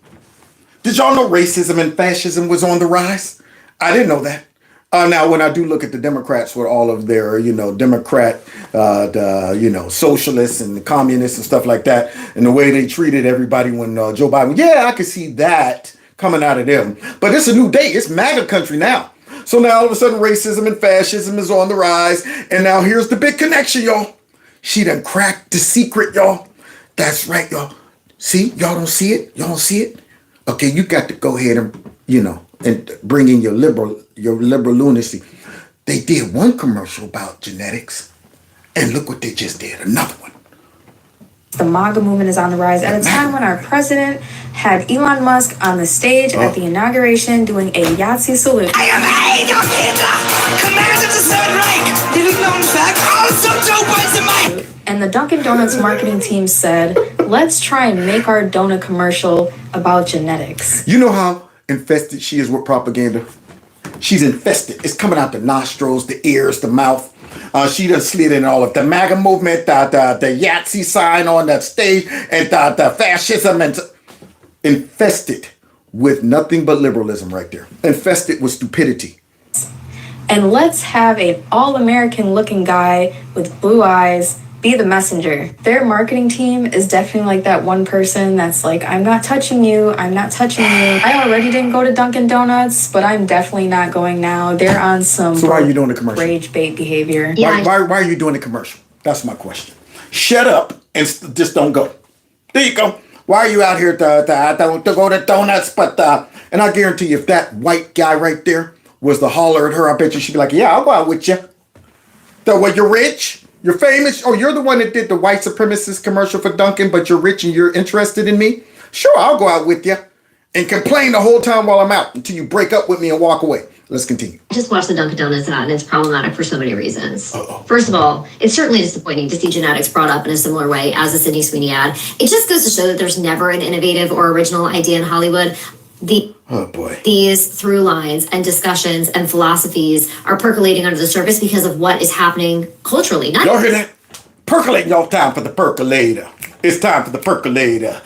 Did y'all know racism and fascism was on the rise? I didn't know that. Now, when I do look at the Democrats with all of their, Democrat, socialists and the communists and stuff like that, and the way they treated everybody when Joe Biden, I could see that coming out of them. But it's a new day. It's MAGA country now. So now all of a sudden racism and fascism is on the rise. And now here's the big connection, y'all. She done cracked the secret, y'all. That's right, y'all. See, y'all don't see it? Y'all don't see it? Okay, you got to go ahead and, and bring in your liberal lunacy. They did one commercial about genetics, and look what they just did, another one. The MAGA movement is on the rise at a time when our president had Elon Musk on the stage at the inauguration doing a Yahtzee salute. I am Adolf Hitler, commander of the Third Reich, little known fact, also Joe Biden. And the Dunkin' Donuts marketing team said, let's try and make our donut commercial about genetics. You know how infested she is with propaganda? She's infested. It's coming out the nostrils, the ears, the mouth. She done slid in all of the MAGA movement, the Yahtzee sign on that stage, and the fascism, and infested with nothing but liberalism right there. Infested with stupidity. And let's have an all-American looking guy with blue eyes be the messenger. Their marketing team is definitely like that one person that's like, I'm not touching you, I'm not touching you. I already didn't go to Dunkin' Donuts, but I'm definitely not going now. They're on some So why are you doing the commercial? Rage bait behavior. Why are you doing the commercial? That's my question. Shut up and just don't go. There you go. Why are you out here to go to donuts? But and I guarantee you, if that white guy right there was the holler at her, I bet you she'd be like, yeah, I'll go out with you. Well, you're rich. You're famous. Oh, you're the one that did the white supremacist commercial for Dunkin', but you're rich and you're interested in me? Sure, I'll go out with you and complain the whole time while I'm out until you break up with me and walk away. Let's continue. I just watched the Dunkin' Donuts ad, and it's problematic for so many reasons. First of all, it's certainly disappointing to see genetics brought up in a similar way as the Sydney Sweeney ad. It just goes to show that there's never an innovative or original idea in Hollywood. These through lines and discussions and philosophies are percolating under the surface because of what is happening culturally. Y'all hear that? Percolating, y'all. Time for the percolator. It's time for the percolator.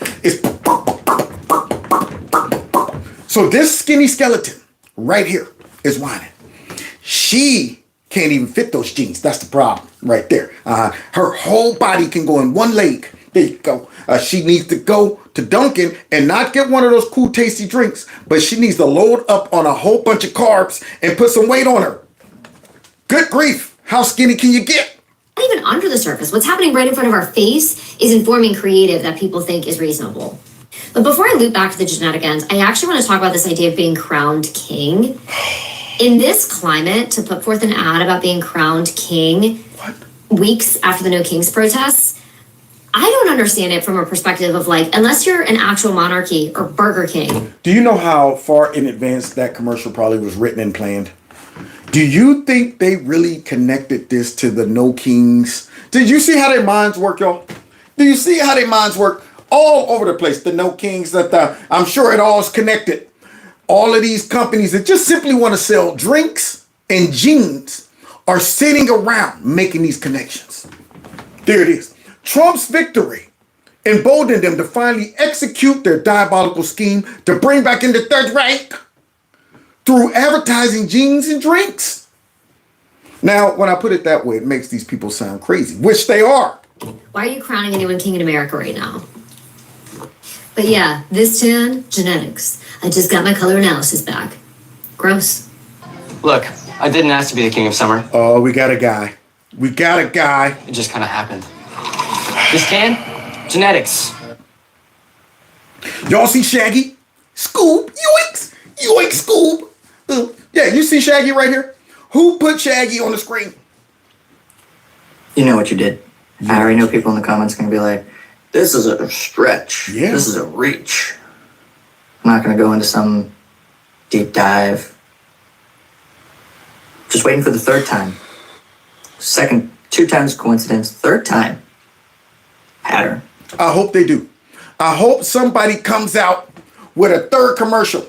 So this skinny skeleton right here is whining. She can't even fit those jeans. That's the problem right there. Her whole body can go in one leg. There you go. She needs to go to Dunkin' and not get one of those cool, tasty drinks, but she needs to load up on a whole bunch of carbs and put some weight on her. Good grief. How skinny can you get? Not even under the surface. What's happening right in front of our face is informing creative that people think is reasonable. But before I loop back to the genetic end, I actually want to talk about this idea of being crowned king. In this climate, to put forth an ad about being crowned king weeks after the No Kings protests, I don't understand it from a perspective of like, unless you're an actual monarchy or Burger King. Do you know how far in advance that commercial probably was written and planned? Do you think they really connected this to the No Kings? Did you see how their minds work, y'all? Do you see how their minds work? All over the place, the No Kings, I'm sure it all is connected. All of these companies that just simply want to sell drinks and jeans are sitting around making these connections. There it is. Trump's victory emboldened them to finally execute their diabolical scheme to bring back in the Third Reich through advertising jeans and drinks. Now, when I put it that way, it makes these people sound crazy, which they are. Why are you crowning anyone king in America right now? But yeah, this tan, genetics. I just got my color analysis back. Gross. Look, I didn't ask to be the king of summer. Oh, we got a guy. We got a guy. It just kind of happened. This tan, genetics. Y'all see Shaggy? Scoob, yoinks, yoinks, Scoob. Yeah, you see Shaggy right here? Who put Shaggy on the screen? You know what you did. I already know people in the comments are going to be like, this is a stretch. Yeah. This is a reach. I'm not going to go into some deep dive. Just waiting for the third time. Second, 2 times coincidence. Third time, pattern. I hope they do. I hope somebody comes out with a third commercial.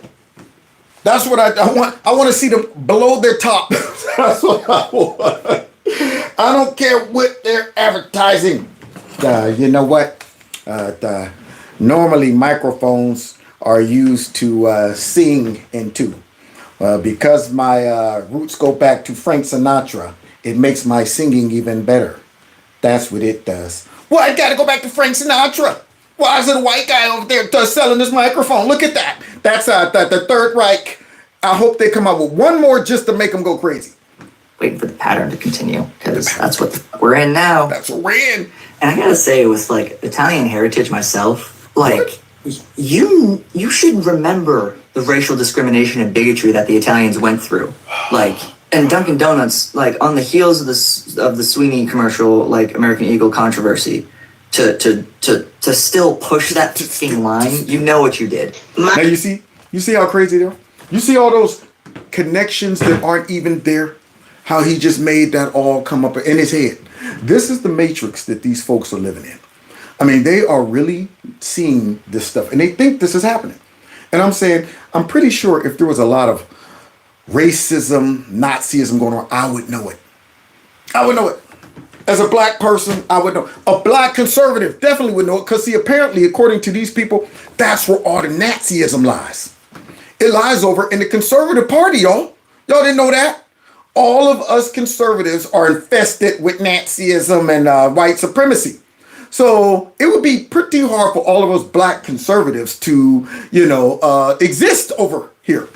That's what I want. I want to see them below their top. That's what I want. I don't care what they're advertising. You know what? Normally microphones are used to sing into. Because my roots go back to Frank Sinatra, it makes my singing even better. That's what it does. Well, I gotta go back to Frank Sinatra. Why is it a white guy over there selling this microphone? Look at that. That's the Third Reich. I hope they come out with one more just to make them go crazy. Waiting for the pattern to continue, because that's what we're in now. That's what we're in. And I gotta say, with like Italian heritage myself, like you should remember the racial discrimination and bigotry that the Italians went through. Like, and Dunkin' Donuts, like on the heels of the Sweeney commercial, like American Eagle controversy, to still push that fucking line, you know what you did. Now you see how crazy they are? You see all those connections that aren't even there? How he just made that all come up in his head. This is the matrix that these folks are living in. I mean, they are really seeing this stuff and they think this is happening. And I'm saying, I'm pretty sure if there was a lot of racism, Nazism going on, I would know it. I would know it. As a black person, I would know. A black conservative definitely would know it, because see, apparently, according to these people, that's where all the Nazism lies. It lies over in the conservative party, y'all. Y'all didn't know that? All of us conservatives are infested with Nazism and white supremacy. So it would be pretty hard for all of us black conservatives to, exist over here.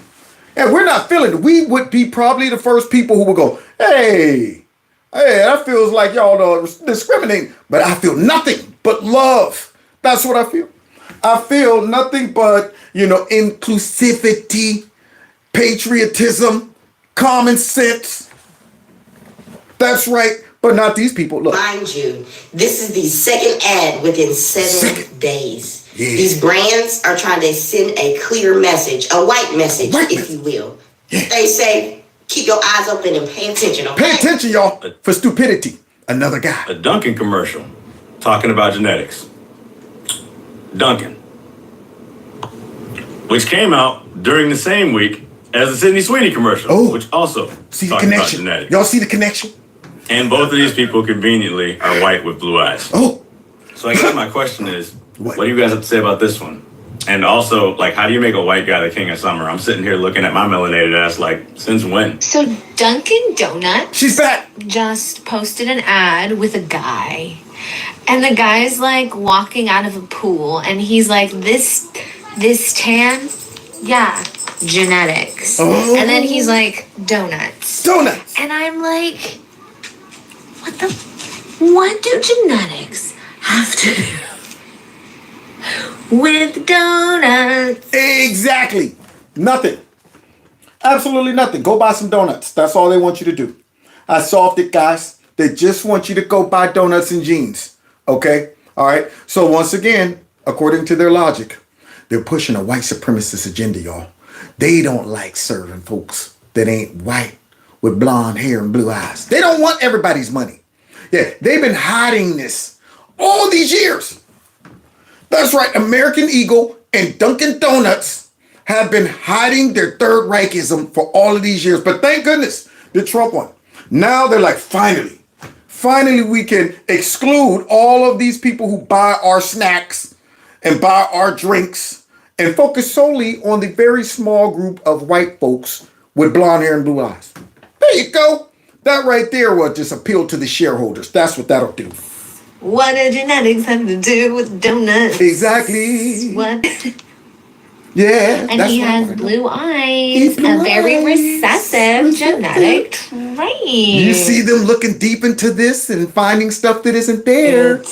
And we're not feeling it. We would be probably the first people who would go, hey, that feels like y'all are discriminating. But I feel nothing but love. That's what I feel. I feel nothing but, inclusivity, patriotism, common sense. That's right. But not these people. Look. Mind you, this is the second ad within 7 days. Yeah. These brands are trying to send a clear message, a white message, if you will. Yeah. They say, keep your eyes open and pay attention, okay? Pay attention, y'all, for stupidity. Another guy. A Dunkin' commercial talking about genetics. Dunkin'. Which came out during the same week as the Sydney Sweeney commercial, which also see the talked connection. about genetics. Y'all see the connection? And both of these people conveniently are white with blue eyes. Oh. So I guess my question is, what do you guys have to say about this one? And also, like, how do you make a white guy the king of summer? I'm sitting here looking at my melanated ass like, since when? So Dunkin' Donuts, she's back, just posted an ad with a guy. And the guy's like walking out of a pool and he's like, this tan? Yeah, genetics. Oh. And then he's like, donuts. Donuts. And I'm like, what do genetics have to do with donuts? Exactly. Nothing. Absolutely nothing. Go buy some donuts. That's all they want you to do. I solved it, guys. They just want you to go buy donuts and jeans. Okay? All right? So once again, according to their logic, they're pushing a white supremacist agenda, y'all. They don't like serving folks that ain't white with blonde hair and blue eyes. They don't want everybody's money. Yeah, they've been hiding this all these years. That's right. American Eagle and Dunkin' Donuts have been hiding their Third Reichism for all of these years. But thank goodness the Trump one. Now they're like, finally we can exclude all of these people who buy our snacks and buy our drinks and focus solely on the very small group of white folks with blonde hair and blue eyes. There you go. That right there will just appeal to the shareholders. That's what that'll do. What do genetics have to do with donuts? Exactly. What? Yeah. And he has blue eyes. A very recessive genetic trait. You see them looking deep into this and finding stuff that isn't there.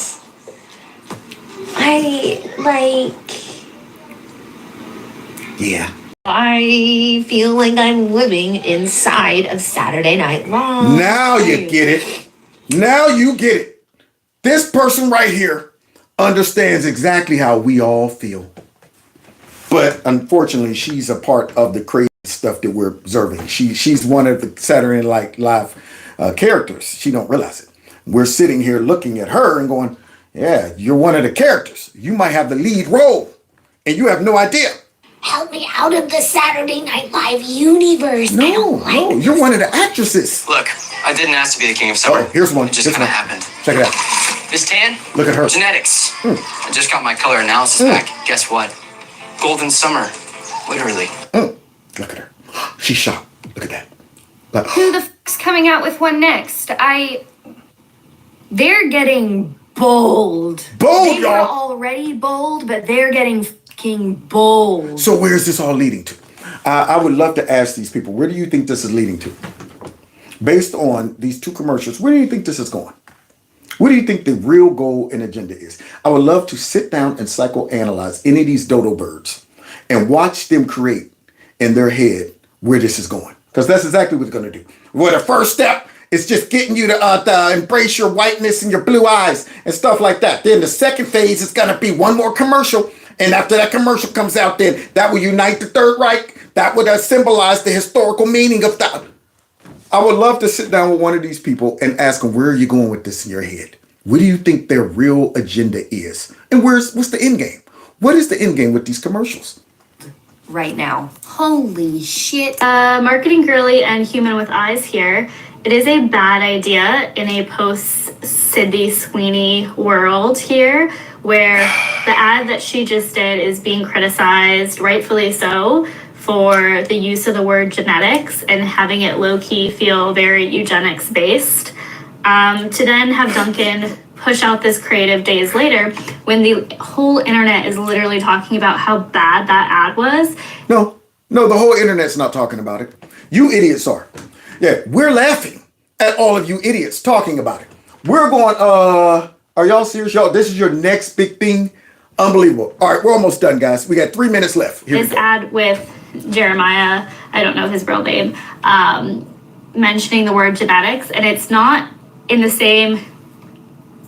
Yeah. I feel like I'm living inside of Saturday Night Live. Now you get it. Now you get it. This person right here understands exactly how we all feel. But unfortunately, she's a part of the crazy stuff that we're observing. She's one of the Saturday Night Live characters. She don't realize it. We're sitting here looking at her and going, Yeah, you're one of the characters. You might have the lead role, and you have no idea. Help me out of the Saturday Night Live universe. No, you're one of the actresses. Look, I didn't ask to be the king of summer. Oh, here's one. It just kind of happened. Check it out. This tan? Look at her. Genetics. I just got my color analysis back. Guess what? Golden summer. Literally. Look at her. She's shocked. Look at that. But, Who the f***'s coming out with one next? They're getting bold. Bold, They were y'all. already bold, but they're getting fucking bold. so where's this all leading to? I would love to ask these people, where do you think this is leading to? Based on these two commercials, where do you think this is going? What do you think the real goal and agenda is? I would love to sit down and psychoanalyze any of these dodo birds and watch them create in their head where this is going. Because that's exactly what it's going to do. Well, the first step is just getting you to embrace your whiteness and your blue eyes and stuff like that. Then the second phase is going to be one more commercial. And after that commercial comes out, then that will unite the Third Reich. That would symbolize the historical meaning of that. I would love to sit down with one of these people and ask them, where are you going with this in your head? What do you think their real agenda is? And what's the end game? What is the end game with these commercials? Right now. Holy shit. Marketing girly and human with eyes here. It is a bad idea in a post-Sydney Sweeney world here, where the ad that she just did is being criticized, rightfully so, for the use of the word genetics and having it low-key feel very eugenics based. To then have Duncan push out this creative days later when the whole internet is literally talking about how bad that ad was. No, the whole internet's not talking about it. You idiots are. Yeah, we're laughing at all of you idiots talking about it. We're going, are y'all serious? Y'all, this is your next big thing? Unbelievable. All right, we're almost done, guys. We got 3 minutes left. Here This ad with Jeremiah, I don't know his real name, mentioning the word genetics, and it's not in the same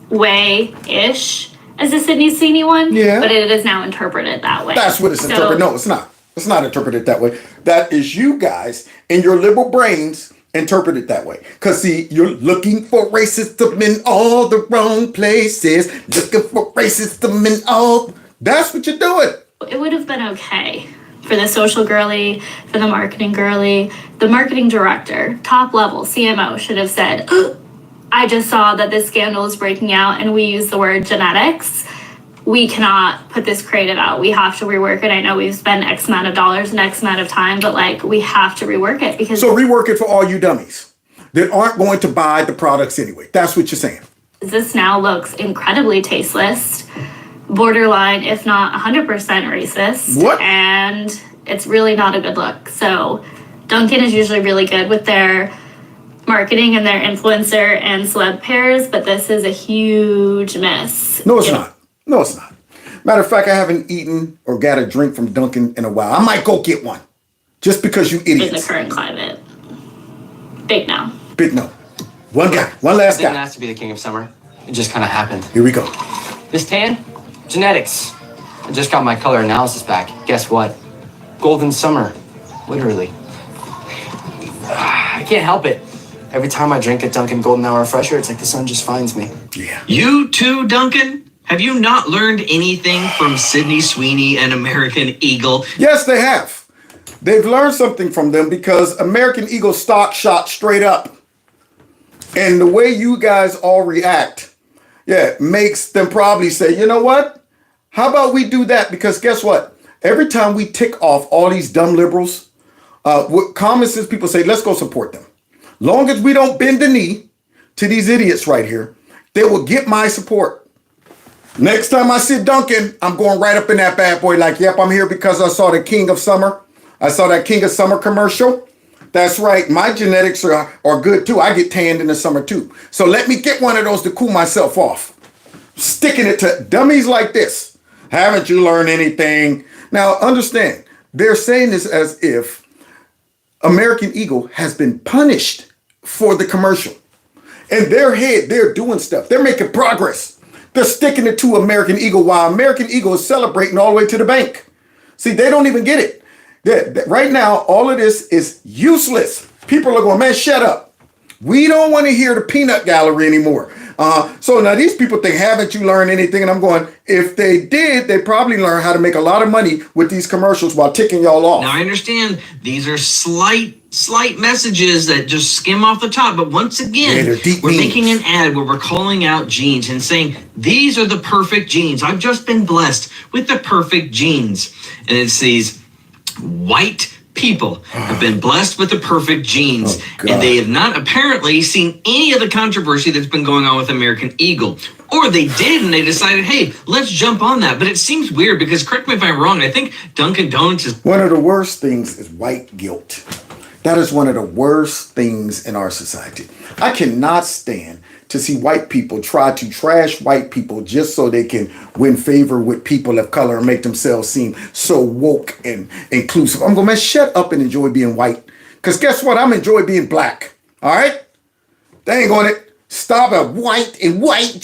way-ish as the Sydney Sweeney one, but it is now interpreted that way. That's what it's interpreted. No, it's not. It's not interpreted that way. That is you guys in your liberal brains interpret it that way. Because, see, you're looking for racism in all the wrong places. Looking for racism in all... That's what you're doing. It would have been okay for the social girly, for the marketing girly. The marketing director, top level, CMO, should have said, I just saw that this scandal is breaking out and we use the word genetics. We cannot put this creative out. We have to rework it. I know we've spent X amount of dollars and X amount of time, but like we have to rework it because... So rework it for all you dummies that aren't going to buy the products anyway. That's what you're saying. This now looks incredibly tasteless, borderline, if not 100% racist. What? And it's really not a good look. So Dunkin' is usually really good with their marketing and their influencer and celeb pairs, but this is a huge miss. No, it's not. No, it's not. Matter of fact, I haven't eaten or got a drink from Dunkin' in a while. I might go get one. Just because you idiots. In the current climate. Big no. Big no. One guy. One last guy. I didn't ask to be the king of summer. It just kind of happened. Here we go. This tan? Genetics. I just got my color analysis back. Guess what? Golden summer. Literally. I can't help it. Every time I drink a Dunkin' Golden Hour Refresher, it's like the sun just finds me. Yeah. You too, Duncan? Have you not learned anything from Sydney Sweeney and American Eagle? Yes, they have. They've learned something from them because American Eagle stock shot straight up. And the way you guys all react, makes them probably say, you know what? How about we do that? Because guess what? Every time we tick off all these dumb liberals, what common sense people say, let's go support them. Long as we don't bend the knee to these idiots right here, they will get my support. Next time I see Duncan, I'm going right up in that bad boy like, yep, I'm here because I saw the King of Summer. I saw that King of Summer commercial. That's right. My genetics are good too. I get tanned in the summer too. So let me get one of those to cool myself off. Sticking it to dummies like this. Haven't you learned anything? Now understand, they're saying this as if American Eagle has been punished for the commercial. In their head, they're doing stuff. They're making progress. They're sticking it to American Eagle while American Eagle is celebrating all the way to the bank. See, they don't even get it. Right now, all of this is useless. People are going, man, shut up. We don't want to hear the peanut gallery anymore. So now these people think, haven't you learned anything? And I'm going, if they did, they probably learned how to make a lot of money with these commercials while ticking y'all off. Now I understand these are slight messages that just skim off the top, but once again, we're making an ad where we're calling out jeans and saying, these are the perfect jeans. I've just been blessed with the perfect jeans. And it's these white people have been blessed with the perfect jeans, and they have not apparently seen any of the controversy that's been going on with American Eagle. Or they did, and they decided, hey, let's jump on that. But it seems weird because, correct me if I'm wrong, I think Dunkin' Donuts is... One of the worst things is white guilt. That is one of the worst things in our society. I cannot stand to see white people try to trash white people just so they can win favor with people of color and make themselves seem so woke and inclusive. I'm going, man, shut up and enjoy being white. Because guess what? I'm enjoy being black. All right? Dang on it. Stop at white and white.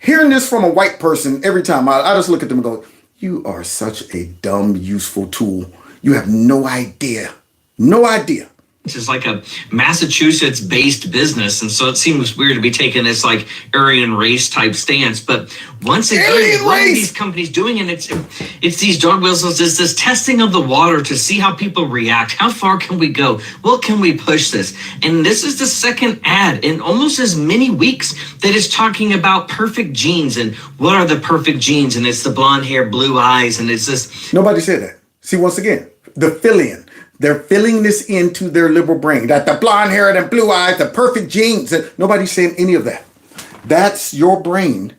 Hearing this from a white person every time, I just look at them and go, you are such a dumb, useful tool. You have no idea. No idea. This is like a Massachusetts-based business, and so it seems weird to be taking this like Aryan race type stance. But once again, what are these companies doing? And it's these dog whistles. It's this testing of the water to see how people react. How far can we go? What can we push this? And this is the second ad in almost as many weeks that is talking about perfect genes and what are the perfect genes. And it's the blonde hair, blue eyes, and it's this. Nobody said that. See, once again, the fill-in. They're filling this into their liberal brain. That the blonde hair and blue eyes, the perfect genes. Nobody's saying any of that. That's your brain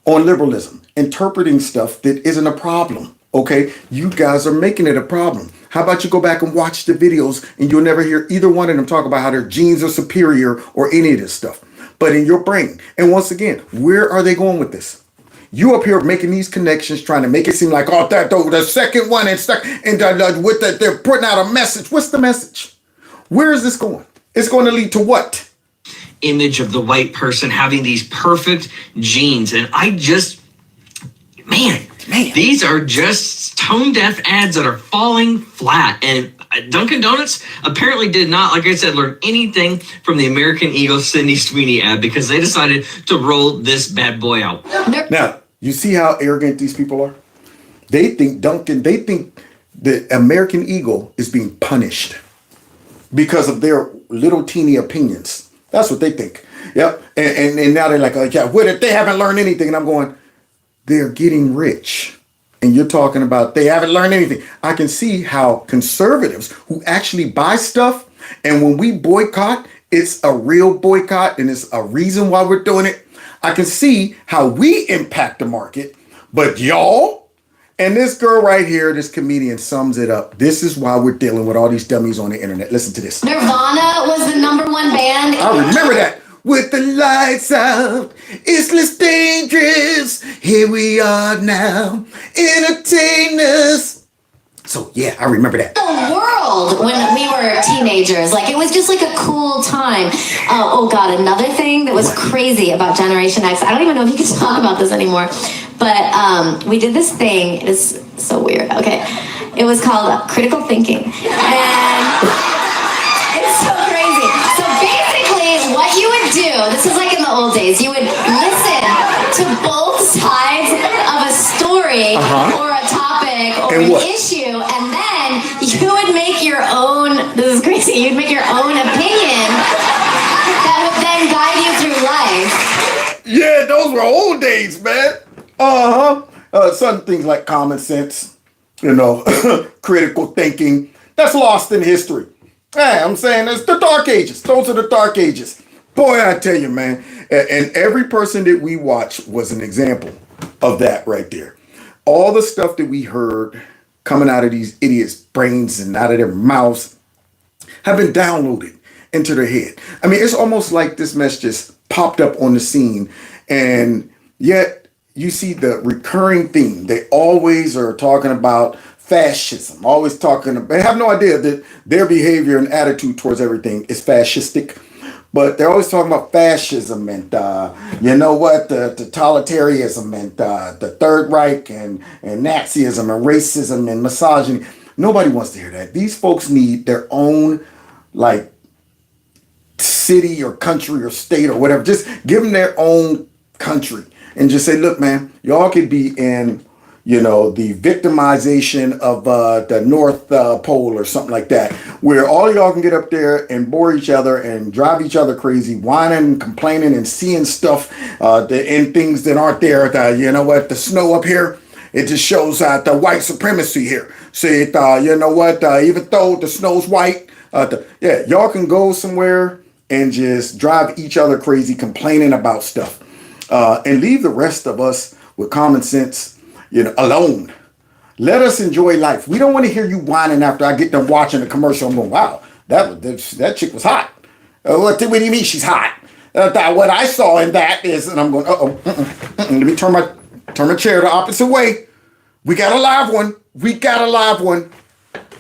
on liberalism, interpreting stuff that isn't a problem. Okay? You guys are making it a problem. How about you go back and watch the videos and you'll never hear either one of them talk about how their genes are superior or any of this stuff. But in your brain. And once again, where are they going with this? You up here making these connections, trying to make it seem like, oh, the second one and stuck, and they're putting out a message. What's the message? Where is this going? It's going to lead to what? Image of the white person having these perfect genes. And I just, man, these are just tone deaf ads that are falling flat. And Dunkin' Donuts apparently did not, like I said, learn anything from the American Eagle Sydney Sweeney ad because they decided to roll this bad boy out. Now, you see how arrogant these people are? They think the American Eagle is being punished because of their little teeny opinions. That's what they think. Yep. And now they're like, oh, yeah, what if they haven't learned anything? And I'm going, they're getting rich. And you're talking about they haven't learned anything. I can see how conservatives who actually buy stuff, and when we boycott, it's a real boycott and it's a reason why we're doing it. I can see how we impact the market, but y'all and this girl right here, this comedian sums it up. This is why we're dealing with all these dummies on the internet. Listen to this. Nirvana was the #1 band. I remember that. With the lights out, it's less dangerous. Here we are now, entertainers. So yeah, I remember that. The world when we were teenagers, like it was just like a cool time. Oh God, another thing that was crazy about Generation X. I don't even know if you can talk about this anymore, but we did this thing. It's so weird. Okay, it was called critical thinking, and it's so crazy. So basically, what you would do, this is like in the old days, you would listen to both sides of a story or a topic or an issue, and then you would make your own, this is crazy, you'd make your own opinion that would then guide you through life. Yeah, those were old days, man. Some things like common sense, critical thinking, that's lost in history. Hey, I'm saying it's the dark ages. Those are the dark ages. Boy, I tell you, man. And every person that we watch was an example of that right there. All the stuff that we heard coming out of these idiots' brains and out of their mouths have been downloaded into their head. I mean, it's almost like this mess just popped up on the scene, and yet you see the recurring theme. They always are talking about fascism, always talking about, they have no idea that their behavior and attitude towards everything is fascistic. But they're always talking about fascism and, the totalitarianism and the Third Reich and Nazism and racism and misogyny. Nobody wants to hear that. These folks need their own, city or country or state or whatever. Just give them their own country and just say, look, man, y'all could be in, you know, the victimization of the North Pole or something like that, where all y'all can get up there and bore each other and drive each other crazy, whining and complaining and seeing stuff and things that aren't there. You know what, the snow up here, it just shows the white supremacy here. See, you know what, even though the snow's white, yeah, y'all can go somewhere and just drive each other crazy, complaining about stuff, and leave the rest of us with common sense, you know, alone. Let us enjoy life. We don't want to hear you whining after I get done watching the commercial. I'm going, wow, that chick was hot. What do you mean she's hot? What I saw in that is, and I'm going, let me turn my chair the opposite way. We got a live one. We got a live one.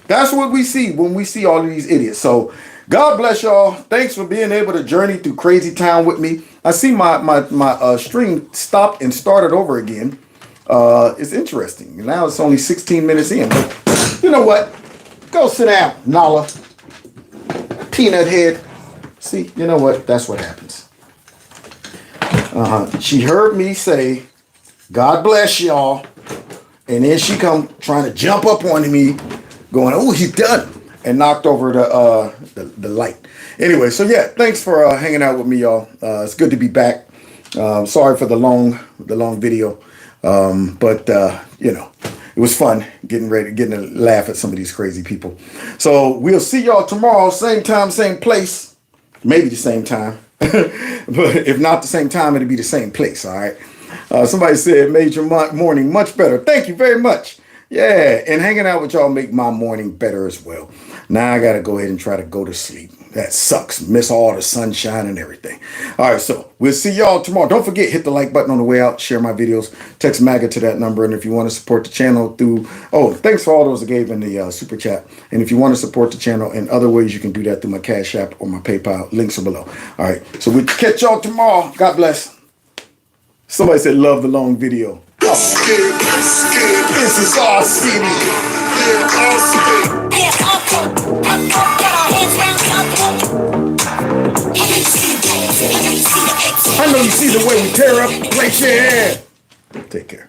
That's what we see when we see all of these idiots. So God bless y'all. Thanks for being able to journey through Crazy Town with me. I see my stream stopped and started over again. It's interesting. Now it's only 16 minutes in. But you know what? Go sit down, Nala. Peanut head. See, you know what? That's what happens. She heard me say, God bless y'all. And then she come trying to jump up on me, going, oh, he's done. And knocked over the light. Anyway, so yeah, thanks for hanging out with me, y'all. It's good to be back. Sorry for the long video. But you know, it was fun getting to laugh at some of these crazy people. So we'll see y'all tomorrow, same time, same place, maybe the same time, but if not the same time, it'll be the same place. All right. Somebody said made your morning much better. Thank you very much. Yeah, and hanging out with y'all make my morning better as well. Now I gotta go ahead and try to go to sleep. That sucks. Miss all the sunshine and everything. All right, so we'll see y'all tomorrow. Don't forget, hit the like button on the way out. Share my videos. Text MAGA to that number. And if you want to support the channel through... Oh, thanks for all those that gave in the super chat. And if you want to support the channel in other ways, you can do that through my Cash App or my PayPal. Links are below. All right, so we'll catch y'all tomorrow. God bless. Somebody said love the long video. Oh. This is our city. I know you see the way we tear up. Raise your hand. Take care.